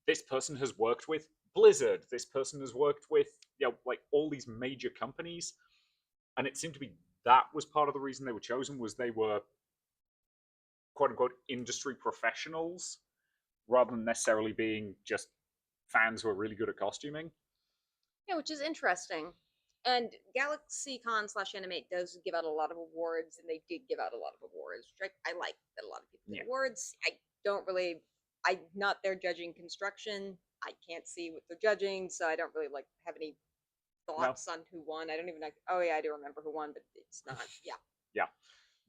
this person has worked with Blizzard, this person has worked with like all these major companies, and it seemed to be that was part of the reason they were chosen was they were quote unquote industry professionals rather than necessarily being just fans who are really good at costuming. Yeah, which is interesting. And GalaxyCon slash Animate does give out a lot of awards, and they did give out a lot of awards, which I like that a lot of people get awards. I'm not there judging construction. I can't see what they're judging, so I don't really have any thoughts on who won. I don't even know. Oh yeah, I do remember who won, but it's not. Yeah. Yeah.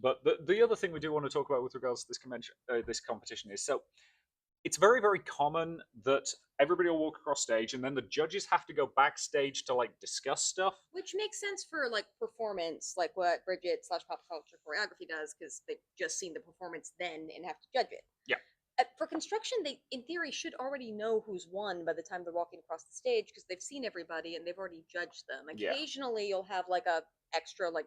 But the other thing we do want to talk about with regards to this convention, this competition is it's very, very common that everybody will walk across stage and then the judges have to go backstage to discuss stuff. Which makes sense for performance, like what Bridget slash pop culture choreography does, because they've just seen the performance then and have to judge it. Yeah. For construction, they in theory should already know who's won by the time they're walking across the stage because they've seen everybody and they've already judged them. Occasionally, you'll have a extra 10%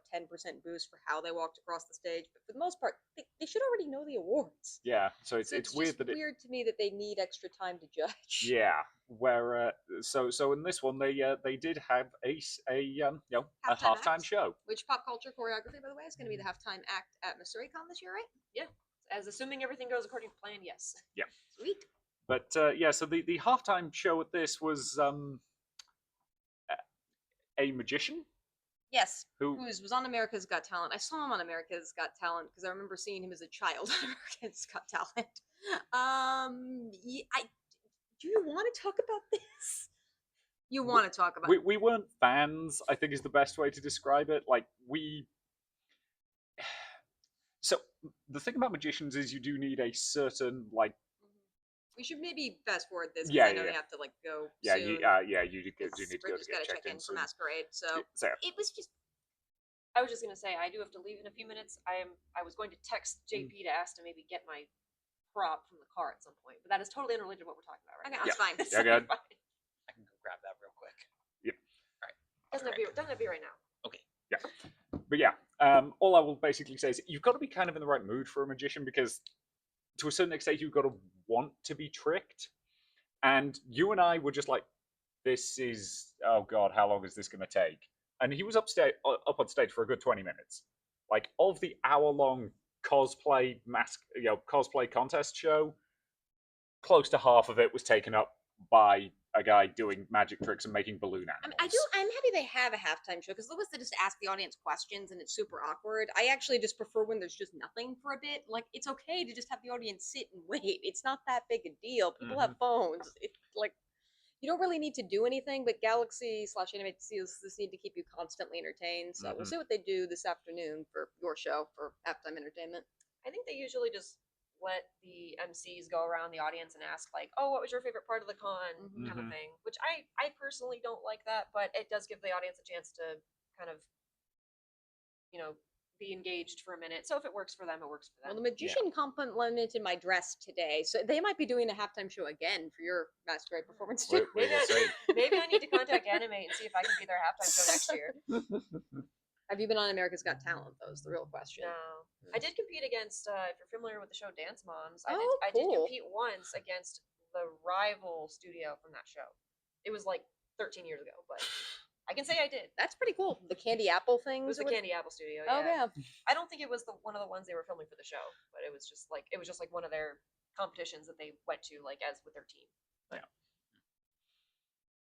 boost for how they walked across the stage, but for the most part, they should already know the awards. Yeah, so it's weird that weird to me that they need extra time to judge. Yeah, where so in this one they did have a halftime show, which pop culture choreography, by the way, is going to be the halftime act at MissouriCon this year, right? Yeah, as assuming everything goes according to plan. Yes. Yeah. Sweet. But so the halftime show at this was a magician. Yes, who was on America's Got Talent. I saw him on America's Got Talent because I remember seeing him as a child on America's Got Talent. Do you want to talk about this? You want to talk about we weren't fans, I think is the best way to describe it. So the thing about magicians is you do need a certain We should maybe fast forward this because Yeah, I know yeah. they have to go. Yeah, soon. you do need to go Bridget's to get gotta checked check in for Masquerade, so So it was just. I was just gonna say I do have to leave in a few minutes. I was going to text JP to ask to maybe get my prop from the car at some point, but that is totally unrelated to what we're talking about right Okay, now. that's fine. Yeah, go ahead. I can go grab that real quick. Doesn't have to be right now. Okay. But yeah, all I will basically say is you've got to be kind of in the right mood for a magician because to a certain extent you've got to want to be tricked. And you and I were just like, this is, oh God, how long is this going to take? And he was up on stage for a good 20 minutes. Of the hour-long cosplay cosplay contest show, close to half of it was taken up by a guy doing magic tricks and making balloon animals. I'm happy they have a halftime show because the ones that just ask the audience questions and it's super awkward. I actually just prefer when there's just nothing for a bit. It's okay to just have the audience sit and wait. It's not that big a deal. People have phones. You don't really need to do anything, but Galaxy slash Animate seals this need to keep you constantly entertained. So we'll see what they do this afternoon for your show for halftime entertainment. I think they usually just let the MCs go around the audience and ask oh, what was your favorite part of the con, kind of thing. Which I personally don't like that, but it does give the audience a chance to kind of, be engaged for a minute. So if it works for them, it works for them. Well, the magician complimented my dress today, so they might be doing a halftime show again for your Masquerade performance too. Maybe I need to contact Animate and see if I can be their halftime show next year. Have you been on America's Got Talent, though, is the real question. No. I did compete against, if you're familiar with the show Dance Moms, I Oh, did cool. compete once against the rival studio from that show. It was 13 years ago, but I can say I did. That's pretty cool. The Candy Apple thing. It was the Candy Apple studio. Oh yeah. I don't think it was one of the ones they were filming for the show, but it was just one of their competitions that they went to as with their team. But.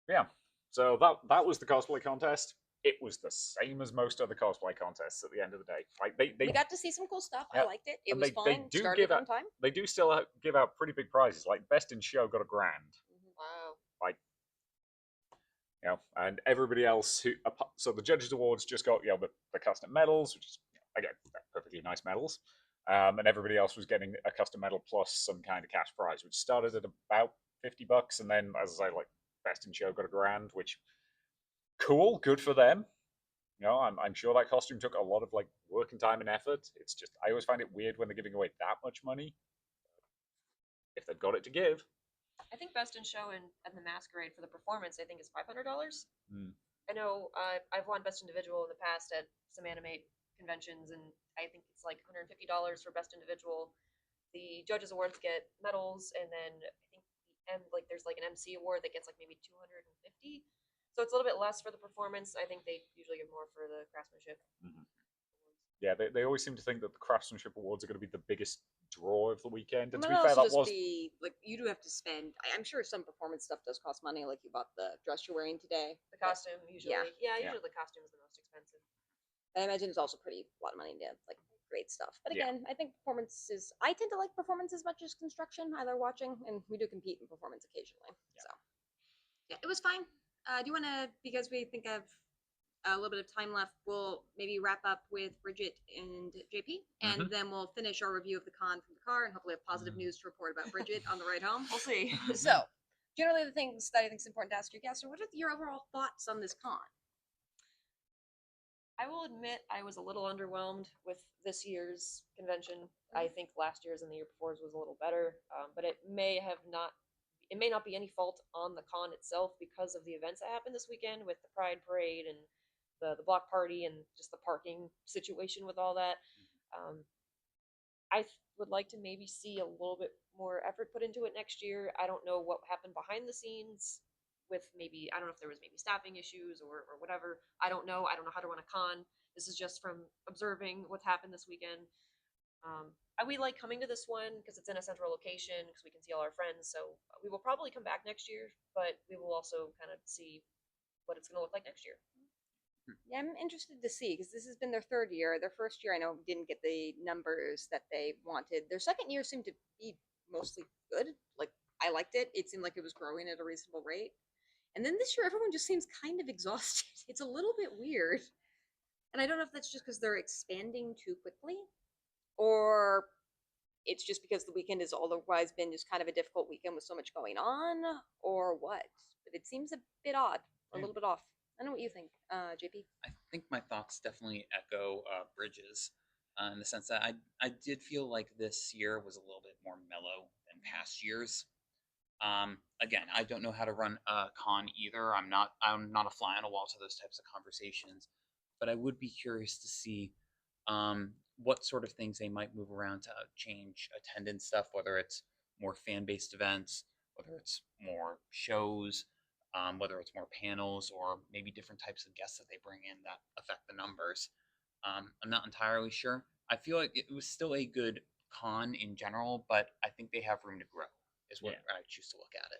Yeah. So that was the cosplay contest. It was the same as most other cosplay contests at the end of the day. We got to see some cool stuff. Yeah. I liked it. It And was they fun. do Started on time. They do still give out pretty big prizes. Best in show got $1,000. Wow. And everybody else so the judges awards just got the custom medals, which is again perfectly nice medals. and everybody else was getting a custom medal plus some kind of cash prize, which started at about $50, and then, as I say, like best in show got $1,000, which cool, good for them. You know, I'm sure that costume took a lot of like work and time and effort. It's just I always find it weird when they're giving away that much money. If they've got it to give. I think Best in Show and the Masquerade for the performance, I think, is $500. I know I've won Best Individual in the past at some Animate conventions, and I think it's like $150 for Best Individual. The judges' awards get medals, and then I think there's like an MC award that gets like maybe 250. So it's a little bit less for the performance. I think they usually give more for the craftsmanship. Yeah, they always seem to think that the craftsmanship awards are going to be the biggest draw of the weekend. And to It be might fair, also that just was be like you do have to spend. I'm sure some performance stuff does cost money. Like you bought the dress you're wearing today. The costume usually, usually the costume is the most expensive. I imagine it's also a lot of money to like great stuff. But Yeah. again, I think performances. I tend to like performance as much as construction. I love watching, and we do compete in performance occasionally. Yeah. So yeah, it was fine. Do you want to, because we think of a little bit of time left, we'll maybe wrap up with Bridget and JP, and then we'll finish our review of the con from the car, and hopefully have positive news to report about Bridget on the ride home. We'll see. So, generally, the things that I think is important to ask your guests are, what are your overall thoughts on this con? I will admit I was a little underwhelmed with this year's convention. I think last year's and the year before's was a little better, but it may not be any fault on the con itself because of the events that happened this weekend with the Pride Parade and the block party and just the parking situation with all that. I would like to maybe see a little bit more effort put into it next year. I don't know what happened behind the scenes with I don't know if there was maybe staffing issues or whatever. I don't know how to run a con. This is just from observing what's happened this weekend. We like coming to this one because it's in a central location because we can see all our friends. So we will probably come back next year, but we will also kind of see what it's going to look like next year. Yeah, I'm interested to see because this has been their third year. Their first year, I know, didn't get the numbers that they wanted. Their second year seemed to be mostly good. Like, I liked it. It seemed like it was growing at a reasonable rate. And then this year, everyone just seems kind of exhausted. It's a little bit weird. And I don't know if that's just because they're expanding too quickly, or it's just because the weekend has otherwise been just kind of a difficult weekend with so much going on, or what. But it seems a bit odd, or a little bit off. I don't know what you think, JP. I think my thoughts definitely echo Bridges in the sense that I did feel like this year was a little bit more mellow than past years. Again, I don't know how to run a con either. I'm not a fly on a wall to those types of conversations, but I would be curious to see what sort of things they might move around to change attendance stuff, whether it's more fan-based events, whether it's more shows, whether it's more panels, or maybe different types of guests that they bring in that affect the numbers. I'm not entirely sure. I feel like it was still a good con in general, but I think they have room to grow, is what I choose to look at it.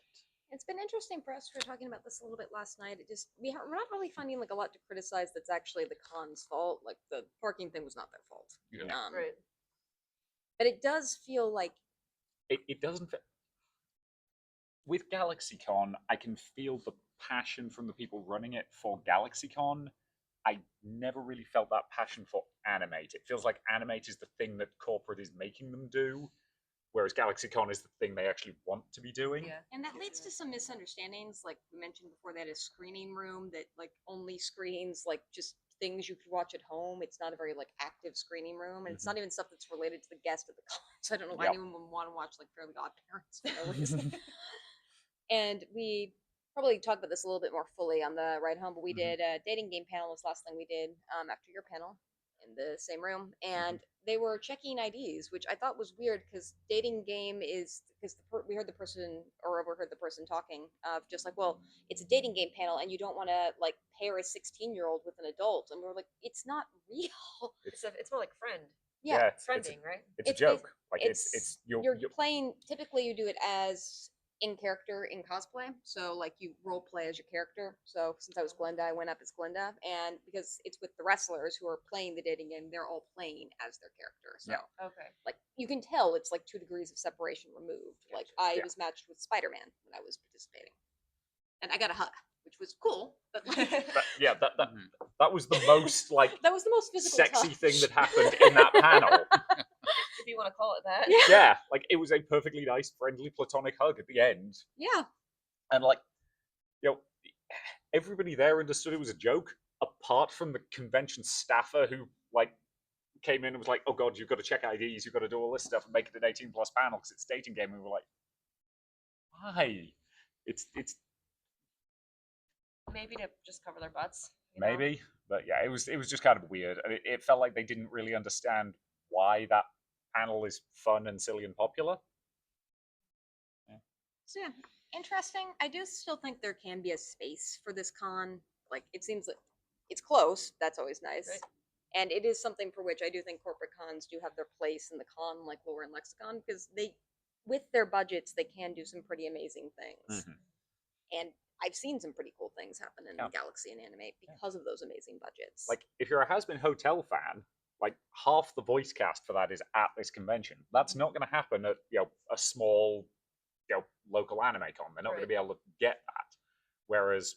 It's been interesting for us. We were talking about this a little bit last night. We're not really finding like a lot to criticize that's actually the con's fault. Like the parking thing was not their fault. Yeah. Right. But it does feel like it doesn't fit. With GalaxyCon, I can feel the passion from the people running it for GalaxyCon. I never really felt that passion for Animate. It feels like Animate is the thing that corporate is making them do, whereas GalaxyCon is the thing they actually want to be doing. Yeah. and that leads to some misunderstandings. Like we mentioned before, they had a screening room that like only screens like just things you could watch at home. It's not a very like active screening room, and it's not even stuff that's related to the guest of the con. So I don't know why anyone would want to watch like Fairly Odd Parents for no reason. And we probably talk about this a little bit more fully on the ride home, but we did a dating game panel. Was the last thing we did after your panel in the same room, and they were checking IDs, which I thought was weird because dating game is because we heard the person or overheard the person talking of just like, well, it's a dating game panel, and you don't want to like pair a 16-year-old with an adult, and we were like, it's not real. It's more like friend. Yeah, it's Friending, right? It's a joke. Like it's you're playing. Typically, you do it as in character in cosplay, so like you role play as your character. So since I was Glenda, I went up as Glenda, and because it's with the wrestlers who are playing the dating game, they're all playing as their character. So Okay. like you can tell it's like 2 degrees of separation removed. Like I was matched with Spider-Man when I was participating, and I got a hug, which was cool. But like, that was the most like that was the most physical sexy touch. thing that happened in that panel. want to call it that. Yeah, like it was a perfectly nice, friendly, platonic hug at the end, Yeah. and like, everybody there understood it was a joke, apart from the convention staffer who like came in and was like, "Oh God, you've got to check IDs, you've got to do all this stuff and make it an 18+ panel because it's a dating game." And we were like, "Why?" It's Maybe to just cover their butts. you know? maybe, but yeah, it was just kind of weird, and it felt like they didn't really understand why that panel is fun and silly and popular. So yeah, interesting. I do still think there can be a space for this con. Like it seems like it's close. That's always nice. Right. And it is something for which I do think corporate cons do have their place in the con, like Lore and Lexicon, because they, with their budgets, they can do some pretty amazing things. Mhm. And I've seen some pretty cool things happen in Yeah. Galaxy and Animate because of those amazing budgets. Like, if you're a Has Been Hotel fan, like half the voice cast for that is at this convention. That's not going to happen at a small local anime con. They're not going to Right. be able to get that. Whereas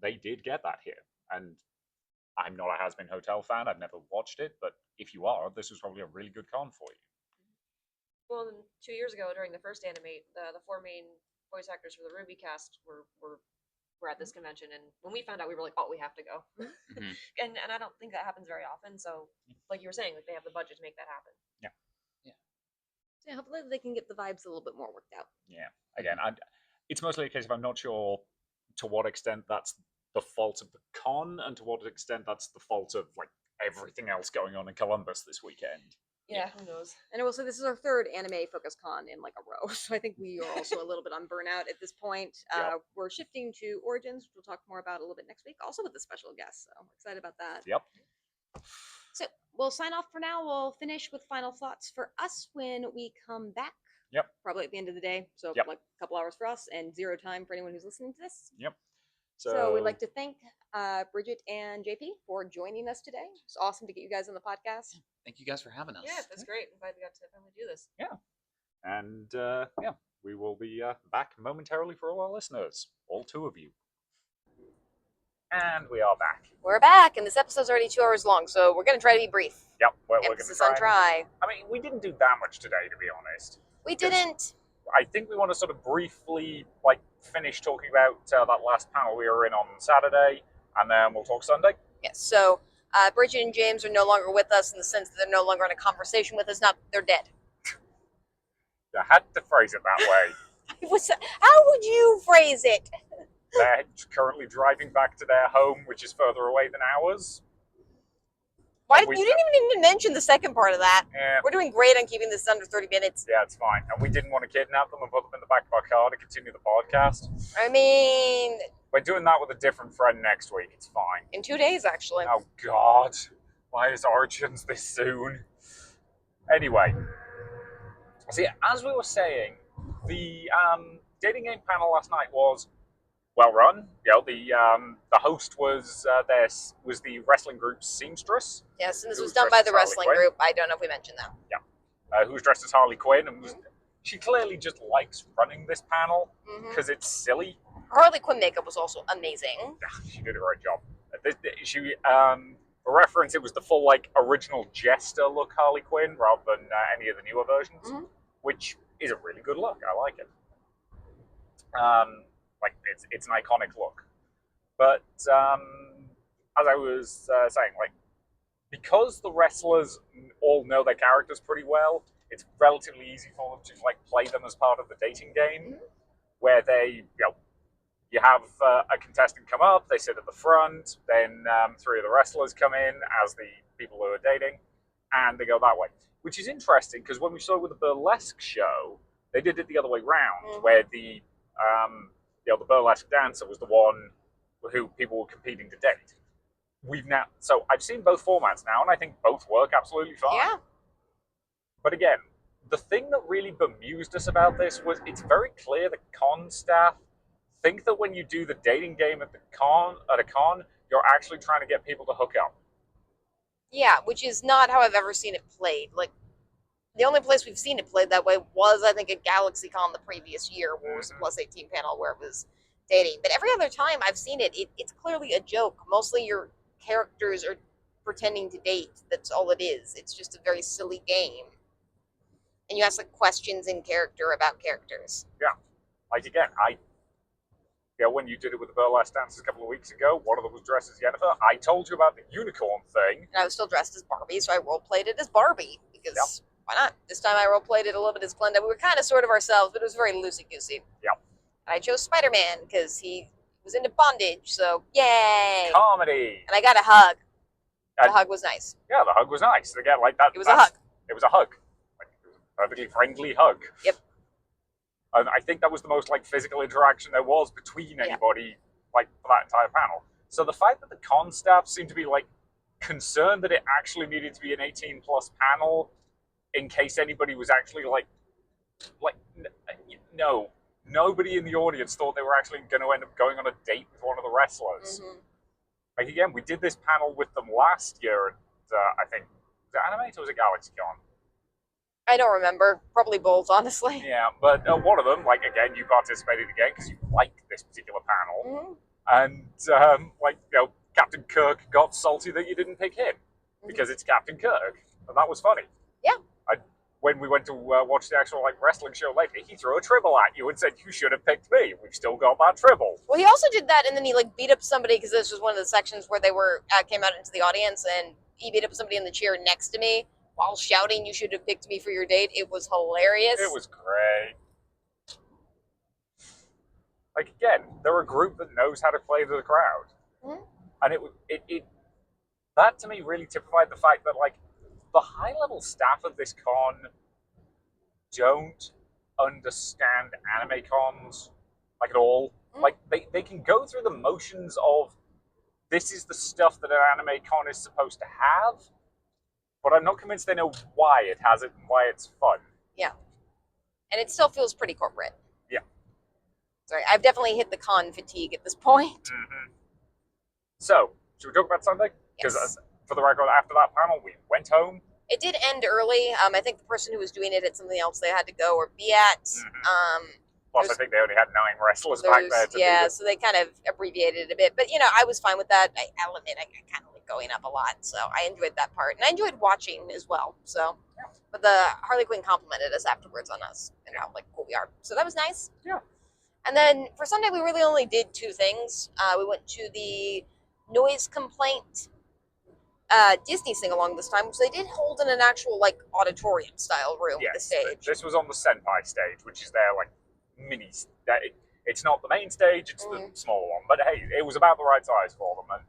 they did get that here, and I'm not a Has Been Hotel fan. I've never watched it, but if you are, this was probably a really good con for you. Well, then 2 years ago during the first Animate, the four main voice actors for the Ruby cast were at this convention, and when we found out, we were like, "Oh, we have to go." Mhm. and I don't think that happens very often. So, like you were saying, like they have the budget to make that happen. So yeah, hopefully they can get the vibes a little bit more worked out. Yeah. Again, it's mostly a case of I'm not sure to what extent that's the fault of the con, and to what extent that's the fault of like everything else going on in Columbus this weekend. Yeah, who knows? And I will say this is our third anime focus con in like a row, so I think we are also a little bit on burnout at this point. Yep. We're shifting to Origins, which we'll talk more about a little bit next week, also with a special guest. So we're excited about that. Yep. So we'll sign off for now. We'll finish with final thoughts for us when we come back. Yep. Probably at the end of the day, so Yep. like a couple hours for us and 0 time for anyone who's listening to this. Yep. So we'd like to thank Bridget and JP for joining us today. It's awesome to get you guys on the podcast. Thank you guys for having us. Yeah, that's great. I'm glad we got to finally do this. And we will be back momentarily for all our listeners, all 2 of you. And we are back. We're back, and this episode's already 2 hours long, so we're going to try to be brief. Yep. We're going to Emphasis on try. I mean, we didn't do that much today, to be honest. We didn't. I think we want to sort of briefly finish talking about that last panel we were in on Saturday, and then we'll talk Sunday. Yes, so Bridget and James are no longer with us in the sense that they're no longer in a conversation with us. Not they're dead. I had to phrase it that way. How would you phrase it? They're currently driving back to their home, which is further away than ours. Why And you didn't even need to mention the second part of that? Yeah, We're doing great on keeping this under 30 minutes. yeah, it's fine. And we didn't want to kidnap them and put them in the back of our car to continue the podcast. I mean, We're doing that with a different friend next week. It's fine. in 2 days, actually. Oh, God. Why is Origins this soon? Anyway. See, as we were saying, the dating game panel last night was well run. The host was the wrestling group Seamstress. Yes, and this Who was was done by dressed the as Harley wrestling Quinn. group. I don't know if we mentioned that. Who was dressed as Harley Quinn, and she clearly just likes running this panel Mhm. because it's silly. Harley Quinn makeup was also amazing. She did a great job. For reference, it was the full original Jester look Harley Quinn rather than any of the newer versions, Mhm. which is a really good look. I like it. It's an iconic look. But as I was saying, because the wrestlers all know their characters pretty well, it's relatively easy for them to play them as part of the dating game, where they you have a contestant come up, they sit at the front, then 3 of the wrestlers come in as the people who are dating, and they go that way. Which is interesting, because when we saw it with the burlesque show, they did it the other way round, where the burlesque dancer was the one who people were competing to date. So I've seen both formats now, and I think both work absolutely fine. Yeah. But again, the thing that really bemused us about this was it's very clear the con staff think that when you do the dating game at a con, you're actually trying to get people to hook up. Yeah, which is not how I've ever seen it played. The only place we've seen it played that way was, I think, at GalaxyCon the previous year, where it was a plus 18 panel where it was dating. But every other time I've seen it, it's clearly a joke. Mostly your characters are pretending to date. That's all it is. It's just a very silly game. and you ask like questions in character about characters. Like again, when you did it with the burlesque dancers a couple of weeks ago, one of them was dressed as Yennefer. I told you about the unicorn thing. And I was still dressed as Barbie, so I role-played it as Barbie, because why not? This time I role-played it a little bit as Glenda. We were kind of sort of ourselves, but it was very loosey-goosey. Yep. And I chose Spider-Man, because he was into bondage, so yay! Comedy. And I got a hug. The And- hug was nice. Yeah, the hug was nice. Again, like that. It was a hug. It was a hug. Like, it was a perfectly friendly hug. Yep. And I think that was the most like physical interaction there was between anybody like for that entire panel. So the fact that the con staff seemed to be like concerned that it actually needed to be an 18+ panel in case anybody was actually no, nobody in the audience thought they were actually going to end up going on a date with one of the wrestlers. Mm-hmm. Like again, we did this panel with them last year at I think was it Animate or was it GalaxyCon? I don't remember. Probably both, honestly. Yeah, but one of them, like again, you participated again because you liked this particular panel, Mm-hmm. and Captain Kirk got salty that you didn't pick him because it's Captain Kirk, and that was funny. Yeah. When we went to watch the actual wrestling show later, he threw a tribble at you and said you should have picked me. We've still got that tribble. Well, he also did that, and then he beat up somebody because this was one of the sections where they were came out into the audience, and he beat up somebody in the chair next to me while shouting, "You should have picked me for your date." It was hilarious. It was great. Like again, they're a group that knows how to play to the crowd, and it that to me really typified the fact that the high level staff of this con don't understand anime cons at all. Like they can go through the motions of this is the stuff that an anime con is supposed to have, but I'm not convinced they know why it has it and why it's fun. Yeah. And it still feels pretty corporate. Yeah. Sorry, I've definitely hit the con fatigue at this point. Mm-hmm. So, should we talk about Sunday? Because Yes. for the record, after that panel, we went home. It did end early. I think the person who was doing it had something else they had to go or be at. Plus, I think they only had 9 wrestlers back there. Yeah, so they kind of abbreviated it a bit. But, I was fine with that. I'll admit, I kind of like going up a lot. So I enjoyed that part. And I enjoyed watching as well. So, but the Harley Quinn complimented us afterwards on us and how cool we are. So that was nice. Yeah. And then for Sunday, we really only did 2 things. We went to the noise complaint Disney sing-along this time, which they did hold in an actual auditorium style room with the stage. This was on the Senpai stage, which is their mini. It's not the main stage; it's the smaller one. But hey, it was about the right size for them, and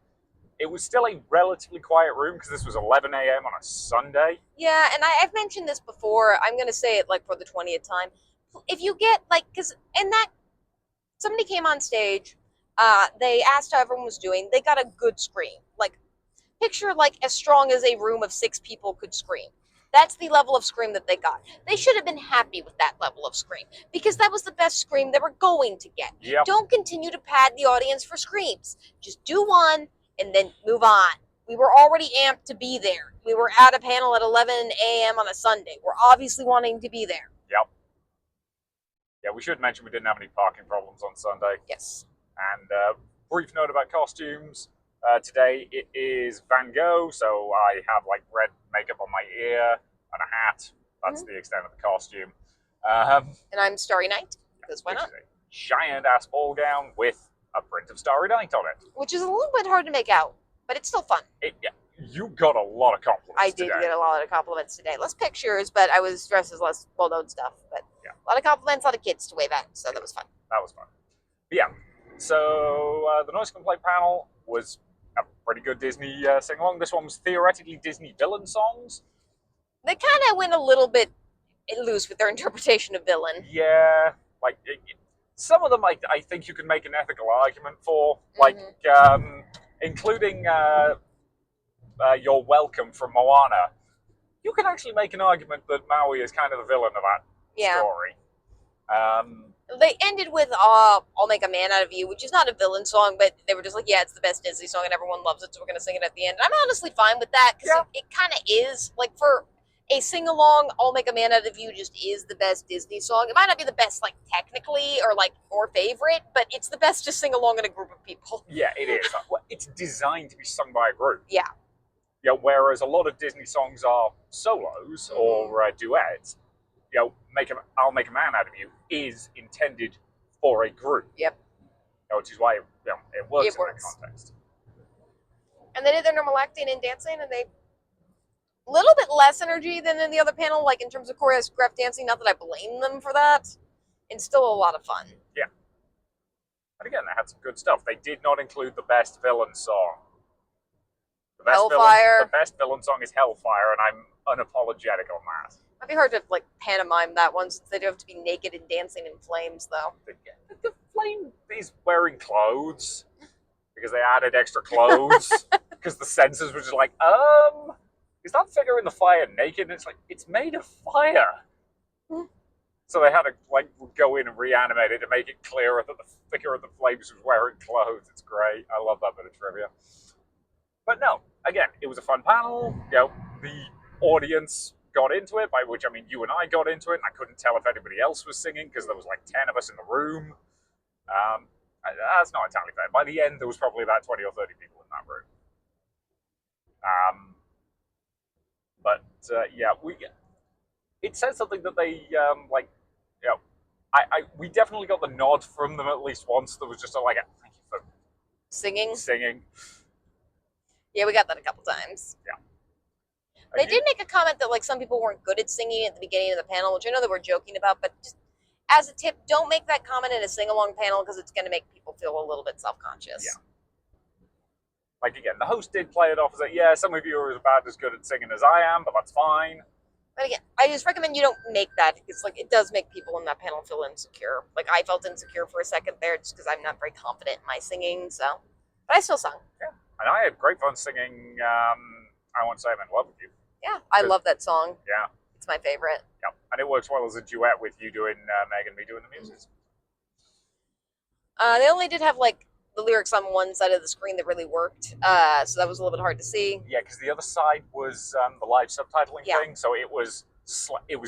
it was still a relatively quiet room because this was 11 a.m. on a Sunday. Yeah, and I've mentioned this before. I'm going to say it for the 20th time. If you get because in that somebody came on stage, they asked how everyone was doing. They got a good scream, picture as strong as a room of 6 people could scream. That's the level of scream that they got. They should have been happy with that level of scream because that was the best scream they were going to get. Yep. Don't continue to pad the audience for screams. Just do one and then move on. We were already amped to be there. We were at a panel at 11 a.m. on a Sunday. We're obviously wanting to be there. Yep. Yeah, we should mention we didn't have any parking problems on Sunday. Yes. And brief note about costumes. Today it is Van Gogh, so I have red makeup on my ear and a hat. That's the extent of the costume. And I'm Starry Night, because why not? A giant ass ball gown with a print of Starry Night on it. Which is a little bit hard to make out, but it's still fun. You got a lot of compliments I did get a lot of compliments today. Less pictures, but I was dressed as less well-known stuff. But a lot of compliments, a lot of kids to wave at, so that was fun. That was fun. But yeah, so the noise complaint panel was a pretty good Disney sing-along. This one was theoretically Disney villain songs. They kind of went a little bit loose with their interpretation of villain. Yeah, some of them I think you can make an ethical argument for, including You're Welcome from Moana. You can actually make an argument that Maui is kind of the villain of that story. They ended with I'll Make a Man Out of You, which is not a villain song, but they were just it's the best Disney song and everyone loves it, so we're going to sing it at the end. And I'm honestly fine with that, because it kind of is. For a sing-along, I'll Make a Man Out of You just is the best Disney song. It might not be the best, technically, or favorite, but it's the best to sing along in a group of people. Yeah, it is. It's designed to be sung by a group. Yeah. Yeah, whereas a lot of Disney songs are solos or duets. I'll make a man out of you is intended for a group. Yep. Which is why it works It in works. that context. And they did their normal acting and dancing, and they a little bit less energy than in the other panel, like in terms of choreographed dancing. Not that I blame them for that. It's still a lot of fun. Yeah. And again, they had some good stuff. They did not include the best villain song. Hellfire. The best villain song is Hellfire, and I'm unapologetic on that. It'd be hard to like pantomime that one since they do have to be naked and dancing in flames, though. The flame is wearing clothes because they added extra clothes because the censors were just like, is that figure in the fire naked? And it's like, it's made of fire. So they had to like go in and reanimate it to make it clearer that the figure of the flames was wearing clothes. It's great. I love that bit of trivia. But no, again, it was a fun panel. The audience got into it, by which I mean you and I got into it, and I couldn't tell if anybody else was singing because there was like 10 of us in the room. That's not entirely fair. By the end, there was probably about 20 or 30 people in that room. It says something that they we definitely got the nod from them at least once. There was just thank you for singing. Yeah, we got that a couple times. Yeah. They did make a comment that like some people weren't good at singing at the beginning of the panel, which I know they were joking about, but just as a tip, don't make that comment in a sing-along panel because it's going to make people feel a little bit self-conscious. Yeah. Like again, the host did play it off as some of you are about as good at singing as I am, but that's fine. But again, I just recommend you don't make that. It's like it does make people in that panel feel insecure. Like I felt insecure for a second there just because I'm not very confident in my singing. So, but I still sung. Yeah, and I had great fun singing. I Won't Say I'm in Love with You. Yeah, I love that song. Yeah, it's my favorite. Yeah, and it works well as a duet with you doing Meg and me doing the music. They only did have like the lyrics on one side of the screen that really worked, so that was a little bit hard to see. Yeah, because the other side was the live subtitling thing, so it was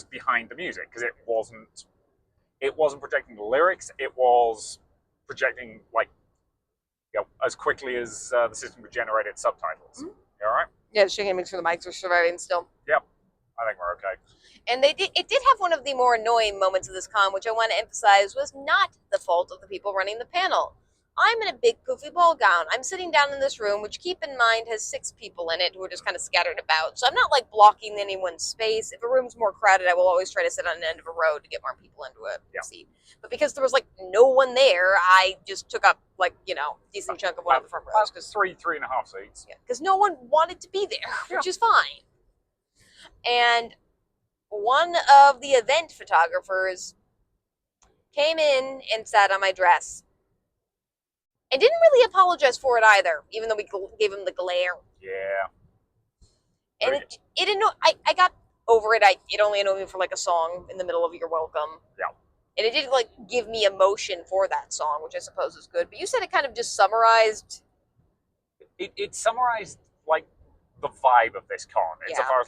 behind the music because it wasn't projecting the lyrics. It was projecting as quickly as the system would generate its subtitles. Mm-hmm. You all right? Yeah, shaking and making sure the mics are surviving still. Yep, I think we're okay. And it did have one of the more annoying moments of this con, which I want to emphasize was not the fault of the people running the panel. I'm in a big poofy ball gown. I'm sitting down in this room, which keep in mind has 6 people in it who are just kind of scattered about. So I'm not like blocking anyone's space. If a room's more crowded, I will always try to sit on an end of a row to get more people into a seat. But because there was like no one there, I just took up decent chunk of one of the front rows. Because 3.5 seats. Yeah, because no one wanted to be there, which is fine. And one of the event photographers came in and sat on my dress. I didn't really apologize for it either, even though we gave him the glare. Yeah. And I got over it. It only annoyed me for like a song in the middle of You're Welcome. Yeah. And it did like give me emotion for that song, which I suppose is good. But you said it kind of just summarized. It summarized like the vibe of this con. Insofar as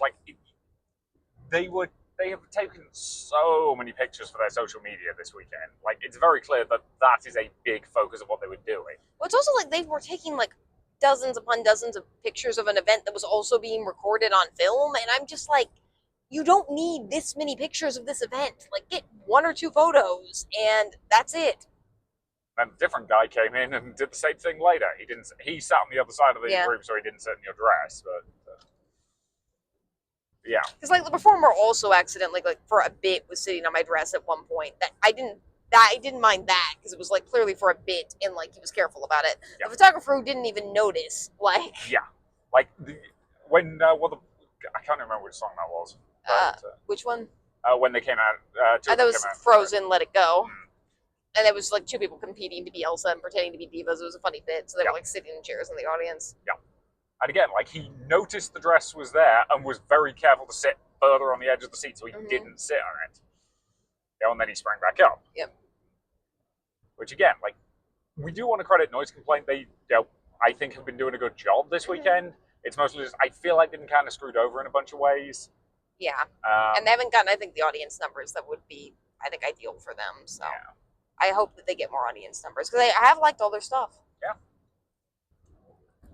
they have taken so many pictures for their social media this weekend. Like, it's very clear that is a big focus of what they were doing. Well, it's also like they were taking like dozens upon dozens of pictures of an event that was also being recorded on film. And I'm just like, you don't need this many pictures of this event. Like, get 1 or 2 photos and that's it. And a different guy came in and did the same thing later. He sat on the other side of the room, so he didn't sit in your dress, but... Yeah, because like the performer also accidentally like for a bit was sitting on my dress at one point. I didn't mind that because it was like clearly for a bit and like he was careful about it. Yeah. The photographer who didn't even notice, like I can't remember which song that was. But, which one? When they came out, that was Frozen. Let It Go. And it was like 2 people competing to be Elsa and pretending to be divas. It was a funny bit, so they were like sitting in chairs in the audience. Yeah. And again, like he noticed the dress was there and was very careful to sit further on the edge of the seat so he didn't sit on it. And then he sprang back up. Yep. Which again, like we do want to credit Noise Complaint. They, I think, have been doing a good job this weekend. It's mostly just I feel like they've been kind of screwed over in a bunch of ways. Yeah. And they haven't gotten, I think, the audience numbers that would be, I think, ideal for them. So I hope that they get more audience numbers because I have liked all their stuff. Yeah.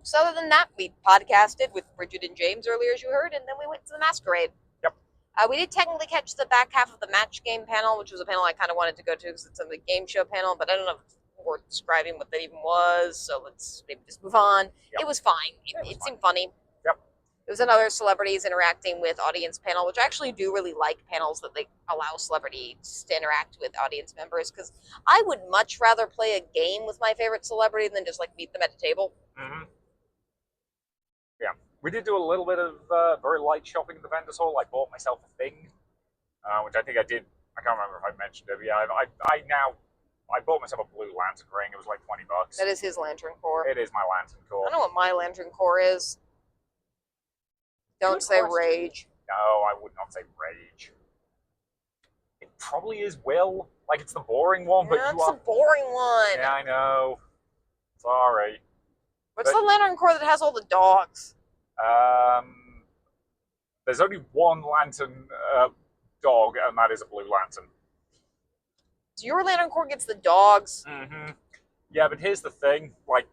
So other than that, we podcasted with Bridget and James earlier, as you heard, and then we went to the masquerade. Yep. We did technically catch the back half of the match game panel, which was a panel I kind of wanted to go to because it's a game show panel, but I don't know if it's worth describing what that even was, so let's maybe just move on. Yep. It was fine. It seemed funny. Yep. It was another celebrities interacting with audience panel, which I actually do really like panels that they allow celebrities to interact with audience members, because I would much rather play a game with my favorite celebrity than just like meet them at a table. Mm-hmm. Yeah, we did do a little bit of very light shopping at the vendors hall. I bought myself a thing, which I think I did. I can't remember if I mentioned it, but yeah, I bought myself a blue lantern ring. It was like $20. That is his lantern core. It is my lantern I core. don't know what my lantern core is. Don't Good say question. rage. No, I would not say rage. It probably is will. Like, it's the boring one, but That's you are... the boring one. Yeah, I know. Sorry. What's But- the lantern core that has all the dogs? There's only one lantern dog, and that is a blue lantern. So your lantern core gets the dogs. Mm-hmm. Yeah, but here's the thing. Like,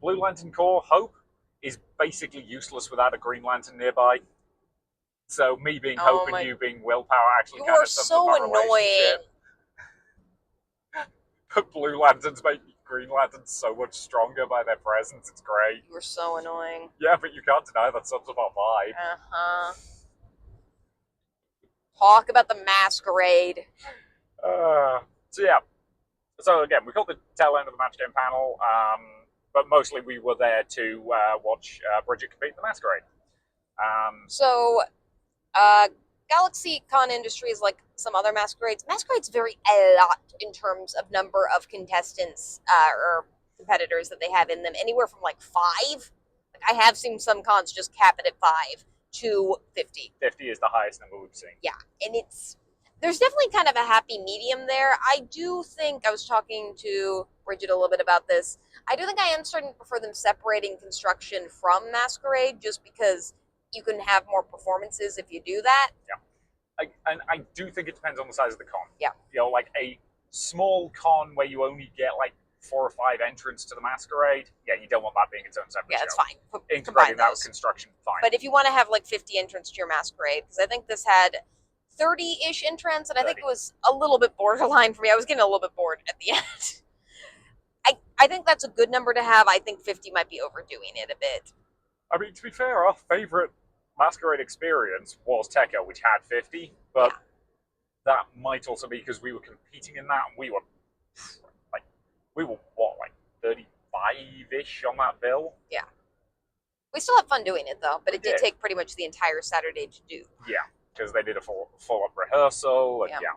blue lantern core, Hope, is basically useless without a green lantern nearby. So me being Oh Hope my- and you being willpower actually You kind are of sums so up our annoying. relationship. But blue lanterns make green lanterns so much stronger by their presence. It's great. You are so annoying. Yeah, but you can't deny that sums up our vibe. Uh-huh. Talk about the masquerade. So yeah. So again, we got the tail end of the match game panel, but mostly we were there to watch Bridget compete in the masquerade. So, Galaxy Con Industries, like some other masquerades, masquerades vary a lot in terms of number of contestants or competitors that they have in them. Anywhere from like 5. Like I have seen some cons just cap it at 5 to 50. 50 is the highest number we've seen. Yeah, and there's definitely kind of a happy medium there. I do think, I was talking to Bridget a little bit about this, I do think I am starting to prefer them separating construction from masquerade, just because you can have more performances if you do that. Yeah. And I do think it depends on the size of the con. Yeah. You know, like a small con where you only get like 4 or 5 entrants to the masquerade, yeah, you don't want that being its own separate Yeah, show. that's fine. Integrating Combine that those. with construction, fine. But if you want to have like 50 entrants to your masquerade, because I think this had 30-ish entrants, and I think 30. it was a little bit borderline for me. I was getting a little bit bored at the end. I think that's a good number to have. I think 50 might be overdoing it a bit. I mean, to be fair, our favorite masquerade experience was Tekka, which had 50, but that might also be because we were competing in that, and we were what, like 35-ish on that bill? Yeah. We still had fun doing it, though, but it did did. take pretty much the entire Saturday to do. Yeah, because they did a full-up rehearsal, and Yeah.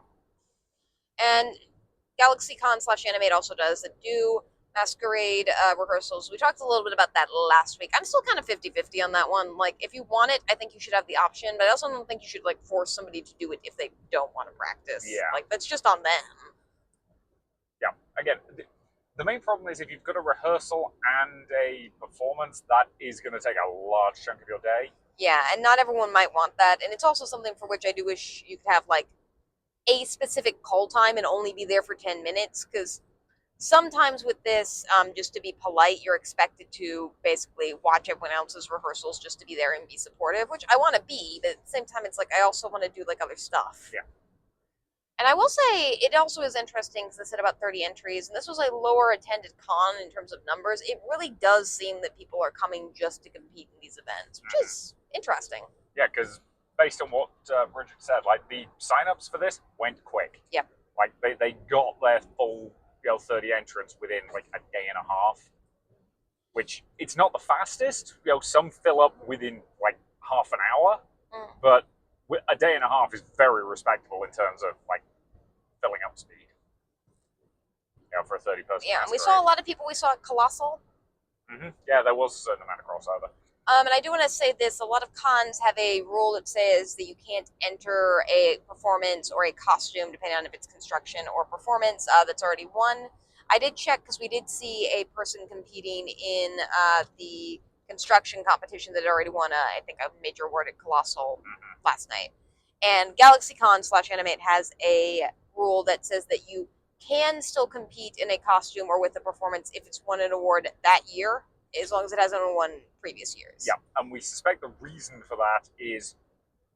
And GalaxyCon/Animate also does do masquerade rehearsals. We talked a little bit about that last week. I'm still kind of 50-50 on that one. Like, if you want it, I think you should have the option, but I also don't think you should, like, force somebody to do it if they don't want to practice. Yeah. Like, that's just on them. Yeah, again, the main problem is if you've got a rehearsal and a performance, that is going to take a large chunk of your day. Yeah, and not everyone might want that. And it's also something for which I do wish you could have, like, a specific call time and only be there for 10 minutes, because sometimes with this, just to be polite, you're expected to basically watch everyone else's rehearsals just to be there and be supportive, which I want to be, but at the same time, it's like I also want to do, like, other stuff. Yeah. And I will say, it also is interesting, because I said about 30 entries, and this was a lower attended con in terms of numbers. It really does seem that people are coming just to compete in these events, which is interesting. Yeah, because based on what Bridget said, like, the sign-ups for this went quick. Yeah. Like, they got their full 30 entrants within, like, a day and a half, which, it's not the fastest. Some fill up within, like, half an hour, but a day and a half is very respectable in terms of, like, filling up speed. For a 30-person Yeah, and we saw a lot of people. We saw Colossal. Mm-hmm. Yeah, there was a certain amount of crossover. And I do want to say this, a lot of cons have a rule that says that you can't enter a performance or a costume, depending on if it's construction or performance, that's already won. I did check, because we did see a person competing in the construction competition that had already won, I think, a major award at Colossal last night. And GalaxyCon/Animate has a rule that says that you can still compete in a costume or with a performance if it's won an award that year, as long as it hasn't won previous years. Yeah, and we suspect the reason for that is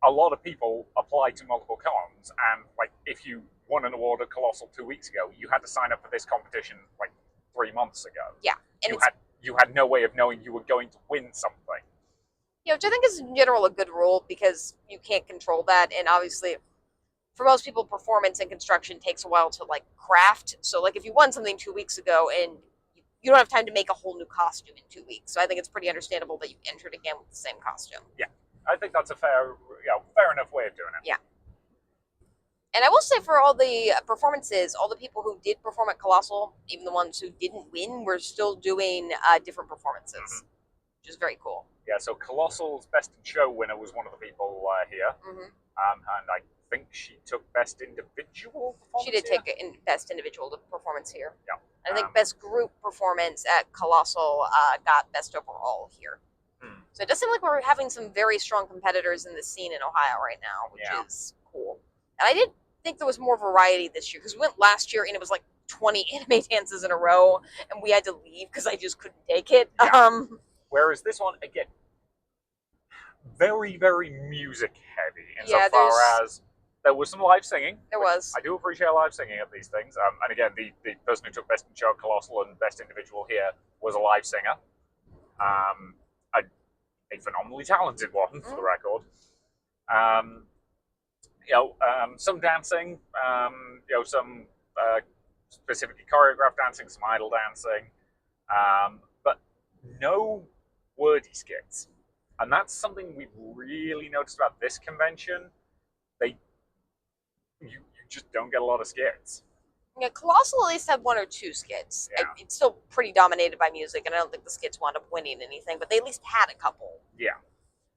a lot of people apply to multiple cons, and like if you won an award at Colossal 2 weeks ago, you had to sign up for this competition like 3 months ago. Yeah, and You had no way of knowing you were going to win something. Yeah, which I think is in general a good rule because you can't control that, and obviously, for most people, performance and construction takes a while to like craft. So, like if you won something 2 weeks ago and you don't have time to make a whole new costume in 2 weeks, so I think it's pretty understandable that you entered again with the same costume. Yeah, I think that's a fair enough way of doing it. Yeah. And I will say for all the performances, all the people who did perform at Colossal, even the ones who didn't win, were still doing different performances, which is very cool. Yeah, so Colossal's Best in Show winner was one of the people here, and I think she took Best Individual performance. She did here? take Best Individual performance here. Yeah. I think Best Group Performance at Colossal got Best Overall here. So it does seem like we're having some very strong competitors in the scene in Ohio right now, which is cool. And I did think there was more variety this year because we went last year and it was like 20 anime dances in a row, and we had to leave because I just couldn't take it. Yeah. Whereas this one, again, very, very music heavy insofar as there was some live singing. There was. I do appreciate live singing at these things. And again, the person who took Best in Show at Colossal and Best Individual here was a live singer. A phenomenally talented one, for the record. Some dancing, some specifically choreographed dancing, some idle dancing, but no wordy skits. And that's something we've really noticed about this convention. You just don't get a lot of skits. Yeah, Colossal at least had one or two skits. Yeah. It's still pretty dominated by music, and I don't think the skits wound up winning anything, but they at least had a couple. Yeah.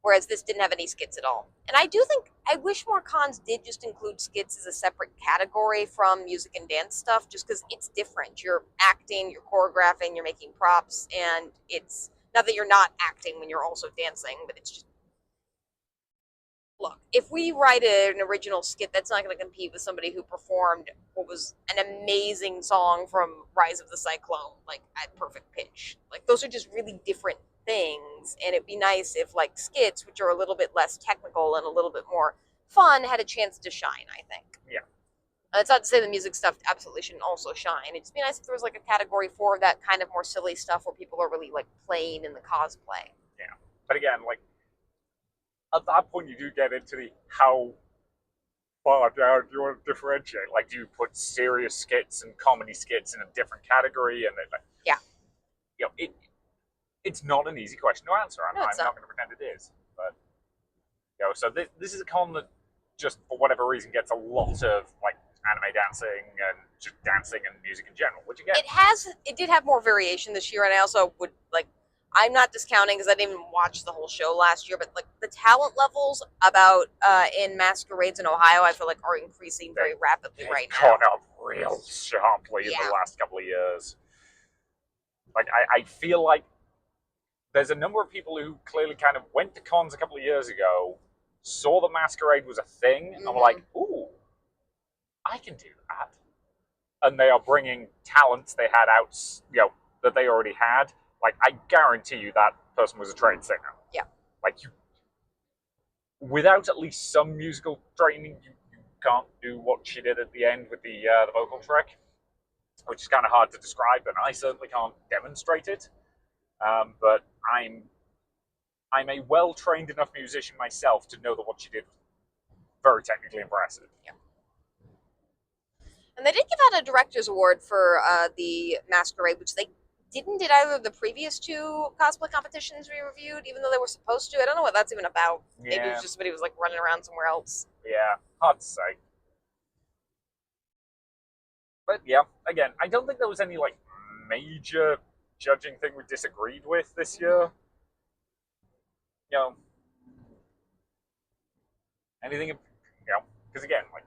Whereas this didn't have any skits at all. And I do think, I wish more cons did just include skits as a separate category from music and dance stuff, just because it's different. You're acting, you're choreographing, you're making props, and it's not that you're not acting when you're also dancing, but it's just, look, if we write an original skit, that's not going to compete with somebody who performed what was an amazing song from Rise of the Cyclone, like at perfect pitch. Like those are just really different things, and it'd be nice if like skits, which are a little bit less technical and a little bit more fun, had a chance to shine, I think. Yeah. It's not to say the music stuff absolutely shouldn't also shine. It'd just be nice if there was like a category for that kind of more silly stuff where people are really like playing in the cosplay. Yeah. But again, like at that point you do get into the how far down do you want to differentiate? Like, do you put serious skits and comedy skits in a different category? And yeah. It's not an easy question to answer. I'm not going to pretend it is. But so this is a con that just for whatever reason gets a lot of like anime dancing and just dancing and music in general, which again it did have more variation this year, and I also would like, I'm not discounting because I didn't even watch the whole show last year, but like the talent levels about in masquerades in Ohio, I feel like are increasing very rapidly right now. Caught up real sharply in the last couple of years. Like I feel like there's a number of people who clearly kind of went to cons a couple of years ago, saw the masquerade was a thing, and were like, ooh, I can do that. And they are bringing talents they had out, that they already had. Like, I guarantee you that person was a trained singer. Yeah. Like, without at least some musical training, you can't do what she did at the end with the vocal trick, which is kind of hard to describe, and I certainly can't demonstrate it. But I'm a well-trained enough musician myself to know that what she did was very technically impressive. Yeah. And they did give out a director's award for the masquerade, which they didn't at either of the previous two cosplay competitions we reviewed, even though they were supposed to. I don't know what that's even about. Yeah. Maybe it was just somebody who was like running around somewhere else. Yeah, hard to say. But yeah, again, I don't think there was any like major judging thing we disagreed with this year. Anything, because again, like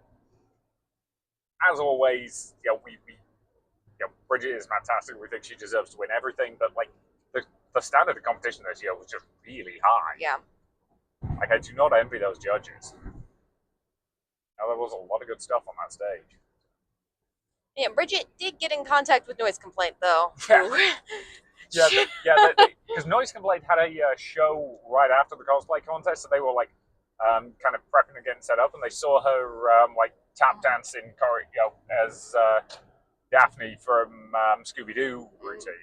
as always, Bridget is fantastic. We think she deserves to win everything, but like the standard of competition this year was just really high. Yeah. Like I do not envy those judges. Now there was a lot of good stuff on that stage. Yeah, Bridget did get in contact with Noise Complaint though. Yeah, because Noise Complaint had a show right after the cosplay contest, so they were like kind of prepping and getting set up, and they saw her like tap dancing as Daphne from Scooby Doo routine,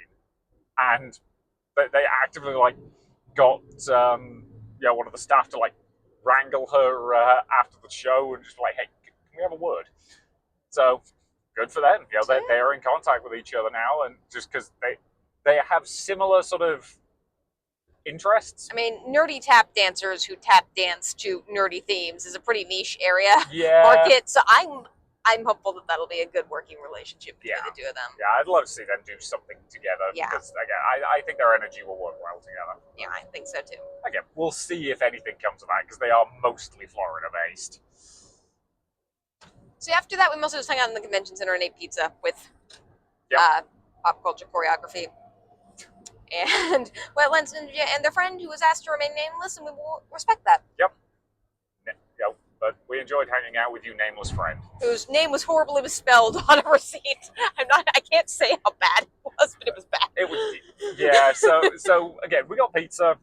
and they actively like got one of the staff to like wrangle her after the show and just like, hey, can we have a word? So good for them. They are in contact with each other now, and just because they have similar sort of interests. I mean, nerdy tap dancers who tap dance to nerdy themes is a pretty niche area market. So I'm hopeful that that'll be a good working relationship between the two of them. Yeah, I'd love to see them do something together. Yeah. Because again, I think their energy will work well together. Yeah, I think so too. Again, we'll see if anything comes of that because they are mostly Florida based. So after that, we mostly just hung out in the convention center and ate pizza with pop culture choreography. And Wetlands Ninja and their friend who was asked to remain nameless, and we will respect that. Yep. But we enjoyed hanging out with you, nameless friend. Whose name was horribly misspelled on a receipt. I can't say how bad it was, but it was bad. It was, yeah. So again, we got pizza.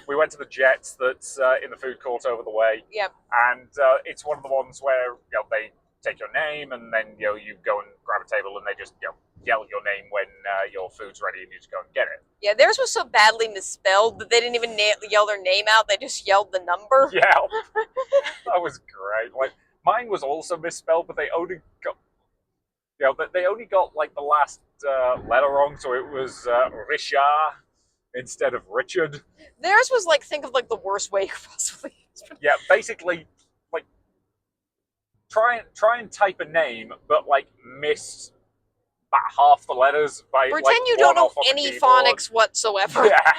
We went to the Jets that's in the food court over the way. Yep. And it's one of the ones where they take your name, and then you go and grab a table, and they just yell your name when your food's ready, and you just go and get it. Yeah, theirs was so badly misspelled that they didn't even yell their name out. They just yelled the number. Yeah, that was great. Like mine was also misspelled, but they only got they only got like the last letter wrong, so it was Richard instead of Richard. Theirs was like, think of like the worst way you possibly. Yeah, basically, like try and type a name, but like miss about half the letters by pretend like, you don't know off on any the keyboard. phonics whatsoever. Yeah,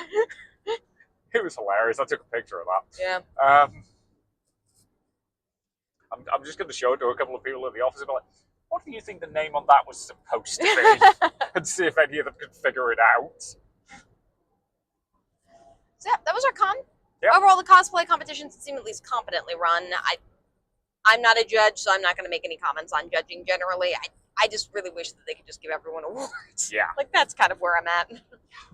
it was hilarious. I took a picture of that. Yeah. I'm just going to show it to a couple of people at the office and be like, what do you think the name on that was supposed to be? And see if any of them could figure it out. So yeah, that was our con. Yep. Overall, the cosplay competitions seem at least competently run. I'm not a judge, so I'm not going to make any comments on judging generally. I just really wish that they could just give everyone awards. Yeah. Like, that's kind of where I'm at.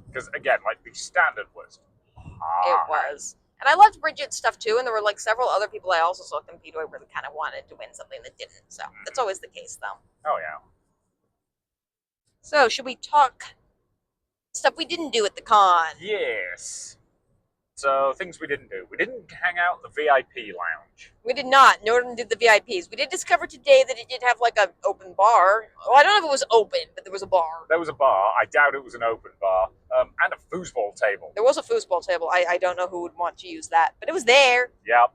Because, again, like, the standard was high. It was. And I loved Bridget's stuff, too, and there were, like, several other people I also saw compete who I really kind of wanted to win something that didn't. So, that's always the case, though. Oh, yeah. So, should we talk stuff we didn't do at the con? Yes. So, things we didn't do. We didn't hang out in the VIP lounge. We did not, nor did the VIPs. We did discover today that it did have, like, an open bar. Well, I don't know if it was open, but there was a bar. There was a bar. I doubt it was an open bar. And a foosball table. There was a foosball table. I don't know who would want to use that, but it was there. Yep.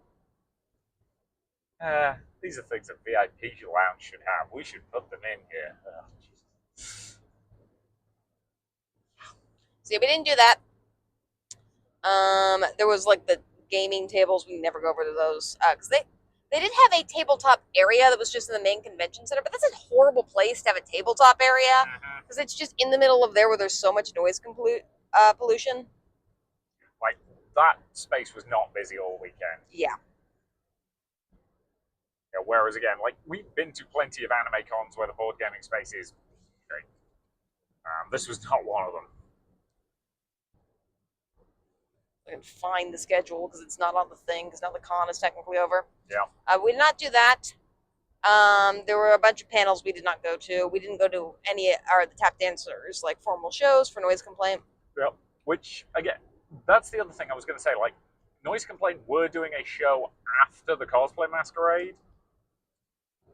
These are things a VIP lounge should have. We should put them in here. So yeah, we didn't do that. There was like the gaming tables. We never go over to those because they did have a tabletop area that was just in the main convention center, but that's a horrible place to have a tabletop area because it's just in the middle of there where there's so much noise pollution. Like that space was not busy all weekend. Yeah. Whereas again, like we've been to plenty of anime cons where the board gaming space is great. This was not one of them. I can find the schedule because it's not on the thing because now the con is technically over. Yeah. We did not do that. There were a bunch of panels we did not go to. We didn't go to any or the tap dancers like formal shows for noise complaint. Yep. Which again, that's the other thing I was going to say. Like Noise Complaint were doing a show after the Cosplay Masquerade.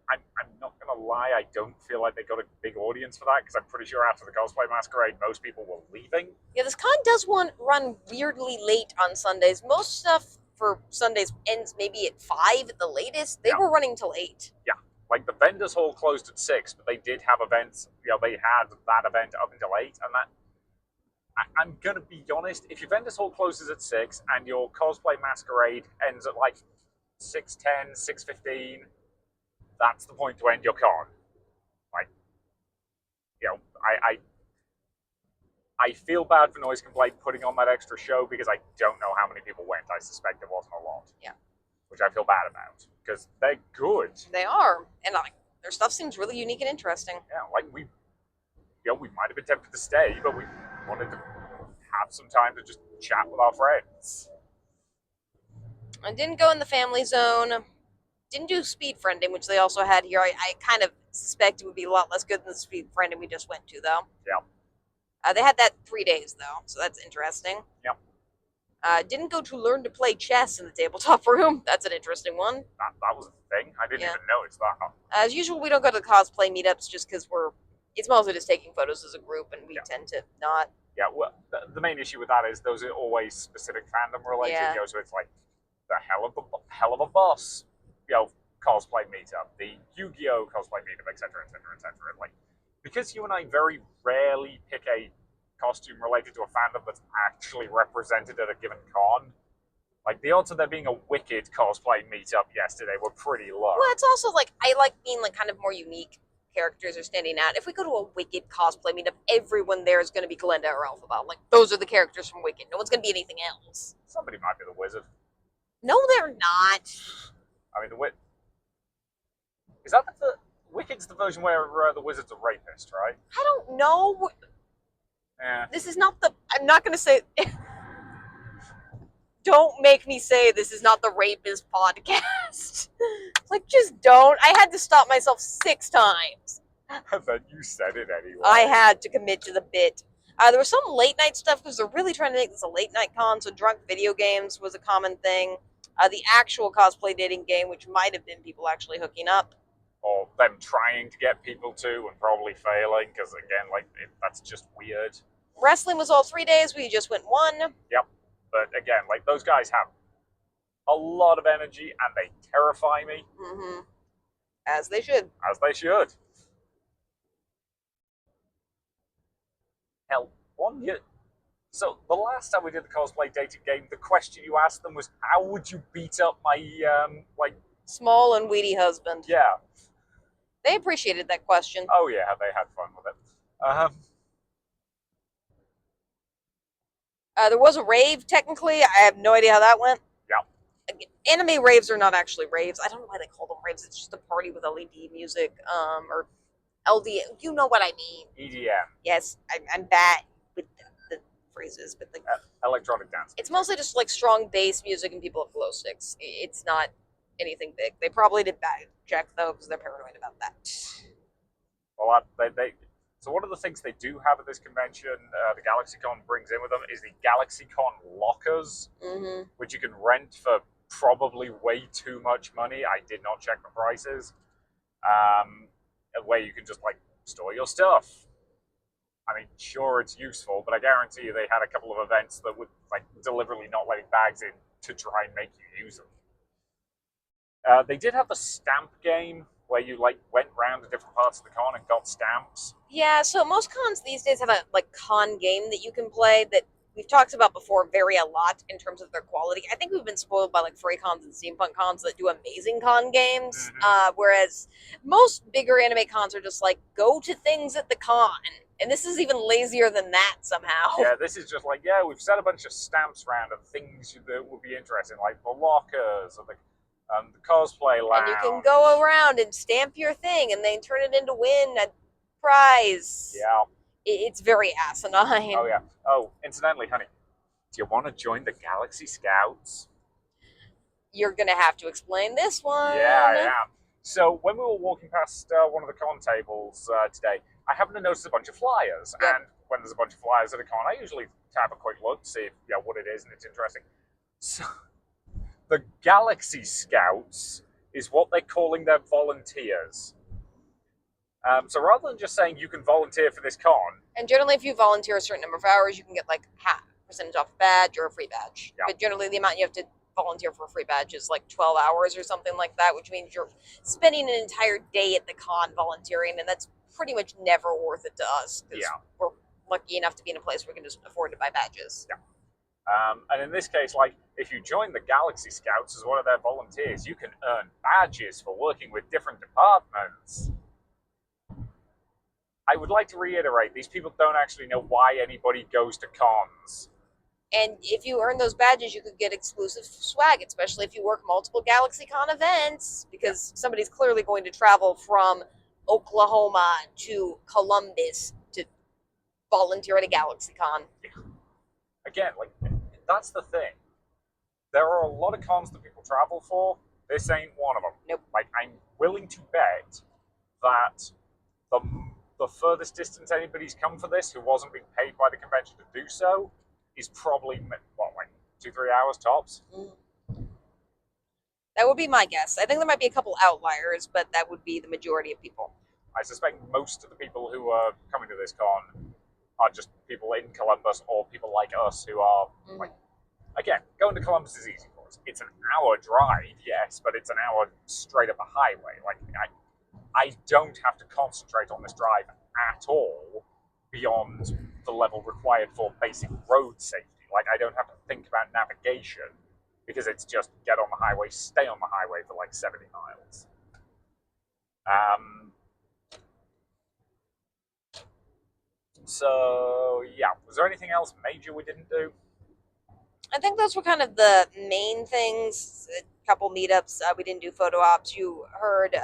I'm not going to lie, I don't feel like they got a big audience for that because I'm pretty sure after the Cosplay Masquerade, most people were leaving. Yeah, this con does run weirdly late on Sundays. Most stuff for Sundays ends maybe at 5 at the latest. They were running till 8. Yeah, like the vendors hall closed at 6, but they did have events. They had that event up until 8, and that. I'm going to be honest, if your vendors hall closes at 6 and your Cosplay Masquerade ends at like 6:10, 6:15, that's the point to end your con. Like, I feel bad for Noise Complaint putting on that extra show because I don't know how many people went. I suspect it wasn't a lot. Yeah. Which I feel bad about because they're good. They are, and their stuff seems really unique and interesting. Yeah, like we might have been tempted to stay, but we wanted to have some time to just chat with our friends. I didn't go in the family zone. Didn't do speed friending, which they also had here. I kind of suspect it would be a lot less good than the speed friending we just went to, though. Yeah. They had that 3 days, though, so that's interesting. Yep. Didn't go to learn to play chess in the tabletop room. That's an interesting one. That was a thing. I didn't Yeah. even notice that. As usual, we don't go to the cosplay meetups just because it's mostly just taking photos as a group, and we Yeah. tend to not. Yeah, well, the main issue with that is those are always specific fandom related. Yeah. You know, so it's like the hell of a boss, you know, cosplay meetup, the Yu-Gi-Oh cosplay meetup, etc., etc., etc. Like, because you and I very rarely pick a costume related to a fandom that's actually represented at a given con. Like, the odds of there being a Wicked cosplay meetup yesterday were pretty low. Well, it's also like I like being like kind of more unique characters are standing out. If we go to a Wicked cosplay meetup, everyone there is going to be Glinda or Elphaba. Like those are the characters from Wicked. No one's going to be anything else. Somebody might be the wizard. No, they're not. I mean, is that the Wicked's the version where the wizard's a rapist, right? I don't know. Yeah. This is not the. I'm not going to say. Don't make me say this is not the rapist podcast. Like, just don't. I had to stop myself 6 times. But you said it anyway. I had to commit to the bit. There was some late night stuff because they're really trying to make this a late night con, so drunk video games was a common thing. The actual cosplay dating game, which might have been people actually hooking up. Or them trying to get people to and probably failing, because again, like, that's just weird. Wrestling was all 3 days, we just went 1. Yep. But again, like, those guys have a lot of energy and they terrify me. Mm-hmm. As they should. As they should. Hell, 1 year. So the last time we did the cosplay dating game, the question you asked them was, how would you beat up my, Small and weedy husband. yeah. They appreciated that question. Oh yeah, they had fun with it. There was a rave, technically. I have no idea how that went. Yeah. Anime raves are not actually raves. I don't know why they call them raves. It's just a party with LED music, or LD. You know what I mean. EDM. Yes, I'm bad with the phrases, but like Electronic dance. it's mostly just like strong bass music and people have glow sticks. It's not anything big. They probably did bad check though because they're paranoid about that. Well, so one of the things they do have at this convention, the GalaxyCon brings in with them, is the GalaxyCon lockers, which you can rent for probably way too much money. I did not check the prices. Where you can just like store your stuff. I mean, sure, it's useful, but I guarantee you they had a couple of events that would like deliberately not letting bags in to try and make you use them. They did have the stamp game where you like went around to different parts of the con and got stamps. Yeah, so most cons these days have a like con game that you can play that we've talked about before vary a lot in terms of their quality. I think we've been spoiled by like furry cons and steampunk cons that do amazing con games, whereas most bigger anime cons are just like go to things at the con. And this is even lazier than that somehow. Yeah, this is just like, yeah, we've set a bunch of stamps around of things that would be interesting, like the lockers or the cosplay lounge. And you can go around and stamp your thing and then turn it into win a prize. Yeah. It's very asinine. Oh, yeah. Oh, incidentally, honey, do you want to join the Galaxy Scouts? You're going to have to explain this one. Yeah, I am. So when we were walking past one of the con tables today, I happened to notice a bunch of flyers. Yep. And when there's a bunch of flyers at a con, I usually have a quick look, see if, what it is, and it's interesting. So the Galaxy Scouts is what they're calling their volunteers. So rather than just saying you can volunteer for this con... And generally if you volunteer a certain number of hours, you can get like half percentage off a badge or a free badge. Yep. But generally the amount you have to volunteer for a free badge is like 12 hours or something like that, which means you're spending an entire day at the con volunteering, and that's pretty much never worth it to us. Yeah. We're lucky enough to be in a place where we can just afford to buy badges. Yeah. And in this case, like, if you join the Galaxy Scouts as one of their volunteers, you can earn badges for working with different departments. I would like to reiterate, these people don't actually know why anybody goes to cons. And if you earn those badges, you could get exclusive swag, especially if you work multiple GalaxyCon events, because somebody's clearly going to travel from Oklahoma to Columbus to volunteer at a GalaxyCon. Again, like, that's the thing. there are a lot of cons that people travel for. This ain't one of them. Nope. Like, I'm willing to bet that the furthest distance anybody's come for this who wasn't being paid by the convention to do so is probably, what, like 2-3 hours tops? That would be my guess. I think there might be a couple outliers, but that would be the majority of people. I suspect most of the people who are coming to this con are just people in Columbus or people like us who are, like, again, going to Columbus is easy for us. It's an hour drive, yes, but it's an hour straight up a highway. Like, I don't have to concentrate on this drive at all beyond the level required for basic road safety. Like, I don't have to think about navigation because it's just get on the highway, stay on the highway for like 70 miles. So, yeah. Was there anything else major we didn't do? I think those were kind of the main things. A couple meetups. We didn't do photo ops. You heard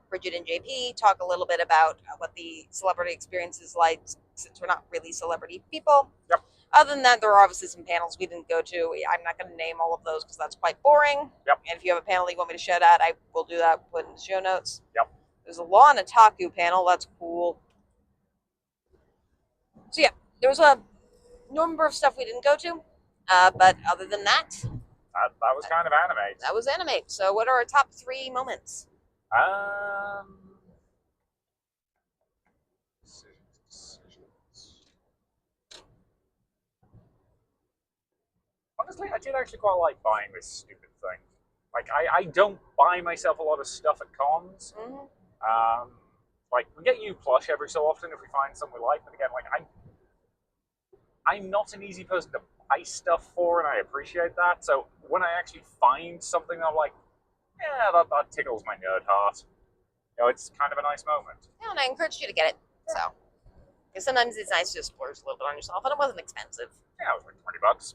Bridget and JP talk a little bit about what the celebrity experience is like, since we're not really celebrity people. Yep. Other than that, there are obviously some panels we didn't go to. I'm not going to name all of those because that's quite boring. Yep. And if you have a panel you want me to shout out, I will do that. Put in the show notes. Yep. There's a Law and Otaku panel. That's cool. So yeah, there was a number of stuff we didn't go to. But other than that, that was kind of Animate. that was Animate. So what are our top 3 moments? Decisions. Honestly, I did actually quite like buying this stupid thing. Like, I don't buy myself a lot of stuff at cons. Like, we get you plush every so often if we find something we like, but again, like, I'm not an easy person to buy stuff for, and I appreciate that. So when I actually find something I'm like, yeah, that tickles my nerd heart. You know, it's kind of a nice moment. Yeah, and I encouraged you to get it. So, because sometimes it's nice to just splurge a little bit on yourself, and it wasn't expensive. Yeah, it was like $20.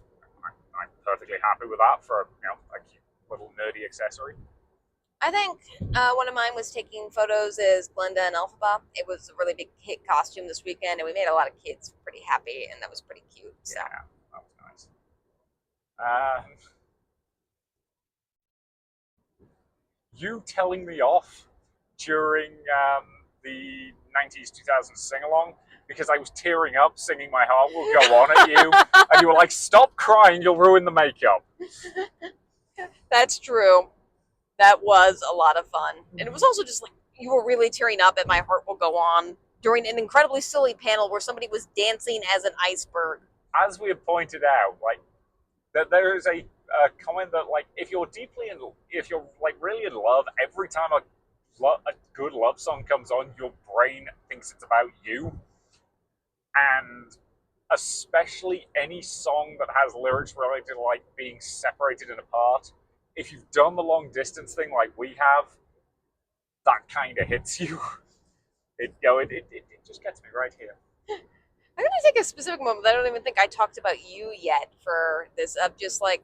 I'm perfectly happy with that for, you know, a cute little nerdy accessory. I think one of mine was taking photos as Glenda and Elphaba. It was a really big hit costume this weekend, and we made a lot of kids pretty happy, and that was pretty cute. So. Yeah, that was nice. You telling me off during the 90s 2000s sing-along because I was tearing up singing My Heart Will Go On at you, and you were like, stop crying, you'll ruin the makeup. That's true. That was a lot of fun. And it was also just like, you were really tearing up at My Heart Will Go On during an incredibly silly panel where somebody was dancing as an iceberg. As we had pointed out, like, that there is a comment that, like, if you're like really in love, every time a good love song comes on, your brain thinks it's about you. And especially any song that has lyrics related to, like, being separated and apart, if you've done the long distance thing like we have, that kind of hits you. It just gets me right here. I'm going to take a specific moment. I don't even think I talked about you yet for this. Just like,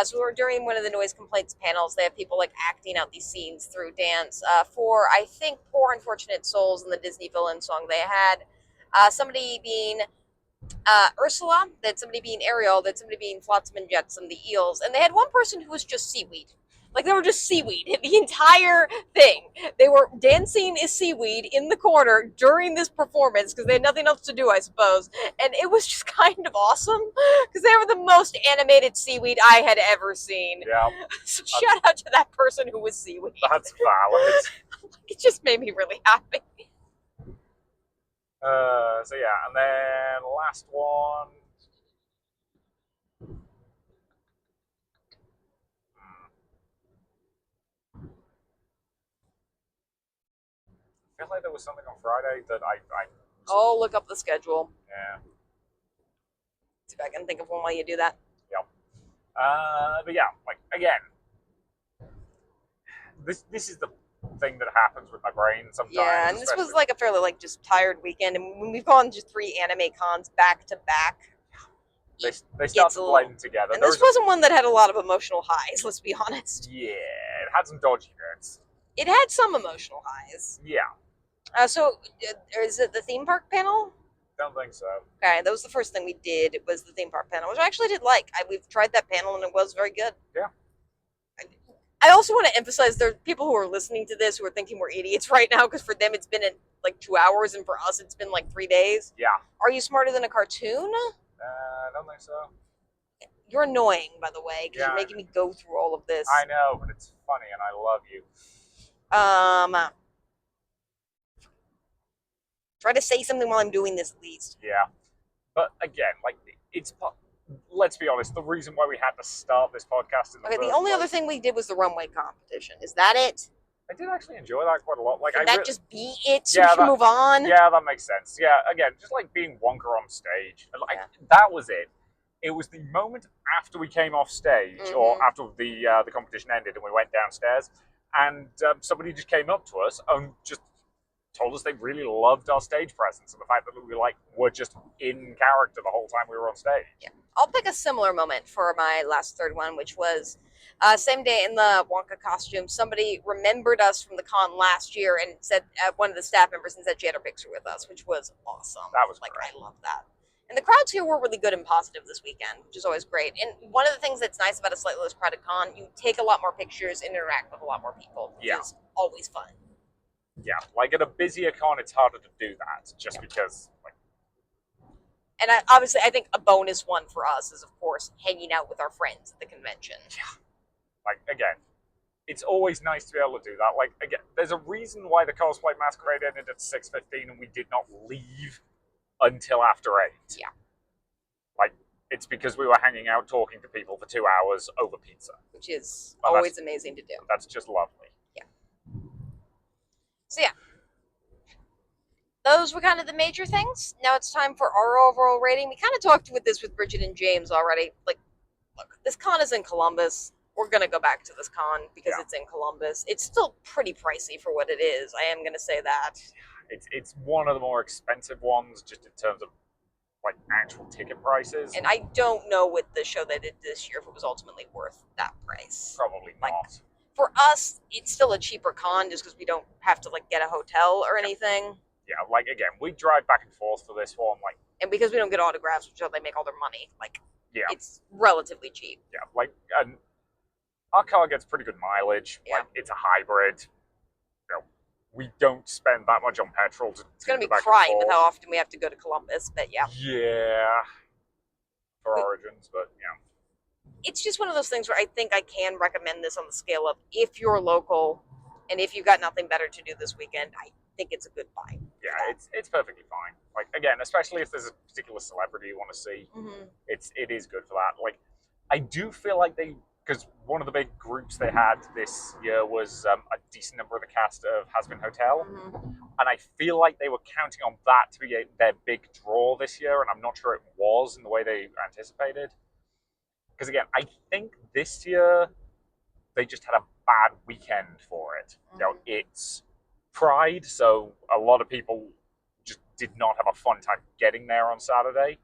so we're during one of the noise complaints panels. They have people like acting out these scenes through dance. For, I think, Poor Unfortunate Souls in the Disney villain song, they had somebody being Ursula, that somebody being Ariel, that somebody being Flotsam and Jetsam, the eels, and they had one person who was just seaweed. Like, they were just seaweed. The entire thing. They were dancing as seaweed in the corner during this performance because they had nothing else to do, I suppose. And it was just kind of awesome because they were the most animated seaweed I had ever seen. Yeah. So shout out to that person who was seaweed. That's valid. It just made me really happy. So yeah, and then last one. I feel like there was something on Friday that I Oh, look up the schedule. yeah. See if I can think of one while you do that. Yep. But yeah, like, again, this is the thing that happens with my brain sometimes. Yeah, and this was like a fairly like just tired weekend, and when we've gone to 3 anime cons back to back, they start to blend together. And this wasn't one that had a lot of emotional highs. Let's be honest. Yeah, it had some dodgy bits. It had some emotional highs. Yeah. So is it the theme park panel? Don't think so. Okay, that was the first thing we did. It was the theme park panel, which I actually did like. We've tried that panel and it was very good. Yeah. I also want to emphasize there are people who are listening to this who are thinking we're idiots right now because for them it's been in like 2 hours and for us it's been like 3 days. Yeah. Are you smarter than a cartoon? I don't think so. You're annoying, by the way, because Yeah, you're making me go through all of this. I know, but it's funny and I love you. Try to say something while I'm doing this at least. Yeah. But again, like, let's be honest, the reason why we had to start this podcast in the Okay, the first only other place- thing we did was the runway competition. Is that it? I did actually enjoy that quite a lot. Like, Can I that re- just be it so Yeah, we can that- move on? Yeah, that makes sense. Yeah, again, just like being Wonka on stage. Like, that was it. It was the moment after we came off stage, or after the competition ended, and we went downstairs, and somebody just came up to us and just told us they really loved our stage presence and the fact that we were just in character the whole time we were on stage. Yeah. I'll pick a similar moment for my last third one, which was same day in the Wonka costume. Somebody remembered us from the con last year and said one of the staff members and said she had her picture with us, which was awesome. That was like great. I love that. And the crowds here were really good and positive this weekend, which is always great. And one of the things that's nice about a slightly less crowded con, you take a lot more pictures and interact with a lot more people, which is always fun. Yeah, like at a busier con, it's harder to do that just because, like, And obviously, I think a bonus one for us is, of course, hanging out with our friends at the convention. yeah, like again, it's always nice to be able to do that. Like again, there's a reason why the cosplay masquerade ended at 6:15 and we did not leave until after 8. Yeah. Like it's because we were hanging out talking to people for 2 hours over pizza. Which is Well, always amazing to do. That's just lovely. So yeah, those were kind of the major things. Now it's time for our overall rating. We kind of talked with Bridget and James already. Like, look, this con is in Columbus. We're gonna go back to this con because it's in Columbus. It's still pretty pricey for what it is. I am gonna say that. It's one of the more expensive ones, just in terms of like actual ticket prices. And I don't know with the show they did this year if it was ultimately worth that price. Probably not. For us, it's still a cheaper con just because we don't have to like get a hotel or anything. Yeah, like again, we drive back and forth for this one, like And because we don't get autographs, which is how they make all their money, like it's relatively cheap. yeah, like and our car gets pretty good mileage. Yeah. Like it's a hybrid. You know, we don't spend that much on petrol. It's gonna be crying with how often we have to go to Columbus, but yeah. Yeah. For Origins, but yeah. It's just one of those things where I think I can recommend this on the scale of if you're local and if you've got nothing better to do this weekend, I think it's a good buy. Yeah, it's perfectly fine. Like again, especially if there's a particular celebrity you want to see, it is good for that. Like I do feel like because one of the big groups they had this year was a decent number of the cast of Has Been Hotel, and I feel like they were counting on that to be their big draw this year, and I'm not sure it was in the way they anticipated. Because again, I think this year they just had a bad weekend for it. You know, it's Pride, so a lot of people just did not have a fun time getting there on Saturday.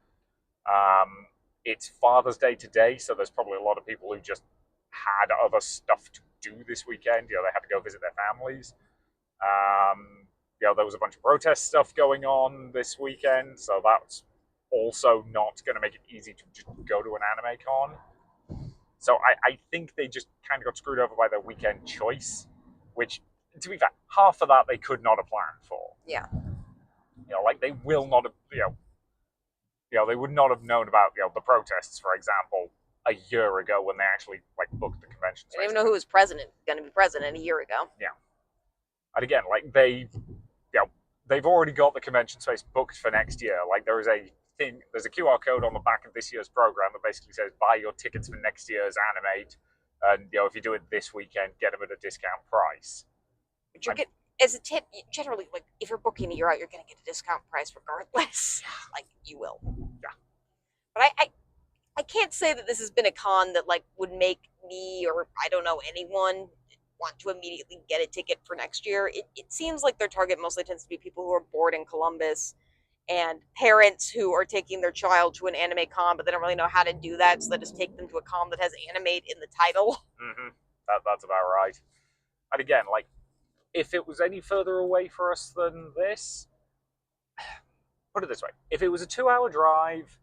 It's Father's Day today, so there's probably a lot of people who just had other stuff to do this weekend. You know, they had to go visit their families. You know, there was a bunch of protest stuff going on this weekend, so that's also not going to make it easy to just go to an anime con. So I think they just kind of got screwed over by their weekend choice, which, to be fair, half of that they could not have planned for. Yeah. You know, like they will not have, they would not have known about, the protests, for example, a year ago when they actually like booked the convention space. I didn't even know who was going to be president a year ago. Yeah. And again, like they've already got the convention space booked for next year. Like there's a QR code on the back of this year's program that basically says buy your tickets for next year's Animate, and if you do it this weekend, get them at a discount price. But you get, as a tip, generally, like if you're booking a year out, you're going to get a discount price regardless. Like you will. Yeah. But I can't say that this has been a con that like would make me or I don't know anyone want to immediately get a ticket for next year. It seems like their target mostly tends to be people who are bored in Columbus and parents who are taking their child to an anime con, but they don't really know how to do that, so they just take them to a con that has Animate in the title. That's about right. And again, like, if it was any further away for us than this, put it this way: if it was a 2-hour drive,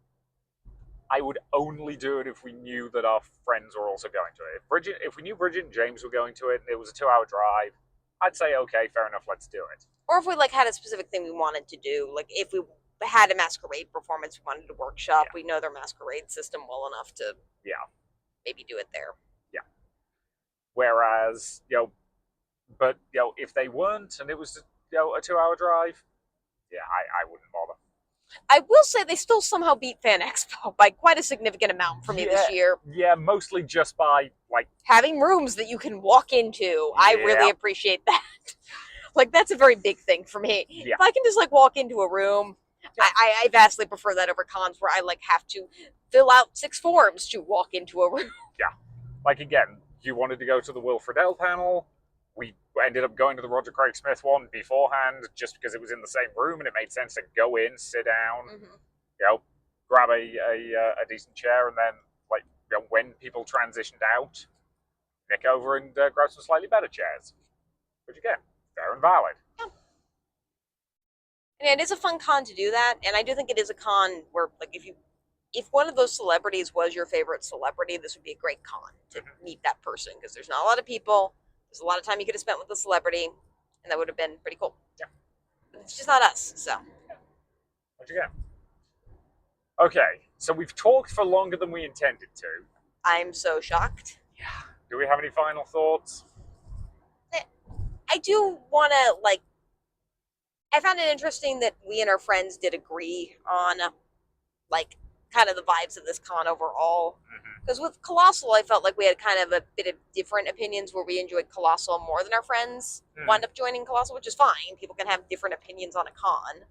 I would only do it if we knew that our friends were also going to it. If we knew Bridget and James were going to it, and it was a 2-hour drive, I'd say okay, fair enough, let's do it. Or if we like had a specific thing we wanted to do, like if we had a masquerade performance we wanted to workshop, we know their masquerade system well enough to maybe do it there. Yeah. Whereas, but if they weren't and it was a 2-hour drive, I wouldn't bother. I will say they still somehow beat Fan Expo by quite a significant amount for me this year. Yeah, mostly just by like having rooms that you can walk into. I really appreciate that. Like that's a very big thing for me. Yeah. If I can just like walk into a room, I vastly prefer that over cons where I like have to fill out 6 forms to walk into a room. Yeah. Like again, you wanted to go to the Will Friedle panel. We ended up going to the Roger Craig Smith one beforehand just because it was in the same room and it made sense to go in, sit down, grab a decent chair, and then when people transitioned out, nick over and grab some slightly better chairs. Which again, fair and valid. Yeah. And it is a fun con to do that, and I do think it is a con where like if one of those celebrities was your favorite celebrity, this would be a great con to meet that person because there's not a lot of people. There's a lot of time you could have spent with the celebrity, and that would have been pretty cool. Yeah. But it's just not us, so. What you get? Okay, so we've talked for longer than we intended to. I'm so shocked. Yeah. Do we have any final thoughts? I do want to, I found it interesting that we and our friends did agree on, kind of the vibes of this con overall. Because with Colossal, I felt like we had kind of a bit of different opinions where we enjoyed Colossal more than our friends wound up joining Colossal, which is fine. People can have different opinions on a con.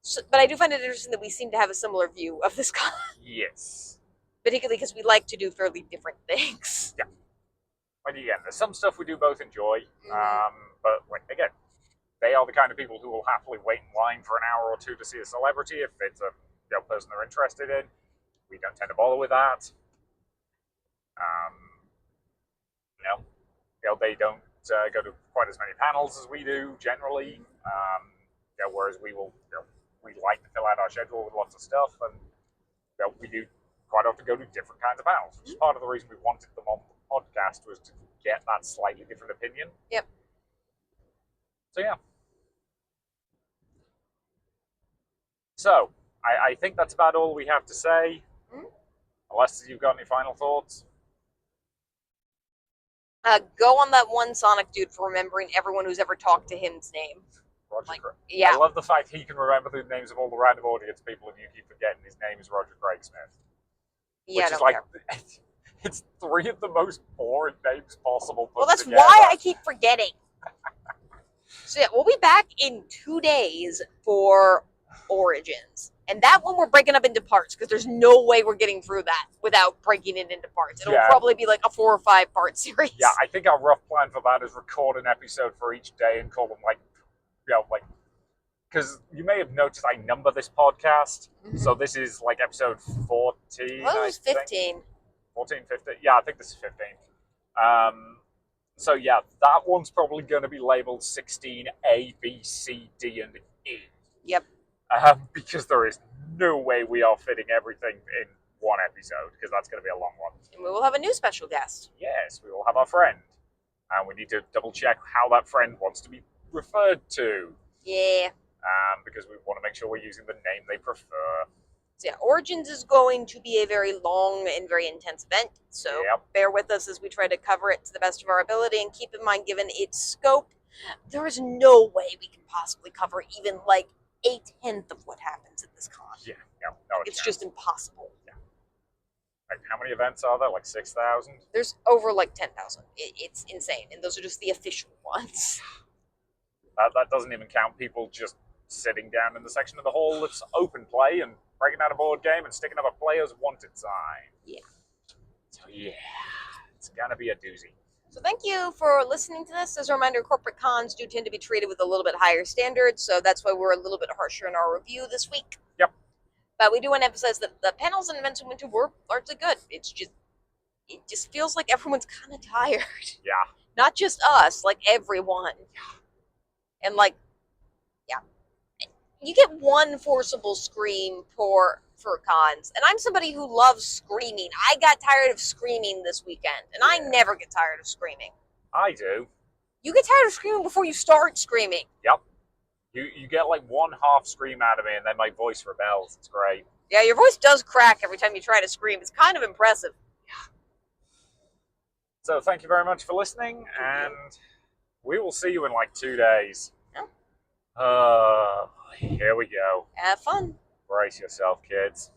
So, but I do find it interesting that we seem to have a similar view of this con. Yes. Particularly because we like to do fairly different things. Yeah. But again, there's some stuff we do both enjoy. But again, they are the kind of people who will happily wait in line for an hour or two to see a celebrity if it's a person they're interested in. We don't tend to bother with that. They don't go to quite as many panels as we do generally. Whereas we will, we like to fill out our schedule with lots of stuff, and we do quite often go to different kinds of panels. Which is part of the reason we wanted them on the podcast was to get that slightly different opinion. Yep. So yeah. So I think that's about all we have to say. Unless you've got any final thoughts. Go on that one Sonic dude for remembering everyone who's ever talked to him's name. Roger Craig. Yeah. I love the fact he can remember the names of all the random audience people and you keep forgetting his name is Roger Craig Smith. Yeah, which is it's 3 of the most boring names possible. Well, that's together. why I keep forgetting. So yeah, we'll be back in 2 days for Origins. And that one we're breaking up into parts because there's no way we're getting through that without breaking it into parts. It'll probably be like a 4 or 5 part series. Yeah, I think our rough plan for that is record an episode for each day and call them because you may have noticed I number this podcast. So this is episode 14. Well, it was 15. 14, 15. Yeah, I think this is 15. So yeah, that one's probably going to be labeled 16 A, B, C, D, and E. Yep. Because there is no way we are fitting everything in one episode, because that's going to be a long one. And we will have a new special guest. Yes, we will have our friend. And we need to double check how that friend wants to be referred to. Yeah. Because we want to make sure we're using the name they prefer. So yeah, Origins is going to be a very long and very intense event. So bear with us as we try to cover it to the best of our ability. And keep in mind, given its scope, there is no way we can possibly cover even 1/10 of what happens at this con. Yeah, no, it's just impossible. Yeah. How many events are there? 6,000? There's over 10,000. It's insane, and those are just the official ones. That doesn't even count people just sitting down in the section of the hall that's open play and breaking out a board game and sticking up a player's wanted sign. Yeah. So yeah, it's gonna be a doozy. So thank you for listening to this. As a reminder, corporate cons do tend to be treated with a little bit higher standards, so that's why we're a little bit harsher in our review this week. Yep. But we do want to emphasize that the panels and events we went to were largely good. It just feels like everyone's kind of tired. Yeah. Not just us, everyone. And you get one forcible scream for cons, and I'm somebody who loves screaming. I got tired of screaming this weekend, and I never get tired of screaming. I do. You get tired of screaming before you start screaming. Yep. You get like one half scream out of me, and then my voice rebels. It's great. Yeah, your voice does crack every time you try to scream. It's kind of impressive. So thank you very much for listening, and we will see you in like 2 days. Yeah. Here we go. Have fun. Brace yourself, kids.